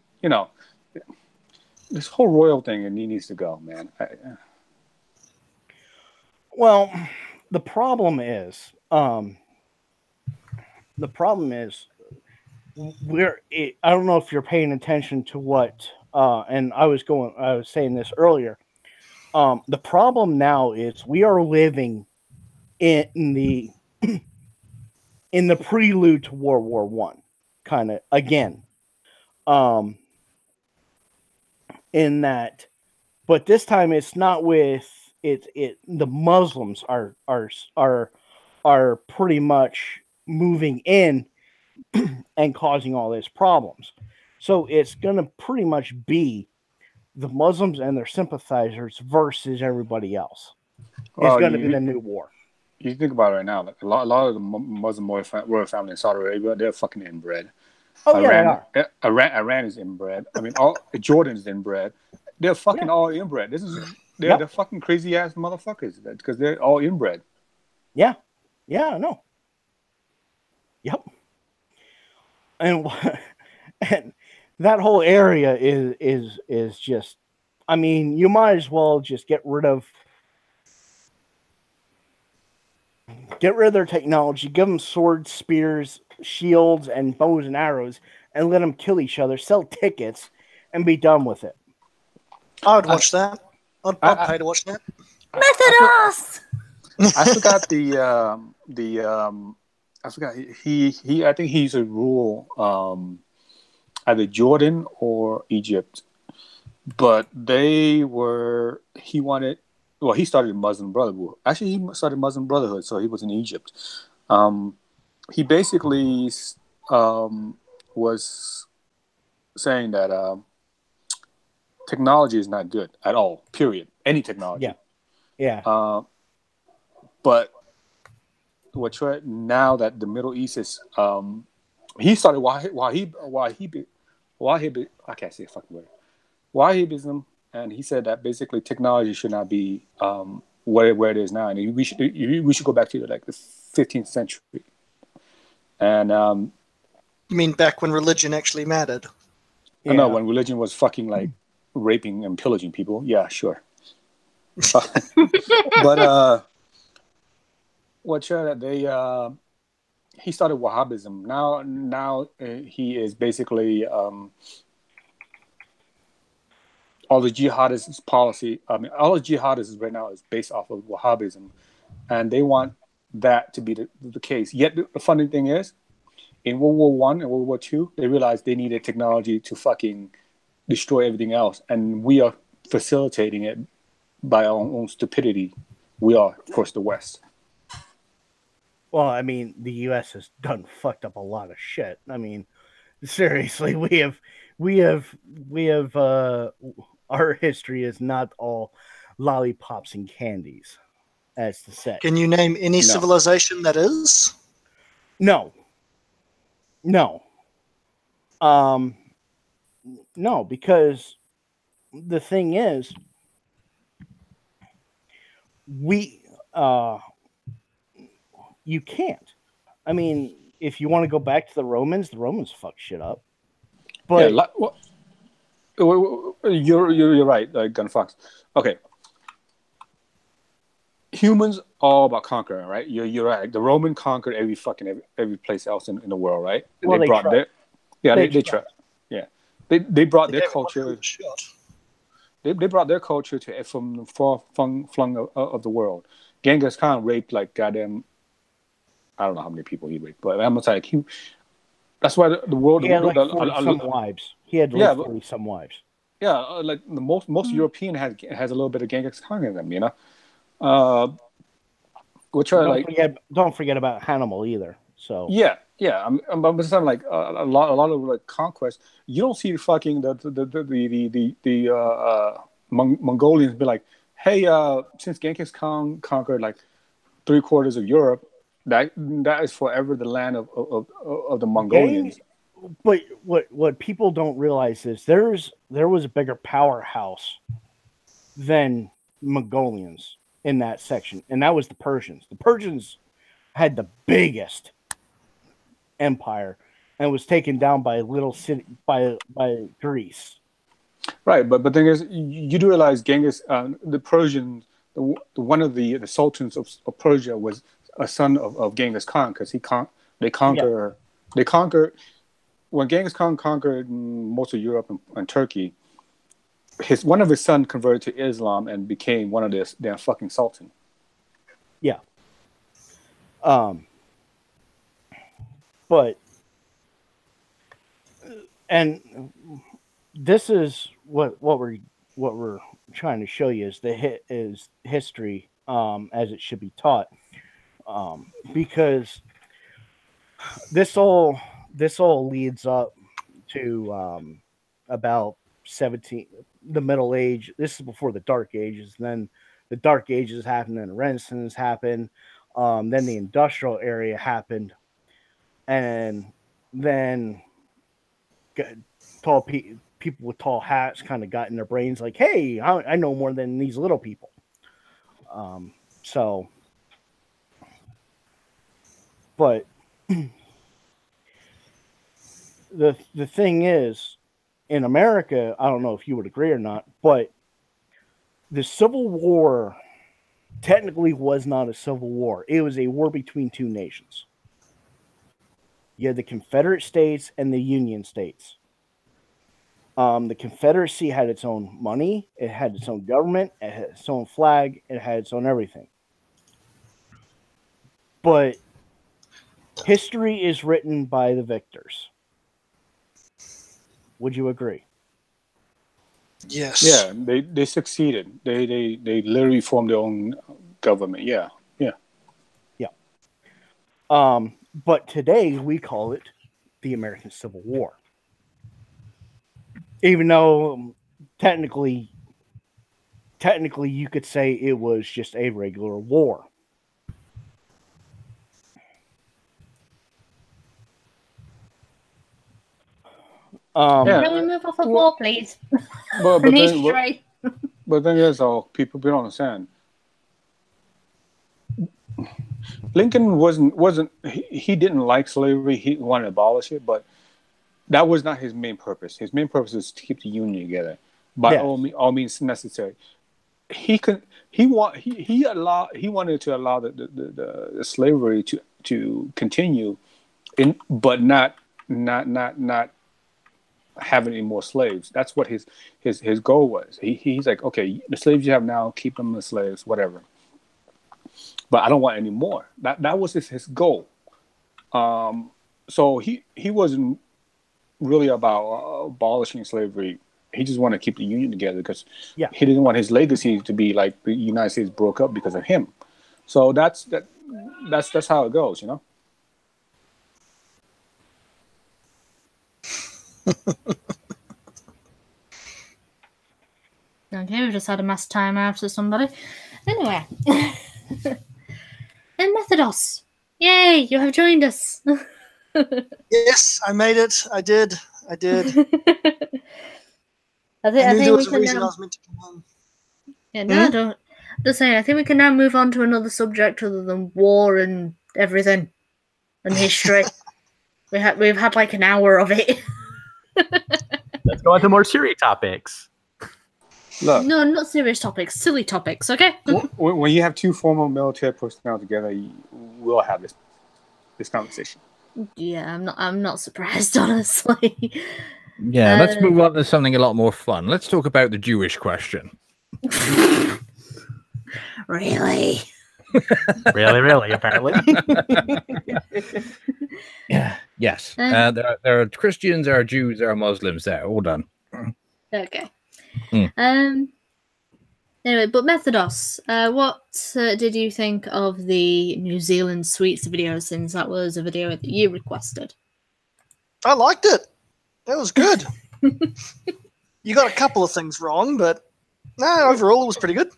H: this whole royal thing, and he needs to go, man.
F: Well, the problem is, I don't know if you're paying attention to what, and I was saying this earlier. The problem now is we are living in the in the prelude to World War One, kind of again. In that, but this time it's not with it. The Muslims are pretty much moving in and causing all these problems. So it's gonna pretty much be the Muslims and their sympathizers versus everybody else. It's going to be the new war.
H: You think about it right now, like a lot of the Muslim royal family in Saudi Arabia, they're fucking inbred.
F: Oh yeah, they are.
H: Iran is inbred. I mean, all Jordan is inbred. They're fucking all inbred. They're fucking crazy ass motherfuckers because they're all inbred.
F: Yeah, I know. Yep. And that whole area is just. I mean, you might as well just get rid of their technology, give them swords, spears, shields, and bows and arrows, and let them kill each other, sell tickets, and be done with it.
I: I would watch that. I'd pay to watch that.
A: Methodos!
H: I forgot I forgot he I think he's a rule either Jordan or Egypt. But he started Muslim Brotherhood. Actually, he started Muslim Brotherhood, so he was in Egypt. He basically was saying that technology is not good at all, period. Any technology.
F: Yeah.
H: But now that the Middle East is, he started Wahhabi, I can't say a fucking word. Wahhabism, and he said that basically technology should not be where it is now, and we should go back to like the 15th century. And
I: you mean back when religion actually mattered?
H: Yeah. No, when religion was fucking like raping and pillaging people. Yeah, sure. But he started Wahhabism. Now he is basically. All the jihadist policy, all the jihadists right now is based off of Wahhabism, and they want that to be the case. Yet the funny thing is, in World War I and World War II, they realized they needed technology to fucking destroy everything else, and we are facilitating it by our own stupidity. We are, of course, the West.
F: Well, I mean, the U.S. has done fucked up a lot of shit. I mean, seriously, we have. Our history is not all lollipops and candies, as to say.
I: Can you name any civilization that is?
F: No. No, because the thing is, you can't. I mean, if you want to go back to the Romans fucked shit up. But
H: you're right, Gunfox. Okay. Humans all about conquering, right? You're right. The Roman conquered every place else in the world, right? And
F: well,
H: they brought
F: tried.
H: they tried. Yeah. They brought their culture. They brought their culture to from far flung of the world. Genghis Khan raped like goddamn. I don't know how many people he raped, but I'm gonna tell you, that's why the world.
F: He had like 40-some wives. He had like 40-some wives.
H: Yeah, like the most European has a little bit of Genghis Khan in them, you know. Which are
F: don't forget about Hannibal either. So
H: yeah. I'm saying like a lot of like conquest. You don't see fucking the Mongolians be like, hey, since Genghis Khan conquered like 3/4 of Europe, that is forever the land of the Mongolians.
F: But what people don't realize is there was a bigger powerhouse than Mongolians in that section, and that was the Persians. The Persians had the biggest empire and was taken down by a little city by Greece.
H: Right, but the thing is, you do realize Genghis, the Persians, one of the sultans of Persia was a son of Genghis Khan because they conquered when Genghis Khan conquered most of Europe and Turkey. One of his sons converted to Islam and became one of their fucking sultan.
F: Yeah. But and this is what we're trying to show you is is history as it should be taught, because this all leads up to about the Middle Age. This is before the Dark Ages. And then the Dark Ages happened, and the Renaissance happened. Then the Industrial Era happened, and then people with tall hats kind of got in their brains like, "Hey, I know more than these little people." But the thing is, in America, I don't know if you would agree or not, but the Civil War technically was not a civil war. It was a war between two nations. You had the Confederate States and the Union States. The Confederacy had its own money, it had its own government, it had its own flag, it had its own everything. But history is written by the victors. Would you agree?
I: Yes.
H: Yeah, they succeeded. They literally formed their own government. Yeah.
F: But today we call it the American Civil War. Even though technically you could say it was just a regular war.
A: Can we move off of war, please?
H: But then there's all people don't understand. Lincoln wasn't he didn't like slavery. He wanted to abolish it, but that was not his main purpose. His main purpose was to keep the Union together by all means necessary. He wanted to allow the slavery to continue, but not having any more slaves. That's what his goal was. He's like, okay, the slaves you have now, keep them as slaves, whatever. But I don't want any more. That was his goal. So he wasn't really about abolishing slavery. He just wanted to keep the Union together because he didn't want his legacy to be like the United States broke up because of him. So that's how it goes, you know.
A: Okay, we've just had a mass timeout to somebody. Anyway. And Methodos, yay, you have joined us.
I: Yes, I made it. I did.
A: I
I: knew there was a reason I was meant to come home.
A: Yeah, no, don't. Just saying, I think we can now move on to another subject other than war and everything and history. We've had like an hour of it.
G: Let's go on to more serious topics.
H: Look,
A: no, not serious topics, silly topics. Okay.
H: When you have two former military personnel together, we'll have this conversation.
A: Yeah, I'm not surprised, honestly.
E: Yeah, let's move on to something a lot more fun. Let's talk about the Jewish question.
A: Really?
G: really, apparently.
E: Yeah. Yes. There are Christians, there are Jews, there are Muslims. There, all done.
A: Okay. Anyway, but Methodos, what did you think of the New Zealand sweets video, since that was a video that you requested?
I: I liked it. That was good. You got a couple of things wrong, but no, overall it was pretty good.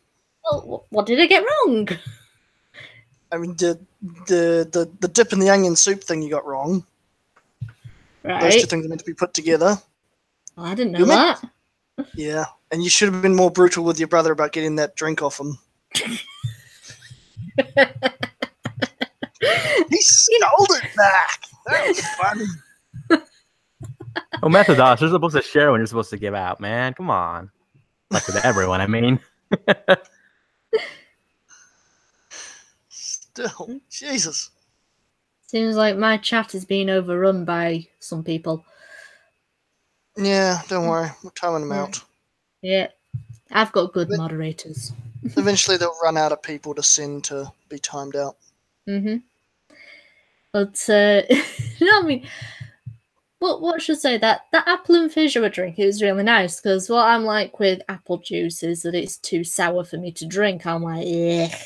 A: Well, what did it get wrong?
I: I mean, the dip in the onion soup thing you got wrong.
A: Right.
I: Those two things are meant to be put together.
A: Well, I didn't know that.
I: Yeah, and you should have been more brutal with your brother about getting that drink off him. He stole it back. That was funny.
G: Oh, Methodos, you're supposed to share when you're supposed to give out, man. Come on. Like with everyone, I mean.
I: Still, Jesus.
A: Seems like my chat is being overrun by some people.
I: Yeah, don't worry. We're timing them out.
A: Yeah, I've got good moderators.
I: Eventually they'll run out of people to send to be timed out.
A: Mm-hmm. But you know what I mean? What should I say? That apple and fizz I drink, it was really nice, because what I'm like with apple juice is that it's too sour for me to drink. I'm like, yeah.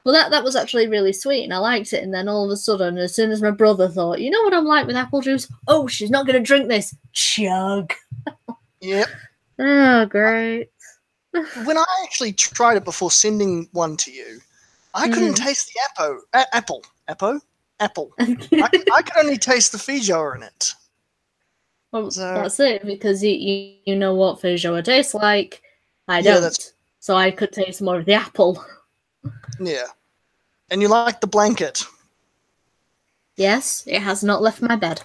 A: Well, that was actually really sweet, and I liked it. And then all of a sudden, as soon as my brother thought, you know what I'm like with apple juice? Oh, she's not going to drink this. Chug.
I: Yep.
A: Oh, great.
I: When I actually tried it before sending one to you, I couldn't taste the apple. Apple. I could only taste the feijoa in it.
A: Well, that's it, because you know what feijoa tastes like. I don't. So I could taste more of the apple.
I: Yeah. And you like the blanket.
A: Yes, it has not left my bed.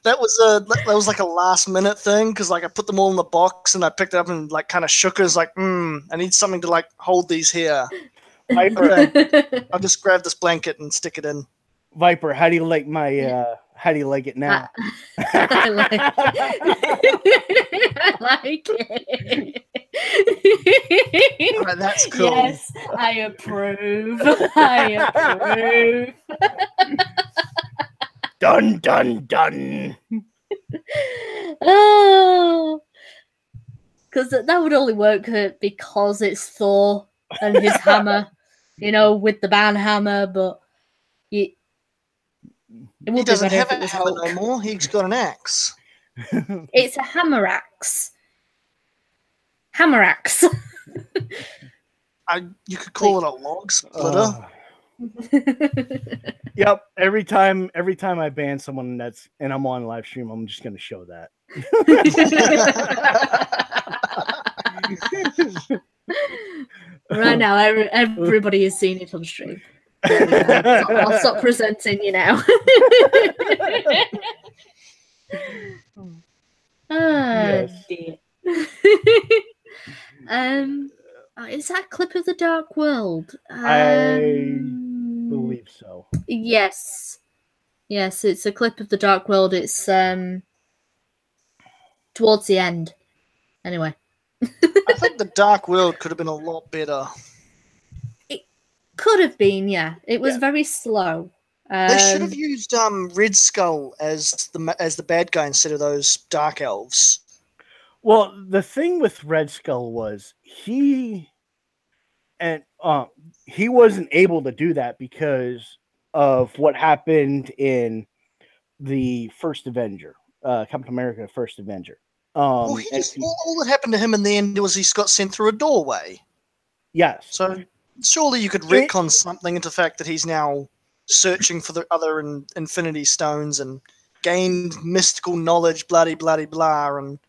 I: That was like a last minute thing, because like I put them all in the box and I picked it up and like kind of shook it. It's like, I need something to like hold these here.
F: Viper,
I: I'll just grab this blanket and stick it in.
F: Viper, how do you like my? How do you like it now?
A: I like it.
I: Right, that's cool.
A: Yes, I approve. I approve.
F: Dun dun dun.
A: Oh, because that would only work because it's Thor and his hammer, you know, with the band hammer. But it would
I: He doesn't
A: be
I: have
A: better
I: a
A: if it
I: hammer
A: was
I: no more. He's got an axe.
A: It's a hammer axe. Hammer axe.
I: You could call it a log splitter.
F: Yep. Every time I ban someone and I'm on live stream, I'm just gonna show that.
A: Right now, everybody has seen it on stream. I'll stop presenting you now.
F: Yes.
A: Dear. Is that clip of the Dark World?
F: I believe so.
A: Yes, it's a clip of the Dark World. It's towards the end. Anyway,
I: I think the Dark World could have been a lot better.
A: it could have been. Yeah, it was very slow.
I: They should have used Red Skull as the bad guy instead of those dark elves.
F: Well, the thing with Red Skull was he wasn't able to do that because of what happened in the first Avenger, Captain America: First Avenger.
I: Well, all that happened to him in the end was he got sent through a doorway.
F: Yes.
I: So surely you could retcon something into the fact that he's now searching for the other Infinity Stones and gained mystical knowledge, bloody blah, and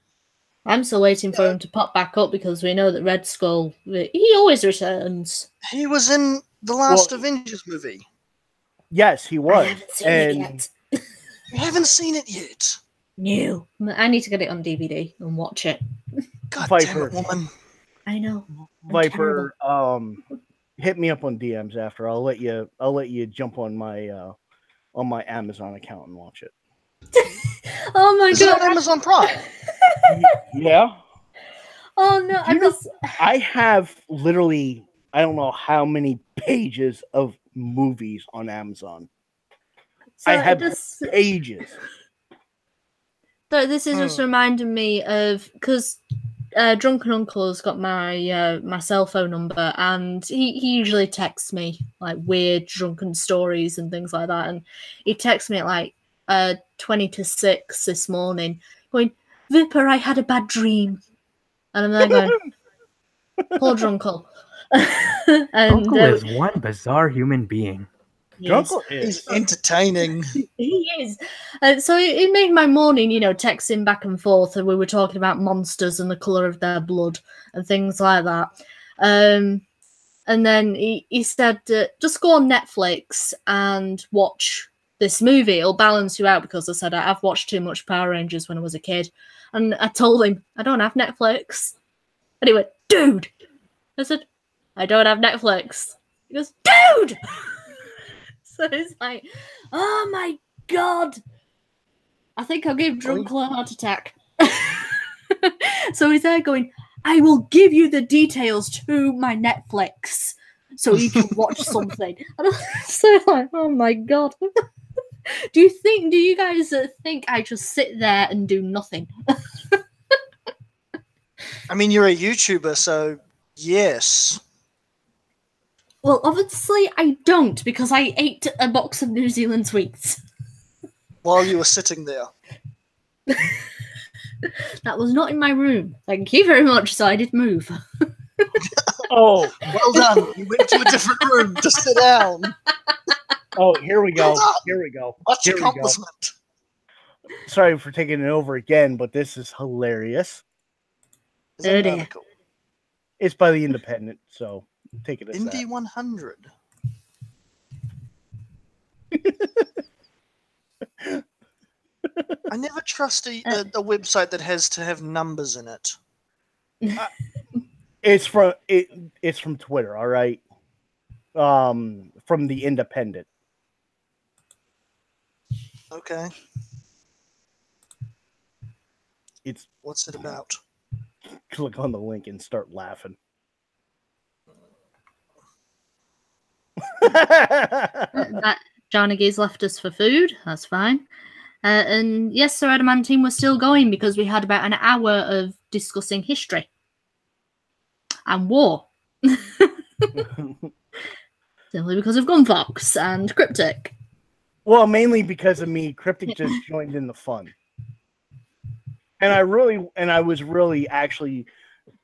A: I'm still waiting for him to pop back up because we know that Red Skull, he always returns.
I: He was in the last Avengers movie.
F: Yes, he was.
A: I haven't seen it yet.
I: You haven't seen it yet?
A: No. I need to get it on DVD and watch it.
I: God
F: Viper.
I: damn it, woman.
A: I know.
F: Viper, hit me up on DMs after. I'll let you jump on my Amazon account and watch it.
A: Oh my
I: Is
A: god.
I: it on Amazon Prime?
F: Yeah.
A: Oh no,
F: I have literally, I don't know how many pages of movies on Amazon.
A: So
F: I have pages.
A: So this is just reminding me of, because Drunken Uncle has got my my cell phone number, and he usually texts me like weird drunken stories and things like that, and he texts me at like 20 to 6 this morning going, Vipper, I had a bad dream. And I'm there going, poor Drunkle.
G: Uncle is one bizarre human being.
F: Drunkle is.
I: He's entertaining.
A: He is. So it made my morning, texting back and forth, and we were talking about monsters and the colour of their blood and things like that. And then he said, just go on Netflix and watch this movie. It'll balance you out, because I said I've watched too much Power Rangers when I was a kid. And I told him, I don't have Netflix. And he went, dude. I said, I don't have Netflix. He goes, dude! So it's like, oh my god. I think I'll give Drunkle a heart attack. So he's there going, I will give you the details to my Netflix. so you can watch something. And I'm so like, oh my god. Do you guys think I just sit there and do nothing?
I: I mean, you're a YouTuber, so yes.
A: Well, obviously I don't, because I ate a box of New Zealand sweets.
I: While you were sitting there.
A: That was not in my room. Thank you very much, so I did move.
F: Oh,
I: Well done. You went to a different room to sit down.
F: oh, here we go.
I: Well done.
F: Here we go.
I: Much
F: Here we go.
I: accomplishment.
F: Sorry for taking it over again, but this is hilarious.
I: Is that an
A: dear.
I: article?
F: It's by the Independent, so take it as
I: Indy
F: that.
I: 100. I never trust a website that has to have numbers in it.
F: It's from Twitter, all right. From the Independent.
I: Okay.
F: It's
I: What's it about?
F: click on the link and start laughing.
A: That Jarnagy's left us for food. That's fine. And yes, Sir Adamantine, we're still going because we had about an hour of discussing history and war. Simply because of Gunfox and Cryptic.
F: Well, mainly because of me. Cryptic just joined in the fun. And I was really actually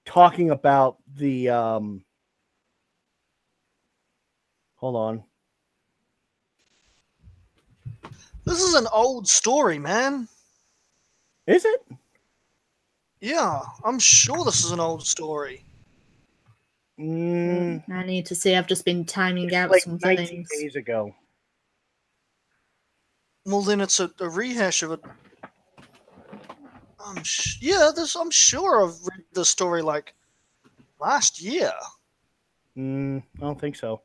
F: talking about the hold on.
I: This is an old story, man.
F: Is it?
I: Yeah, I'm sure this is an old story.
A: I need to see. I've just been timing
F: It's
A: out
F: like
A: some
F: 19
A: things.
F: days ago.
I: Well, then it's a rehash of it. I'm sure I've read the story like last year.
F: I don't think so.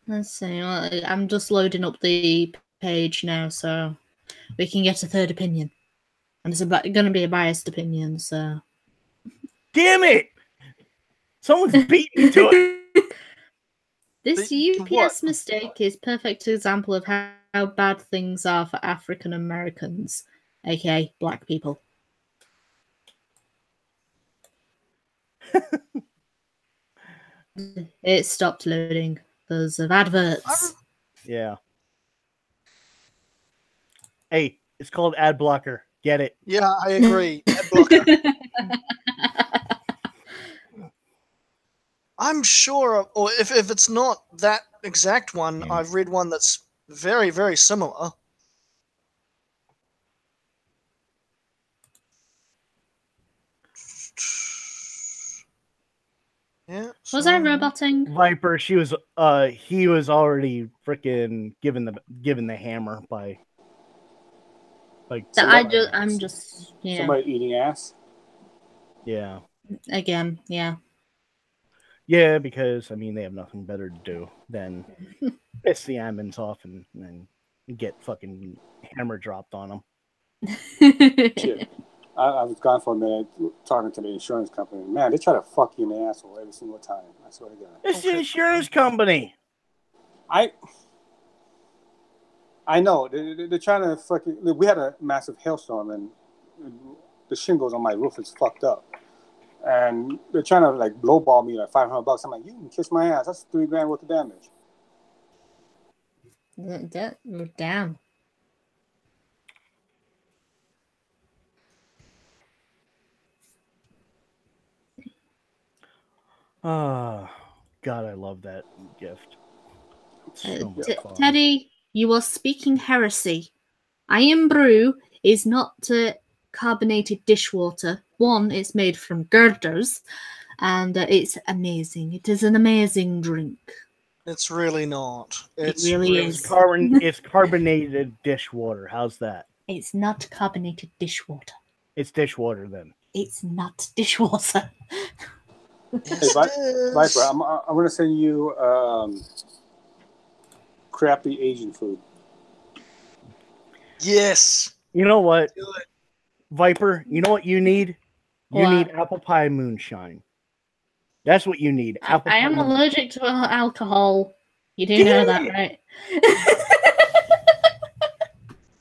A: Let's see. Well, I'm just loading up the page now, so we can get a third opinion. And it's going to be a biased opinion, so.
F: Damn it! Someone's beat me to it.
A: This UPS mistake is perfect example of how bad things are for African Americans, aka black people. It stopped loading because of adverts.
F: Yeah. Hey, it's called ad blocker. Get it?
I: Yeah, I agree. Ad blocker. I'm sure, or if it's not that exact one, I've read one that's very, very similar. Yeah.
A: Was I roboting?
F: Viper, he was already freaking given the hammer by like
A: I'm just
H: somebody eating ass.
F: Yeah.
A: Again, yeah.
F: Yeah, because I mean they have nothing better to do than piss the admins off and get fucking hammer dropped on them.
H: Shit. I was gone for a minute talking to the insurance company. Man, they try to fuck you in the asshole every single time. I swear to God.
F: It's the insurance company.
H: I know. They're trying to fucking... We had a massive hailstorm and the shingles on my roof is fucked up. And they're trying to like lowball me like $500. I'm like, you can kiss my ass. That's $3,000 worth of damage.
A: Damn.
F: Oh, God, I love that gift. So much fun.
A: Teddy, you are speaking heresy. Iron brew is not carbonated dishwater. One, it's made from girders, and it's amazing. It is an amazing drink.
I: It's really not. It's
A: really is.
F: It's carbonated dishwater. How's that?
A: It's not carbonated dishwater.
F: It's dishwater then.
A: It's not dishwater.
I: Yes,
H: hey, Viper, I'm going to send you crappy Asian food.
I: Yes.
F: You know what? Viper, you know what you need? You
A: What?
F: need apple pie moonshine. That's what you need.
A: I am
F: cider.
A: allergic to alcohol. You do know that, right?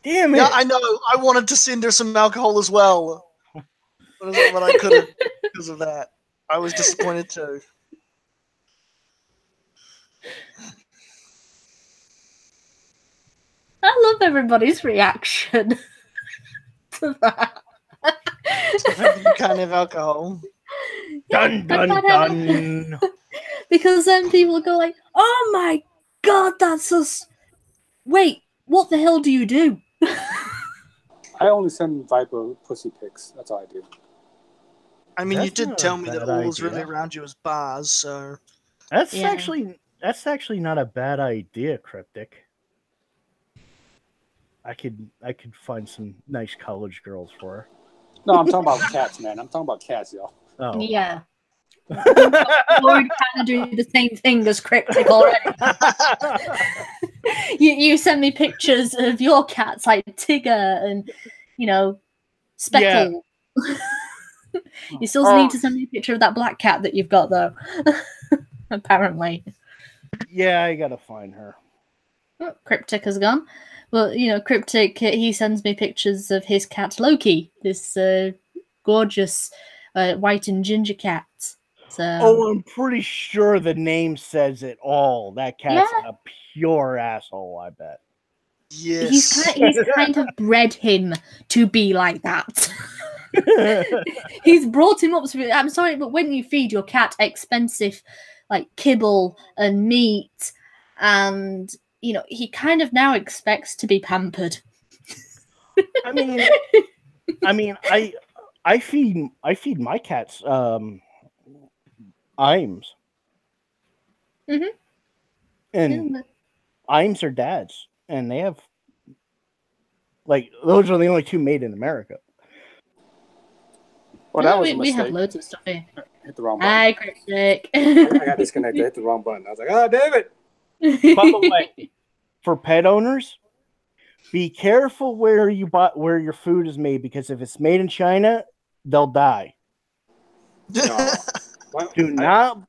F: Damn it!
I: Yeah, I know. I wanted to send her some alcohol as well, but I couldn't because of that. I was disappointed too.
A: I love everybody's reaction to that.
I: The fact that you can't have alcohol.
F: Dun dun dun.
A: Because then people go like, "Oh my god, that's so." Wait, what the hell do you do?
H: I only send Viper pussy pics. That's all I do.
I: I mean, you
F: That's
I: did
F: not
I: tell
F: a
I: me that
F: bad
I: all was
F: idea.
I: really around you was bars, so
F: That's
A: Yeah.
F: actually not a bad idea, Cryptic. I could find some nice college girls for her.
H: No, I'm talking about cats, man. I'm talking about cats, y'all.
F: Oh.
A: Yeah. We're kind of doing the same thing as Cryptic already. You send me pictures of your cats like Tigger and, Speckle. You still need to send me a picture of that black cat that you've got, though. Apparently.
F: Yeah, I gotta find her.
A: Oh, Cryptic has gone. Well, Cryptic, he sends me pictures of his cat Loki, this gorgeous white and ginger cat. So,
F: I'm pretty sure the name says it all. That cat's a pure asshole, I bet.
I: yes.
A: He's kind of bred him to be like that. He's brought him up to. I'm sorry, but when you feed your cat expensive, like kibble and meat, and he kind of now expects to be pampered.
F: I mean, I feed my cats Iams.
A: Mm-hmm.
F: And Iams are dads, and they have those are the only two made in America.
H: Well, that was a
A: we
H: mistake.
A: have loads of stuff here.
H: Hit the wrong button.
A: Hi, Cryptic.
H: I got disconnected. I hit the wrong button. I was like, oh, damn it.
F: By the way, for pet owners, be careful where your food is made, because if it's made in China, they'll die.
H: No.
F: Do not.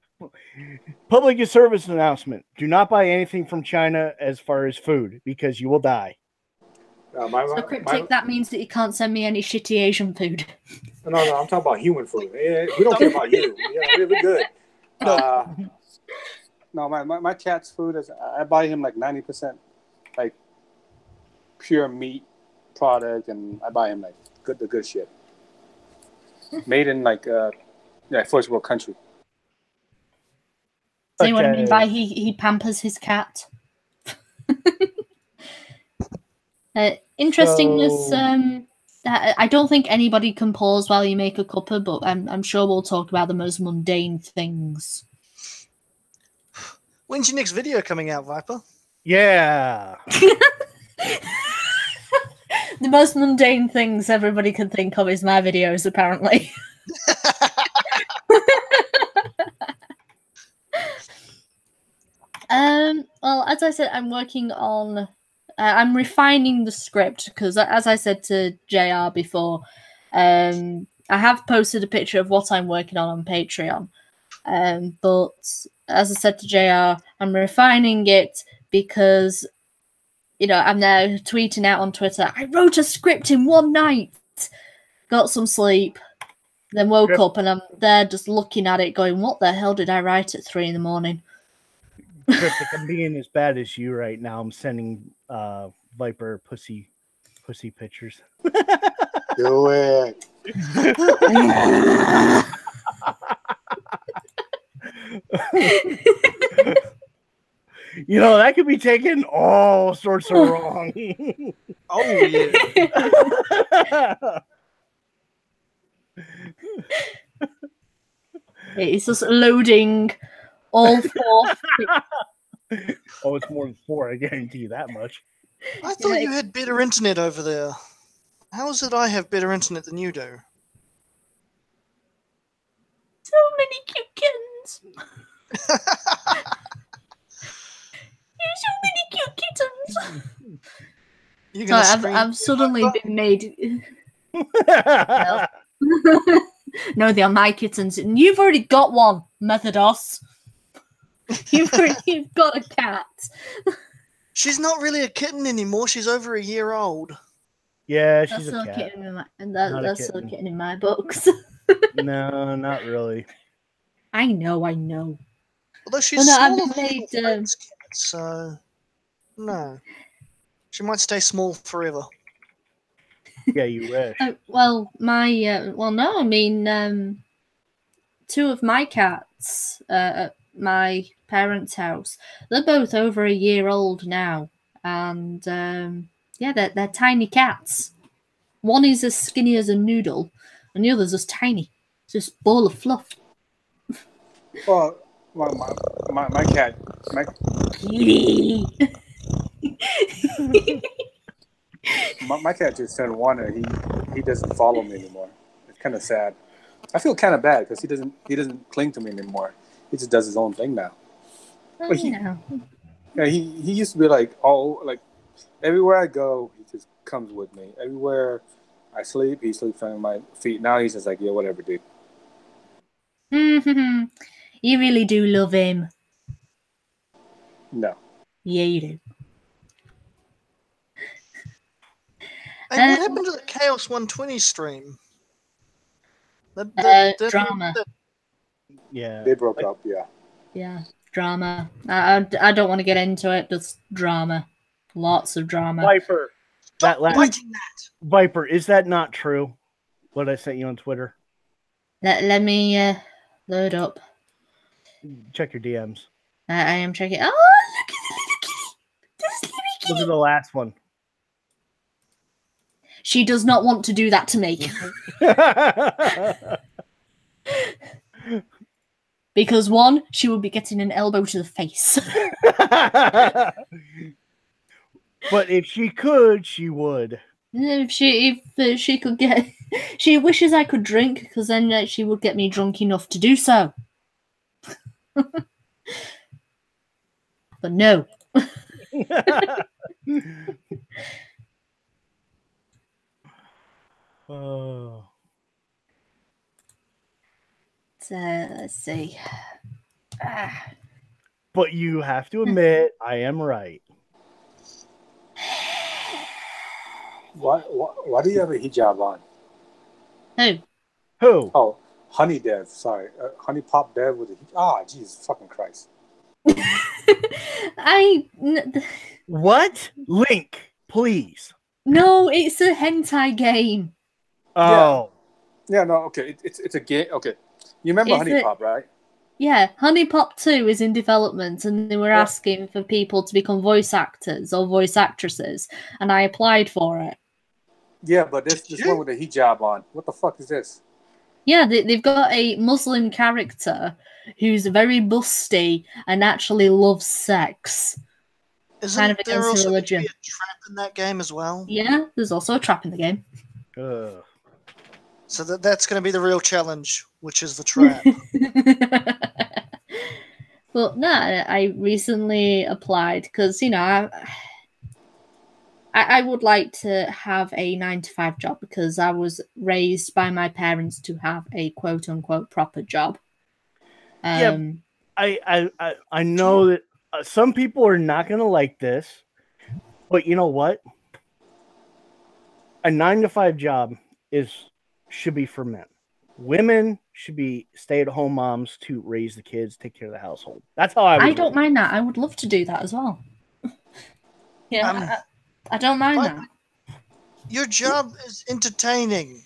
F: Public service announcement: do not buy anything from China as far as food, because you will die.
A: So Cryptic, that means that you can't send me any shitty Asian food.
H: No, I'm talking about human food. Yeah, we don't care about you. Yeah, really good. No, my cat's food is, I buy him like 90% like pure meat product, and I buy him like the good shit. Made in like first world country.
A: See what I mean by he pampers his cat. Interestingness. I don't think anybody can pause while you make a cuppa, but I'm sure we'll talk about the most mundane things.
I: When's your next video coming out, Viper?
F: Yeah.
A: The most mundane things everybody can think of is my videos, apparently. Well, as I said, I'm working on. I'm refining the script because, as I said to JR before, I have posted a picture of what I'm working on Patreon. But as I said to JR, I'm refining it because, I'm now tweeting out on Twitter, I wrote a script in one night, got some sleep, then woke up and I'm there just looking at it going, what the hell did I write at 3 a.m?
F: Cryptic, I'm being as bad as you right now. I'm sending Viper pussy pictures.
H: Do it.
F: That could be taken all sorts of wrong.
I: Oh yeah.
A: It's just loading all 4.
F: Oh, it's more than 4. I guarantee you that much.
I: I thought you had better internet over there. How is it I have better internet than you do?
A: So many cute kittens. There's so many cute kittens. Sorry, I've suddenly been made. No, they are my kittens. And you've already got one, Methodos. You've got a cat.
I: She's not really a kitten anymore. She's over a year old.
F: Yeah,
A: That's
F: she's a
A: still
F: cat.
A: kitten in my, and
F: Not a
A: that's still a
F: kitten.
A: kitten in my books.
F: No, not really.
A: I know.
I: Although she's
A: Well, no, I've
I: smaller than
A: made,
I: little Frank's cat, so no. She might stay small forever.
F: Yeah, you wish.
A: well, my well, no, I mean, two of my cats at my parents' house, they're both over a year old now, and yeah, they're tiny cats. One is as skinny as a noodle, and the other's just tiny, just ball of fluff.
H: Well, my cat,
A: Kitty.
H: my cat just turned 1, and he doesn't follow me anymore. It's kind of sad. I feel kind of bad because he doesn't cling to me anymore. He just does his own thing now. But he used to be like, everywhere I go, he just comes with me. Everywhere I sleep, he sleeps under my feet. Now he's just like, yeah, whatever, dude.
A: You really do love him.
H: No.
A: Yeah, you do.
I: Hey, what happened to the Chaos 120 stream? The
A: Drama.
F: Yeah.
H: They broke up, yeah.
A: Yeah, drama. I don't want to get into it. Just drama. Lots of drama.
F: Viper.
I: Stop writing that.
F: Viper, is that not true? What I sent you on Twitter?
A: Let me load up.
F: Check your DMs.
A: I am checking. Oh, look at the little kitty. This little kitty.
F: Look at the last one.
A: She does not want to do that to me. Because one, she would be getting an elbow to the face.
F: But if she could, she would.
A: If she could get, she wishes I could drink because then she would get me drunk enough to do so. But no.
F: Oh.
A: Let's see.
F: But you have to admit, I am right.
H: Why do you have a hijab on?
A: Who?
H: Oh, Honey Dev. Sorry, Honey Pop Dev with a hijab. Ah, Jesus fucking Christ.
F: What? Link, please.
A: No, it's a hentai game.
F: Oh.
H: Yeah, no, okay. It's a game. Okay. You remember Honey Pop, right?
A: Yeah, Honey Pop 2 is in development, and they were asking for people to become voice actors or voice actresses, and I applied for it.
H: Yeah, but this one with a hijab on. What the fuck is this?
A: Yeah, they've got a Muslim character who's very busty and actually loves sex.
I: Isn't
A: kind of
I: there
A: against
I: also
A: religion.
I: be a trap in that game as well?
A: Yeah, there's also a trap in the game.
I: So that's going to be the real challenge, which is the trap.
A: Well, no, I recently applied because, you know, I would like to have a 9-to-5 job because I was raised by my parents to have a quote-unquote proper job.
F: Yeah, I know that some people are not going to like this, but you know what? A 9-to-5 job should be for men. Women should be stay-at-home moms to raise the kids, take care of the household. That's how I
A: don't mind that. I would love to do that as well. Yeah, I don't mind that.
I: Your job is entertaining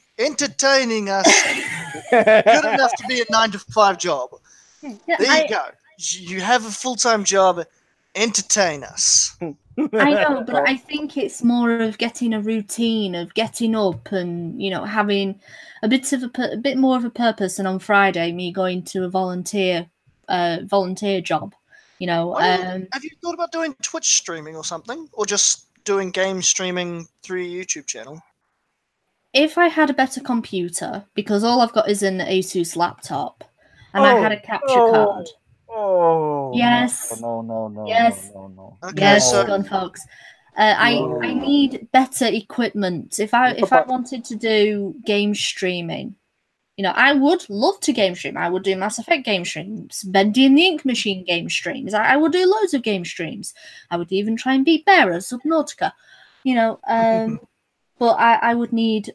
I: us. Good enough to be a 9-to-5 job.
A: Yeah,
I: there you go. You have a full-time job. Entertain us.
A: I know, but I think it's more of getting a routine of getting up and, you know, having a bit more of a purpose. And on Friday, me going to a volunteer job. You know,
I: have you thought about doing Twitch streaming or something, or just doing game streaming through your YouTube channel?
A: If I had a better computer, because all I've got is an Asus laptop, and I had a capture card.
F: Oh
A: yes!
F: No!
A: Yes!
F: No.
A: Okay, yes, Gun Fox. I need better equipment. If I wanted to do game streaming, You know, I would love to game stream. I would do Mass Effect game streams, Bendy and the Ink Machine game streams. I would do loads of game streams. I would even try and beat Bear at Subnautica. You know, but I would need.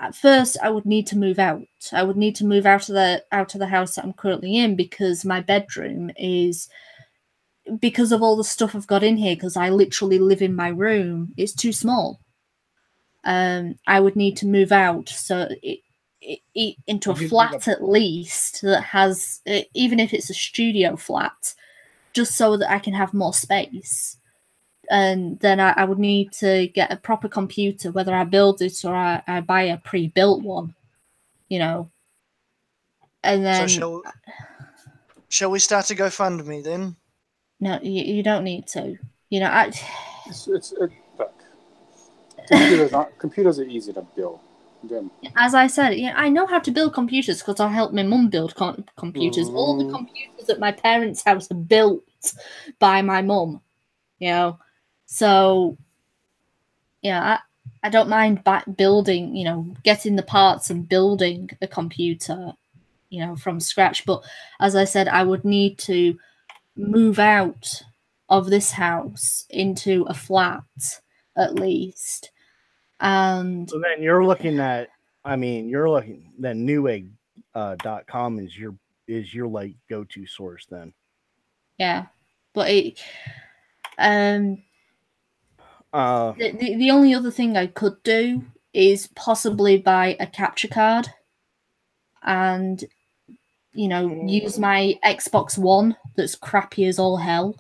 A: At first, I would need to move out. I would need to move out of the house that I'm currently in, because my bedroom is, because of all the stuff I've got in here, because I literally live in my room, it's too small. I would need to move out, so into a flat at least that has, even if it's a studio flat, just so that I can have more space. And then I would need to get a proper computer, whether I build it or I buy a pre-built one, you know. And then,
I: So shall we start a GoFundMe then?
A: No, you don't need to. You know,
H: look, computers are easy to build.
A: As I said, yeah, I know how to build computers because I helped my mum build computers. All the computers at my parents' house are built by my mum, you know. So, yeah, I don't mind building, you know, getting the parts and building a computer, you know, from scratch. But as I said, I would need to move out of this house into a flat at least. And
F: so then you're looking at, then Newegg.com is your like go-to source then.
A: Yeah, but the only other thing I could do is possibly buy a capture card and, you know, use my Xbox One that's crappy as all hell.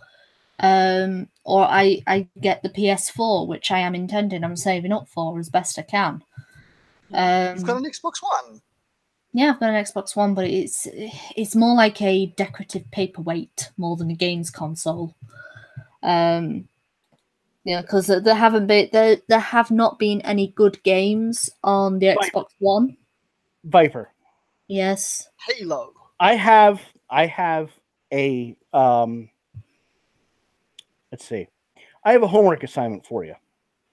A: Or I get the PS4, which I am intending, I'm saving up for as best I can.
I: You've got an Xbox One?
A: Yeah, I've got an Xbox One, but it's more like a decorative paperweight more than a games console. Yeah, because there have not been any good games on the Xbox One.
F: Viper.
A: Yes.
I: Halo.
F: I have a let's see. I have a homework assignment for you.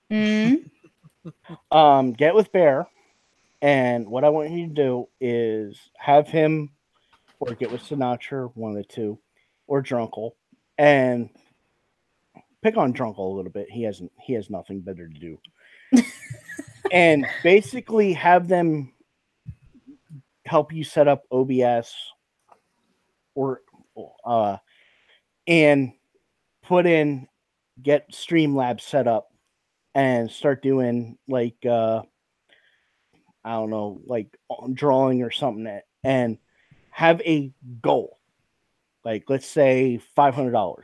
F: Get with Bear, and what I want you to do is have him, or get with Sinatra, one of the two, or Drunkle, and pick on Drunkle a little bit. He has nothing better to do. And basically have them help you set up OBS or and get Streamlabs set up and start doing like I don't know, like drawing or something, and have a goal. Like let's say $500.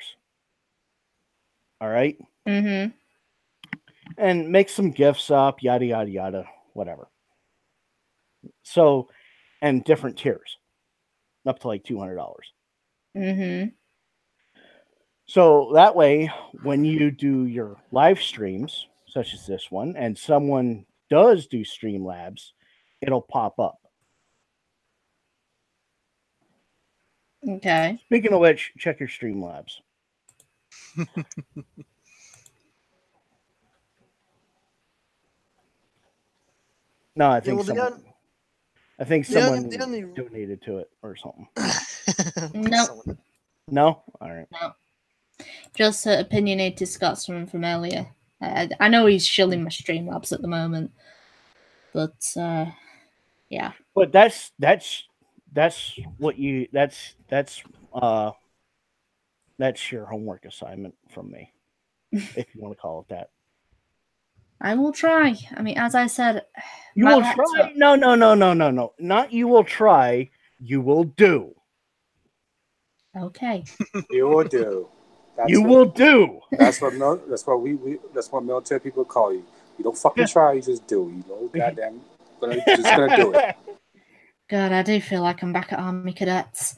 F: All right.
A: Mm-hmm.
F: And make some gifts up, yada yada yada, whatever. So, and different tiers, up to like $200.
A: Mm-hmm.
F: So that way, when you do your live streams, such as this one, and someone does do Streamlabs, it'll pop up.
A: Okay.
F: Speaking of which, check your Streamlabs. No, I think someone donated to it or something. No? All right.
A: No. Just opinionated Scotsman from earlier. I know he's shilling my Streamlabs at the moment, but yeah.
F: But that's your homework assignment from me, if you want to call it that.
A: I will try. I mean, as I said,
F: you will try. No. Not you will try. You will do.
A: Okay.
H: You will do.
F: Will do.
H: That's what military people call you. You don't fucking try. You just do. You know, goddamn, just gonna do it.
A: God, I do feel like I'm back at Army Cadets.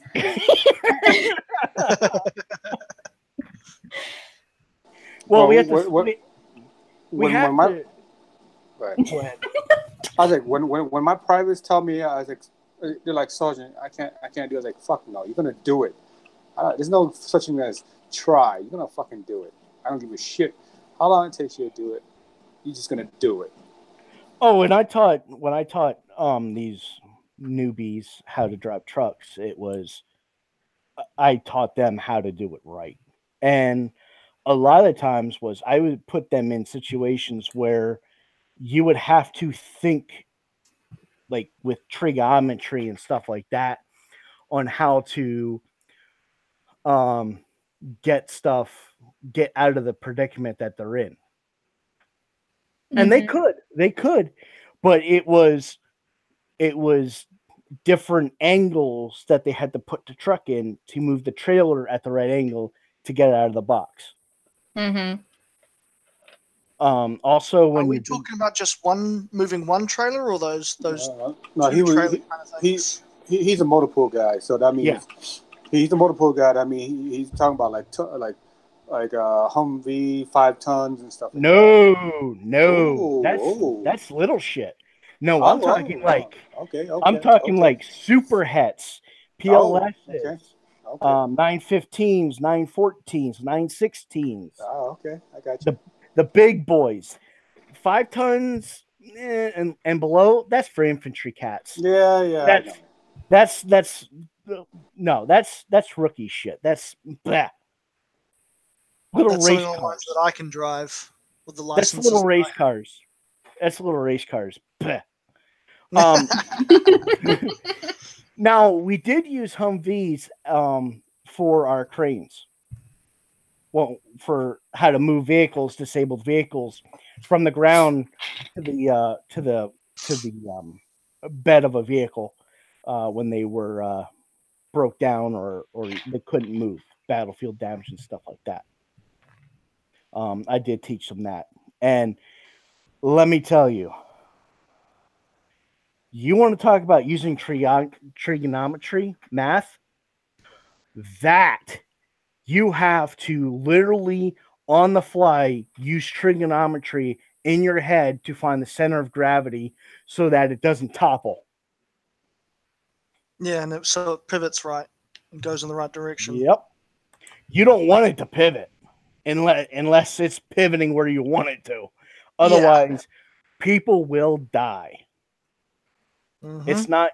F: Well, we have to.
H: Right. Go ahead. I was like, when my privates tell me, I was like, they're like, Sergeant, I can't do it. I was like, fuck no, you're gonna do it. There's no such thing as try. You're gonna fucking do it. I don't give a shit how long it takes you to do it. You're just gonna do it.
F: Oh, and when I taught these newbies how to drive trucks. It was I taught them how to do it right. And a lot of times was I would put them in situations where you would have to think like with trigonometry and stuff like that on how to get out of the predicament that they're in. And they could, but it was different angles that they had to put the truck in to move the trailer at the right angle to get it out of the box. Also, when
I: are we talking about just moving one trailer, or those
H: no,
I: things?
H: he's a motor pool guy, so that means he's a motor pool guy. I mean, he's talking about like Humvee 5 tons and stuff.
F: That's little shit. No, I'm talking like super hets, PLSs, 915s, 914s, 916s.
H: Oh, okay, I got you.
F: The big boys, 5 tons and below. That's for infantry cats.
H: Yeah.
F: That's rookie shit. That's blah. Little race cars
I: that I can drive with the license.
F: That's little race cars. That's little race cars. Blah. Now we did use Humvees for our cranes. Well, for how to move vehicles, disabled vehicles, from the ground to the bed of a vehicle when they were broke down or they couldn't move, battlefield damage and stuff like that. I did teach them that, and let me tell you, you want to talk about using trigonometry, math, that you have to literally on the fly use trigonometry in your head to find the center of gravity so that it doesn't topple.
I: Yeah, and so it pivots right and goes in the right direction.
F: Yep. You don't want it to pivot unless it's pivoting where you want it to. Otherwise, people will die. It's not,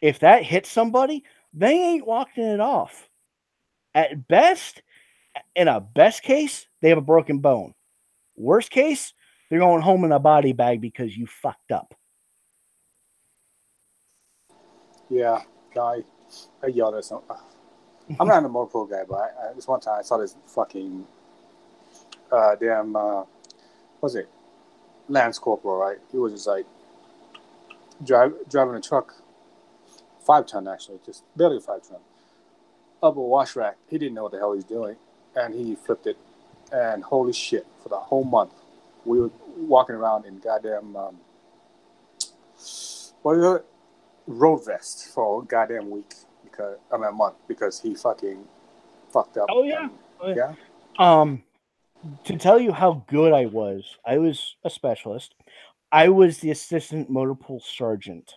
F: if that hits somebody, they ain't walking it off. At best, in a best case, they have a broken bone. Worst case, they're going home in a body bag because you fucked up.
H: Yeah, I yelled at some. I'm not a motorpool guy, but this one time I saw this fucking what's it? Lance Corporal, right? He was just like driving a truck, 5 ton actually, just barely 5 ton, up a wash rack. He didn't know what the hell he's doing, and he flipped it. And holy shit, for the whole month, we were walking around in goddamn road vest for a goddamn week a month because he fucking fucked up.
F: Oh yeah, to tell you how good I was a specialist. I was the assistant motor pool sergeant.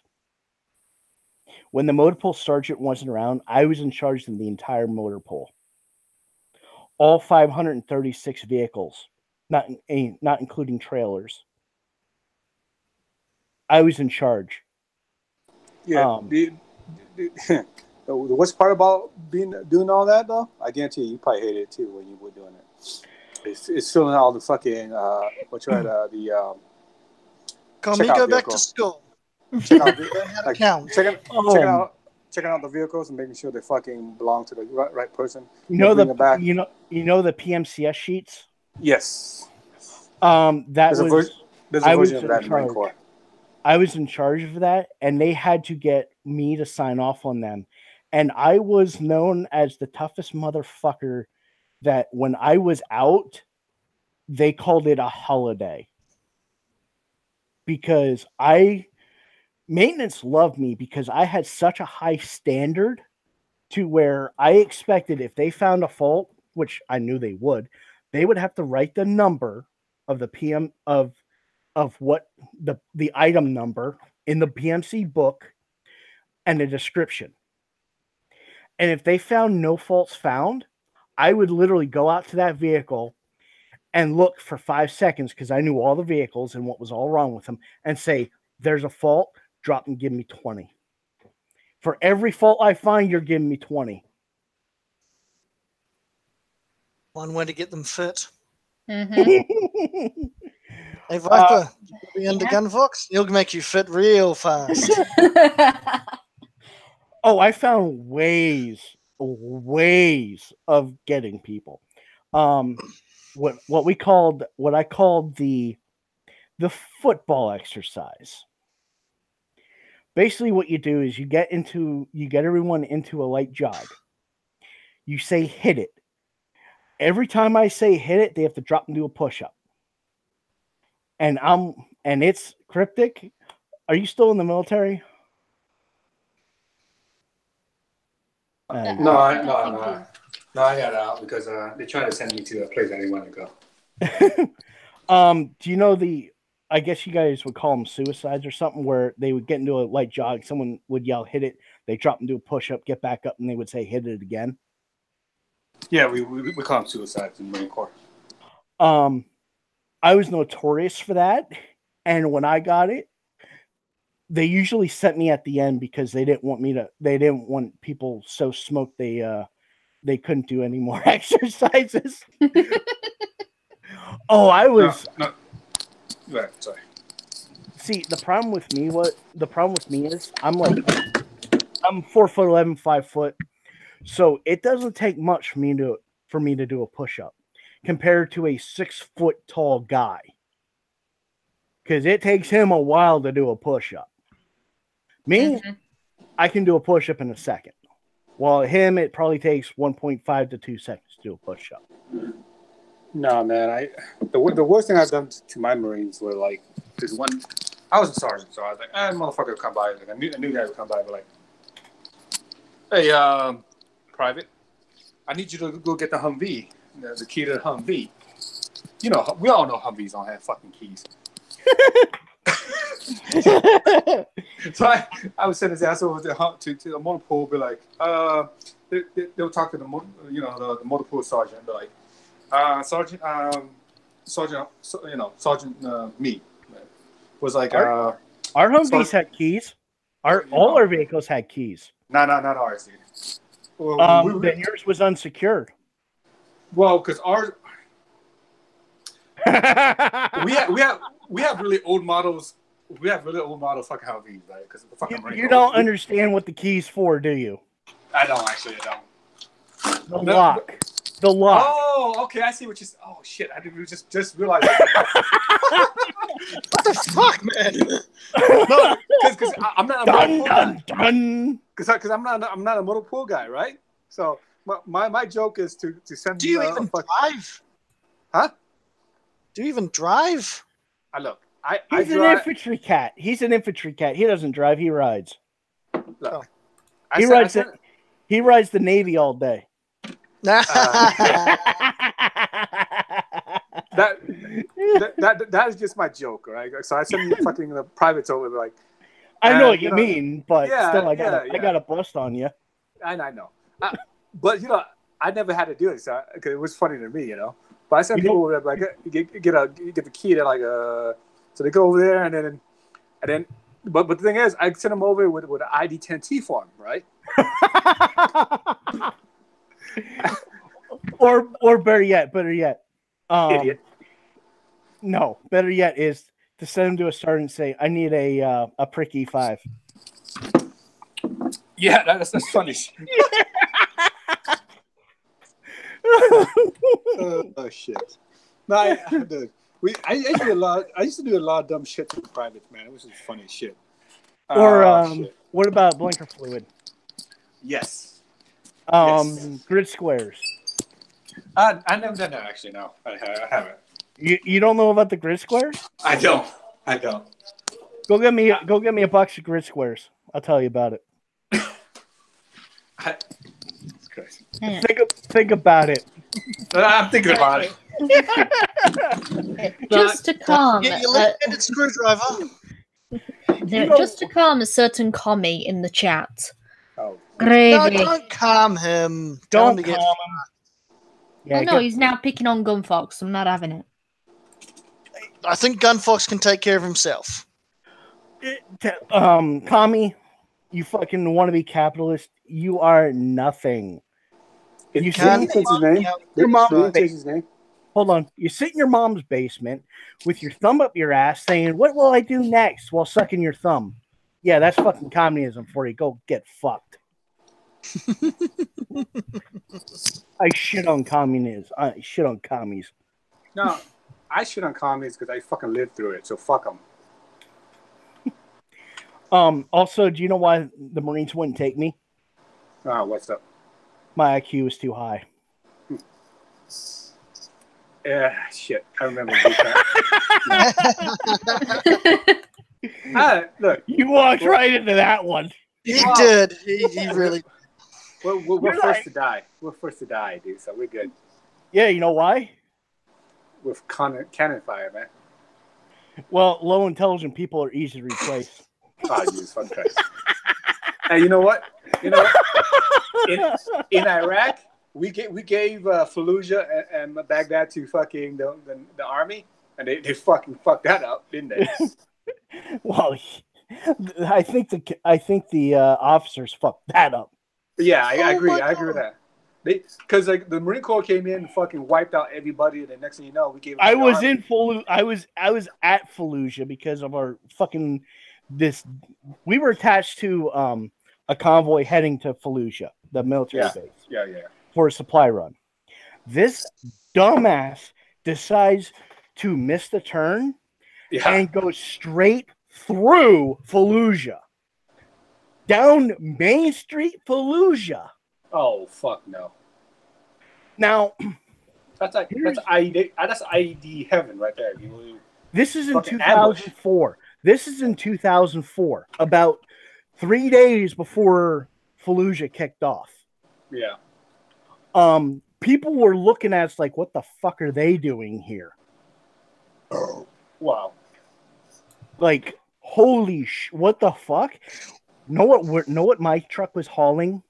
F: When the motor pool sergeant wasn't around, I was in charge of the entire motor pool. All 536 vehicles, not including trailers. I was in charge.
H: Yeah. The worst part about doing all that, though, I guarantee you probably hated it too when you were doing it. It's filling out all the fucking
I: Come go back to school.
H: Checking out the vehicles and making sure they fucking belong to the right person.
F: You know the PMCS sheets.
H: Yes.
F: There's
H: a version of that in Marine Corps.
F: I was in charge of that, and they had to get me to sign off on them. And I was known as the toughest motherfucker that when I was out, they called it a holiday. Because maintenance loved me because I had such a high standard to where I expected if they found a fault, which I knew they would have to write the number of the PM of what the item number in the PMC book and a description. And if they found no faults found, I would literally go out to that vehicle and look for 5 seconds because I knew all the vehicles and what was all wrong with them and say, there's a fault, drop and give me 20. For every fault I find, you're giving me 20.
I: One way to get them fit.
A: Mm-hmm.
I: Hey, Viper, you be under
A: yeah.
I: Gunfox? He'll make you fit real fast.
F: Oh, I found ways of getting people. What I called the football exercise. Basically, what you do is you get everyone into a light jog. You say hit it. Every time I say hit it, they have to drop and do a push-up. And it's cryptic. Are you still in the military?
H: No, I got out because they tried to send me to a place I didn't want to
F: go. Do you know I guess you guys would call them suicides or something, where they would get into a light jog, someone would yell, hit it, they drop and do a push-up, get back up, and they would say, hit it again?
H: Yeah, we call them suicides in the Marine Corps.
F: I was notorious for that, and when I got it, they usually sent me at the end because they didn't want people so smoked they couldn't do any more exercises. Oh, I was
H: no. Right, sorry.
F: See, the problem with me is I'm 4'11", 5 foot, so it doesn't take much for me to do a push-up compared to a 6 foot tall guy, because it takes him a while to do a push-up. Me, I can do a push-up in a second. While him, it probably takes 1.5 to 2 seconds to do a push-up.
H: No, man. The worst thing I've done to my Marines were like this one. I was a sergeant, so I was like, motherfucker would come by. Like, I knew guy would come by, but like, hey, private, I need you to go get the Humvee, the key to the Humvee. You know, we all know Humvees don't have fucking keys. So I would send his ass over to the motor pool, be like, they'll talk to the motor pool sergeant, be like, Sergeant, me was like,
F: our Humvees had keys. All our vehicles had keys.
H: Not ours, dude. Well,
F: then yours was unsecured.
H: Well, because ours, we have really old models. We have really old model fucking Humvees, right? Because the fucking
F: you don't understand what the key's for, do you?
H: I don't actually. I don't.
F: The lock. The lock.
H: Oh, okay. I see what you. Oh shit! I didn't just realize.
I: What the fuck, man?
H: No, because I'm not.
F: Dun.
H: Because I'm not a motor pool guy, right? So my joke is to send.
I: Do you even drive?
H: Huh? Do
I: you even drive?
H: Look.
F: He's an infantry cat. He's an infantry cat. He doesn't drive. He rides.
H: Look,
F: he rides the Navy all day.
H: That is just my joke, right? So I send you fucking the privates over, like.
F: I know what you mean, but still, I got a bust on you.
H: I know, but I never had to do it, so because it was funny to me, But I send people over like get the key to like so they go over there and then but the thing is, I send them over with an ID10T form, right?
F: or better yet,
H: idiot.
F: No, better yet is to send them to a sergeant and say, "I need a prick E5."
H: Yeah, that's funny. Oh shit! No, I used to do a lot of dumb shit to the privates, man. It was just funny shit.
F: Or what about blinker fluid?
H: Yes.
F: Grid squares.
H: I've never done that actually. No, I haven't.
F: You don't know about the grid squares?
H: I don't.
F: Go get me a box of grid squares. I'll tell you about it.
H: It's crazy.
F: Think about it.
H: I'm thinking about it.
A: Just to calm.
I: Get your left-handed screwdriver.
A: Just to calm a certain commie in the chat.
H: Oh.
A: Gravy.
I: No, don't calm him.
F: Don't calm him.
A: Yeah, no, he's now picking on Gunfox. I'm not having it.
I: I think Gunfox can take care of himself.
F: Commie, You fucking want to be capitalist? You are nothing. You
H: Didn't he change his name?
F: Your mom's
H: Didn't he change his name?
F: Hold on. You sit in your mom's basement with your thumb up your ass saying, what will I do next while sucking your thumb? Yeah, that's fucking communism for you. Go get fucked. I shit on communism. I shit on commies.
H: No, I shit on commies because I fucking lived through it, so fuck them.
F: Also, do you know why the Marines wouldn't take me?
H: What's up?
F: My IQ is too high.
H: Yeah, shit. I remember. Look,
F: you walked right into that one.
I: He did. He really.
H: We're first to die. We're first to die, dude. So we're good.
F: Yeah, you know why?
H: With cannon fire, man.
F: Well, low intelligent people are easy to replace.
H: Oh, Jesus fucking Christ. Hey, you know what? In Iraq, we gave Fallujah and Baghdad to fucking the army, and they fucking fucked that up, didn't they?
F: Well, I think the officers fucked that up.
H: Yeah, I agree. I agree with that. Because like the Marine Corps came in and fucking wiped out everybody, and the next thing you know, we gave.
F: I was at Fallujah because of our fucking we were attached to a convoy heading to Fallujah, the military base.
H: Yeah.
F: For a supply run. This dumbass decides to miss the turn and go straight through Fallujah. Down Main Street, Fallujah.
H: Oh fuck no!
F: Now
H: that's IED heaven right there.
F: This is in 2004. This is in 2004, about 3 days before Fallujah kicked off.
H: Yeah.
F: People were looking at us like, what the fuck are they doing here?
H: Oh, wow.
F: Like, holy what the fuck? Know what my truck was hauling?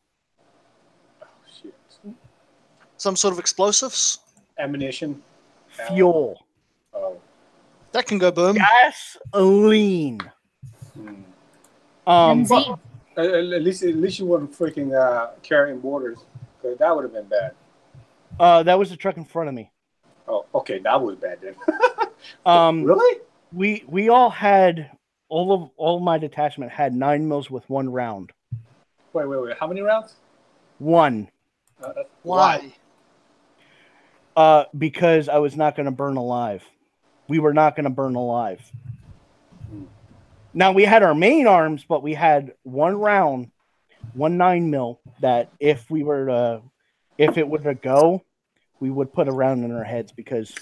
H: Oh shit.
I: Some sort of explosives?
H: Ammunition.
F: Fuel.
H: Oh.
I: That can go boom.
F: Gasoline.
H: Well, at least you weren't freaking carrying mortars, because that would have been bad.
F: That was the truck in front of me.
H: Oh, okay, that was bad then.
F: Really? We all had all of my detachment had 9 mils with 1 round.
H: Wait. How many rounds?
F: 1.
I: Why?
F: Because I was not going to burn alive. We were not going to burn alive. Now we had our main arms, but we had 1 round, 1 9 mil that if it were to go, we would put a round in our heads because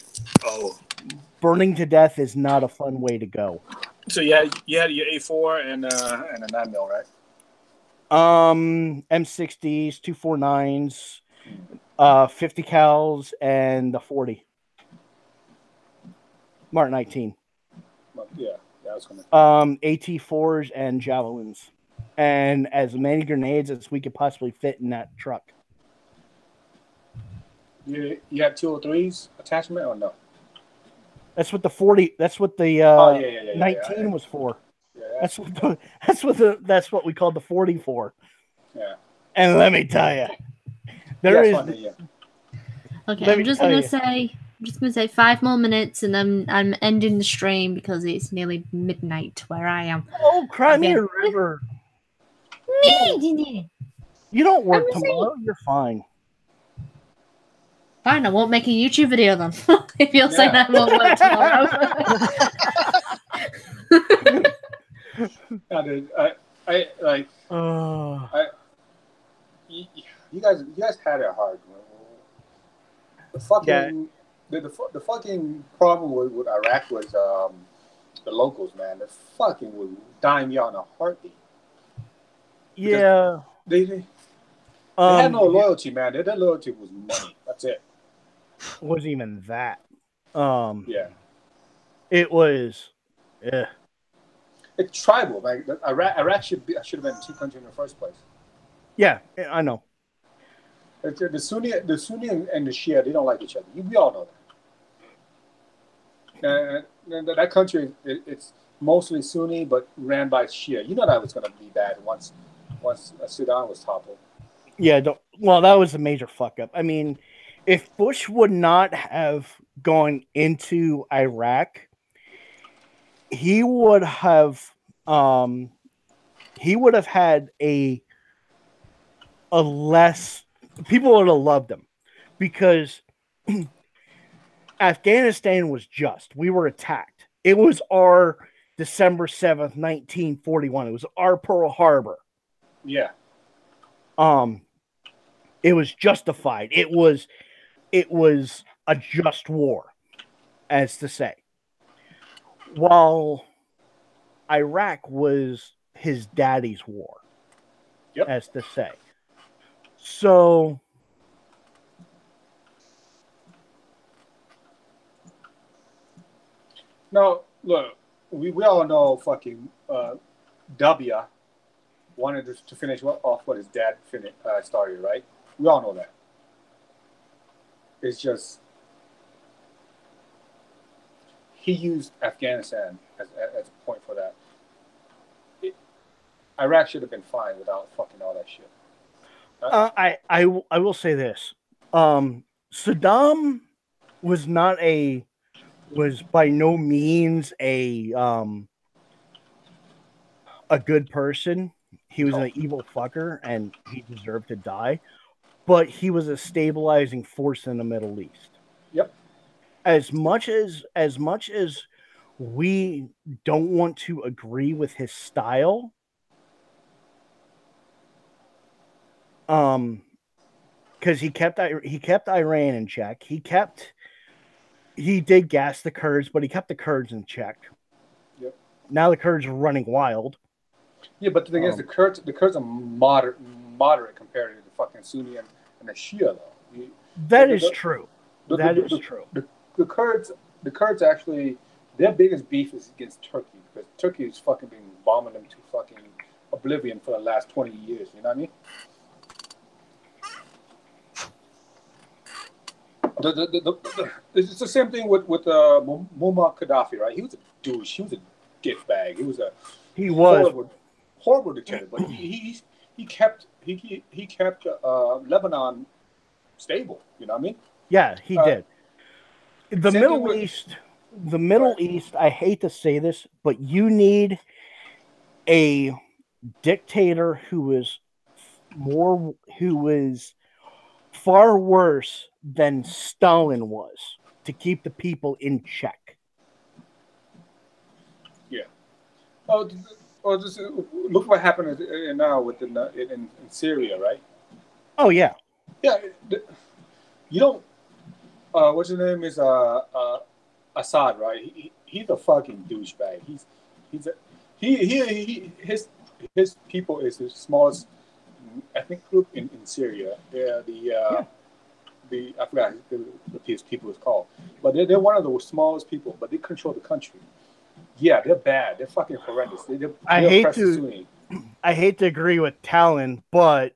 F: burning to death is not a fun way to go.
H: So you had your A4 and a 9 mil, right?
F: M60s, 249s, 50 cals, and the 40. Mark 19.
H: Yeah, I was gonna.
F: AT4s and javelins, and as many grenades as we could possibly fit in that truck.
H: You had 203s attachment or no?
F: That's what the 40. That's what the 19 was for. Yeah, that's what we called the 40 for.
H: Yeah.
F: And let me tell you, there
A: Okay, I'm just gonna say 5 more minutes, and then I'm ending the stream because it's nearly midnight where I am.
F: Oh, cry me a river. You don't work tomorrow. You're fine.
A: Fine, I won't make a YouTube video then. If you're saying I won't work tomorrow.
H: No, dude, I like. You guys had it hard. The fucking the fucking problem with Iraq was the locals, man. They fucking would dime you on a heartbeat.
F: Yeah.
H: They had no loyalty, man. Their loyalty was money. That's it.
F: It wasn't even that.
H: Yeah.
F: It was. Yeah.
H: It's tribal. Like Iraq should have been 2 countries in the first place.
F: Yeah, I know.
H: The Sunni and the Shia, they don't like each other. We all know that. that country, it's mostly Sunni, but ran by Shia. You know that was going to be bad once Sudan was toppled.
F: Yeah, well, that was a major fuck up. I mean, if Bush would not have gone into Iraq, he would have had a less, people would have loved him, because Afghanistan was just, we were attacked. It was our December 7th, 1941. It was our Pearl Harbor.
H: Yeah.
F: It was justified. It was a just war, as to say. While Iraq was his daddy's war,
H: yep,
F: as to say. So
H: no, look, we all know fucking W wanted to finish off what his dad started, right? We all know that. It's just he used Afghanistan as a point for that. Iraq should have been fine without fucking all that shit.
F: I will say this: Saddam was by no means a good person. He was an evil fucker, and he deserved to die. But he was a stabilizing force in the Middle East.
H: Yep.
F: As much as we don't want to agree with his style, because he kept Iran in check. He did gas the Kurds, but he kept the Kurds in check.
H: Yep.
F: Now the Kurds are running wild.
H: Yeah, but the thing is, the Kurds are moderate compared to the fucking Sunni and the Shia, though.
F: That is true. That is true.
H: The Kurds actually, their biggest beef is against Turkey, because Turkey has fucking been bombing them to fucking oblivion for the last 20 years. You know what I mean? It's the same thing with Muammar Gaddafi, right? He was a douche. He was a dickbag. He was horrible dictator, but he kept Lebanon stable. You know what I mean?
F: Yeah, he did. The Middle East. I hate to say this, but you need a dictator who is far worse than Stalin was to keep the people in check.
H: Yeah. Just look what happened now in Syria, right?
F: Oh yeah.
H: Yeah. You don't. What's his name is Assad, right? He's a fucking douchebag. His people is the smallest ethnic group in Syria. They're I forgot what his people is called, but they're one of the smallest people. But they control the country. Yeah, they're bad. They're fucking horrendous.
F: I hate to agree with Talon, but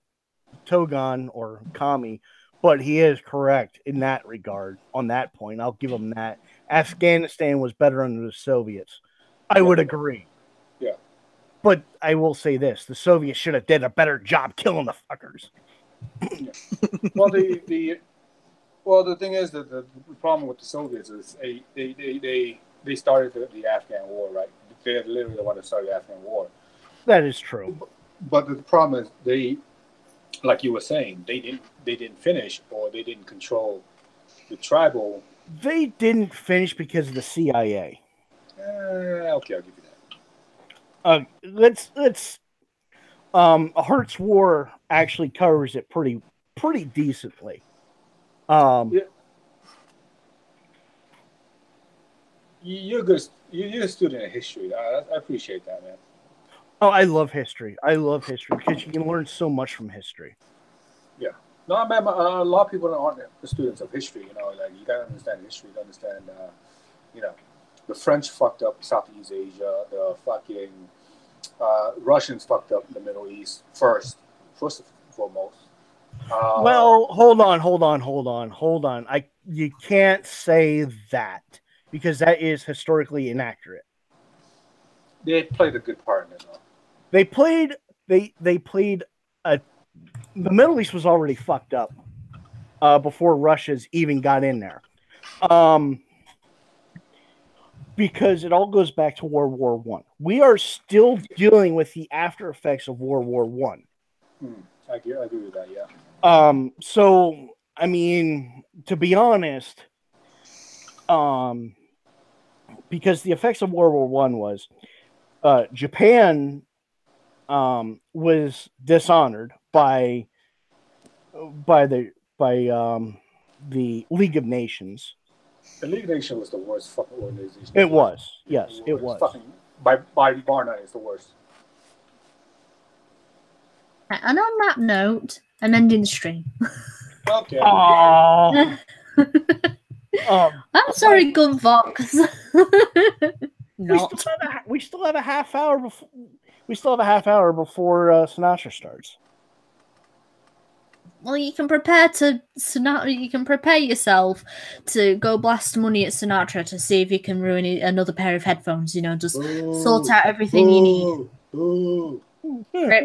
F: Togon or Kami, but he is correct in that regard. On that point, I'll give him that. Afghanistan was better under the Soviets. I would agree.
H: Yeah.
F: But I will say this: the Soviets should have did a better job killing the fuckers.
H: Yeah. Well, the thing is that the problem with the Soviets is they started the Afghan war, right? They're literally the one that started the Afghan war.
F: That is true.
H: But the problem is they, like you were saying, they didn't finish, or they didn't control the tribal.
F: They didn't finish because of the CIA.
H: Okay, I'll give you
F: that. Let's Heart's War actually covers it pretty decently.
H: Yeah. You're good. You're a student of history. I appreciate that, man.
F: Oh, I love history. I love history because you can learn so much from history.
H: Yeah. No, man. A lot of people aren't the students of history. You know, like you gotta understand history to understand. The French fucked up Southeast Asia. The fucking Russians fucked up the Middle East first and foremost.
F: Well, hold on. You can't say that because that is historically inaccurate.
H: They played a good part in it, though.
F: They played a. The Middle East was already fucked up before Russia's even got in there, because it all goes back to World War One. We are still dealing with the after effects of World War One.
H: I agree with that. Yeah.
F: So I mean, to be honest, because the effects of World War One was Japan was dishonored by the League of Nations.
H: The League of Nations was the worst fucking organization.
F: It was, yes, it was.
H: Fucking by bar none, it's the worst.
A: And on that note, I'm ending the stream.
H: Okay.
A: I'm sorry, Gunfox. Not.
F: We still have a half hour before. We still have a half hour before Sinatra starts.
A: Well, you can prepare to Sinatra. You can prepare yourself to go blast money at Sinatra to see if you can ruin another pair of headphones. You know, just sort out everything you need.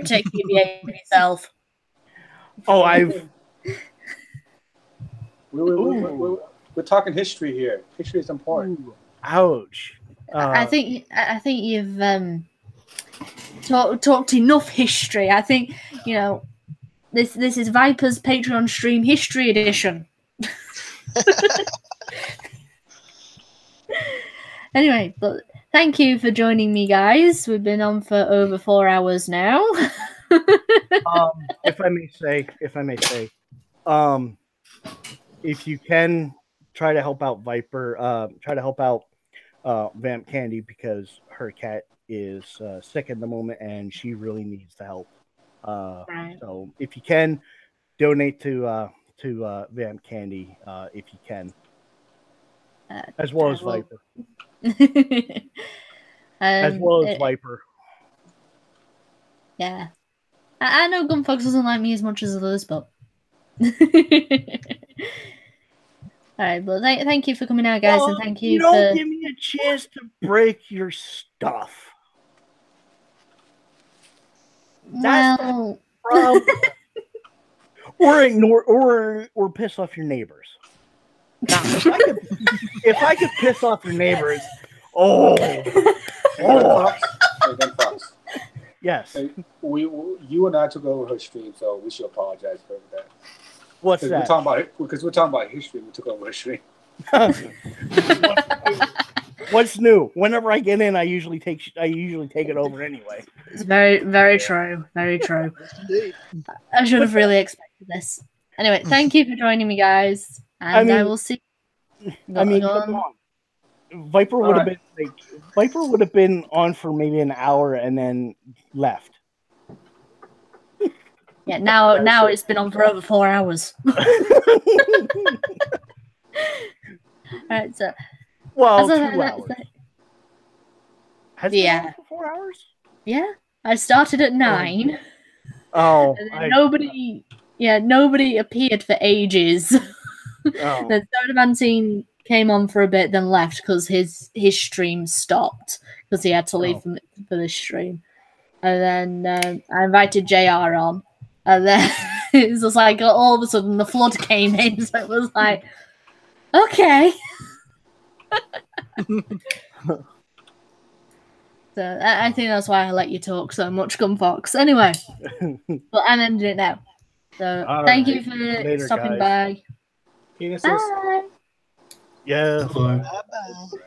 A: Take yourself.
F: Oh,
H: we're talking history here. History is important.
F: Ouch.
A: I think you've talked enough history. I think this is Viper's Patreon stream history edition. Anyway, but thank you for joining me, guys. We've been on for over 4 hours now.
F: If I may say, if you can try to help out Viper, try to help out Vamp Candy, because her cat is sick at the moment and she really needs the help.
A: Right.
F: So if you can, donate to Vamp Candy if you can, as well as Viper. As well as Viper.
A: Yeah. I know Gunfox doesn't like me as much as others, but alright, well thank you for coming out, guys, and thank you
F: don't give me a chance to break your stuff. That's the problem. Or ignore or piss off your neighbors. Now, if I could piss off your neighbors, yes.
H: Hey, you and I took over her stream, so we should apologize for that.
F: What's that?
H: We're talking about history. We took over her stream.
F: What's new? Whenever I get in, I usually take it over anyway.
A: It's very, very true. Very true. I should have really expected this. Anyway, thank you for joining me, guys, and I will see.
F: Come on. Viper would have been on for maybe an hour and then left.
A: Yeah, now it's been on for over 4 hours. Alright, so
F: 2 hours. Has it been on for 4 hours?
A: Yeah, I started at 9.
F: Oh,
A: nobody appeared for ages. The Soda came on for a bit, then left because his stream stopped because he had to leave for this stream. And then I invited JR on, and then it was just like all of a sudden the flood came in, so it was like, okay. So I think that's why I let you talk so much, Gunfox. Anyway, but I'm ending it now. So thank you for stopping by.
H: Penises.
A: Bye.
F: Yeah.
D: Bye.
I: Bye-bye.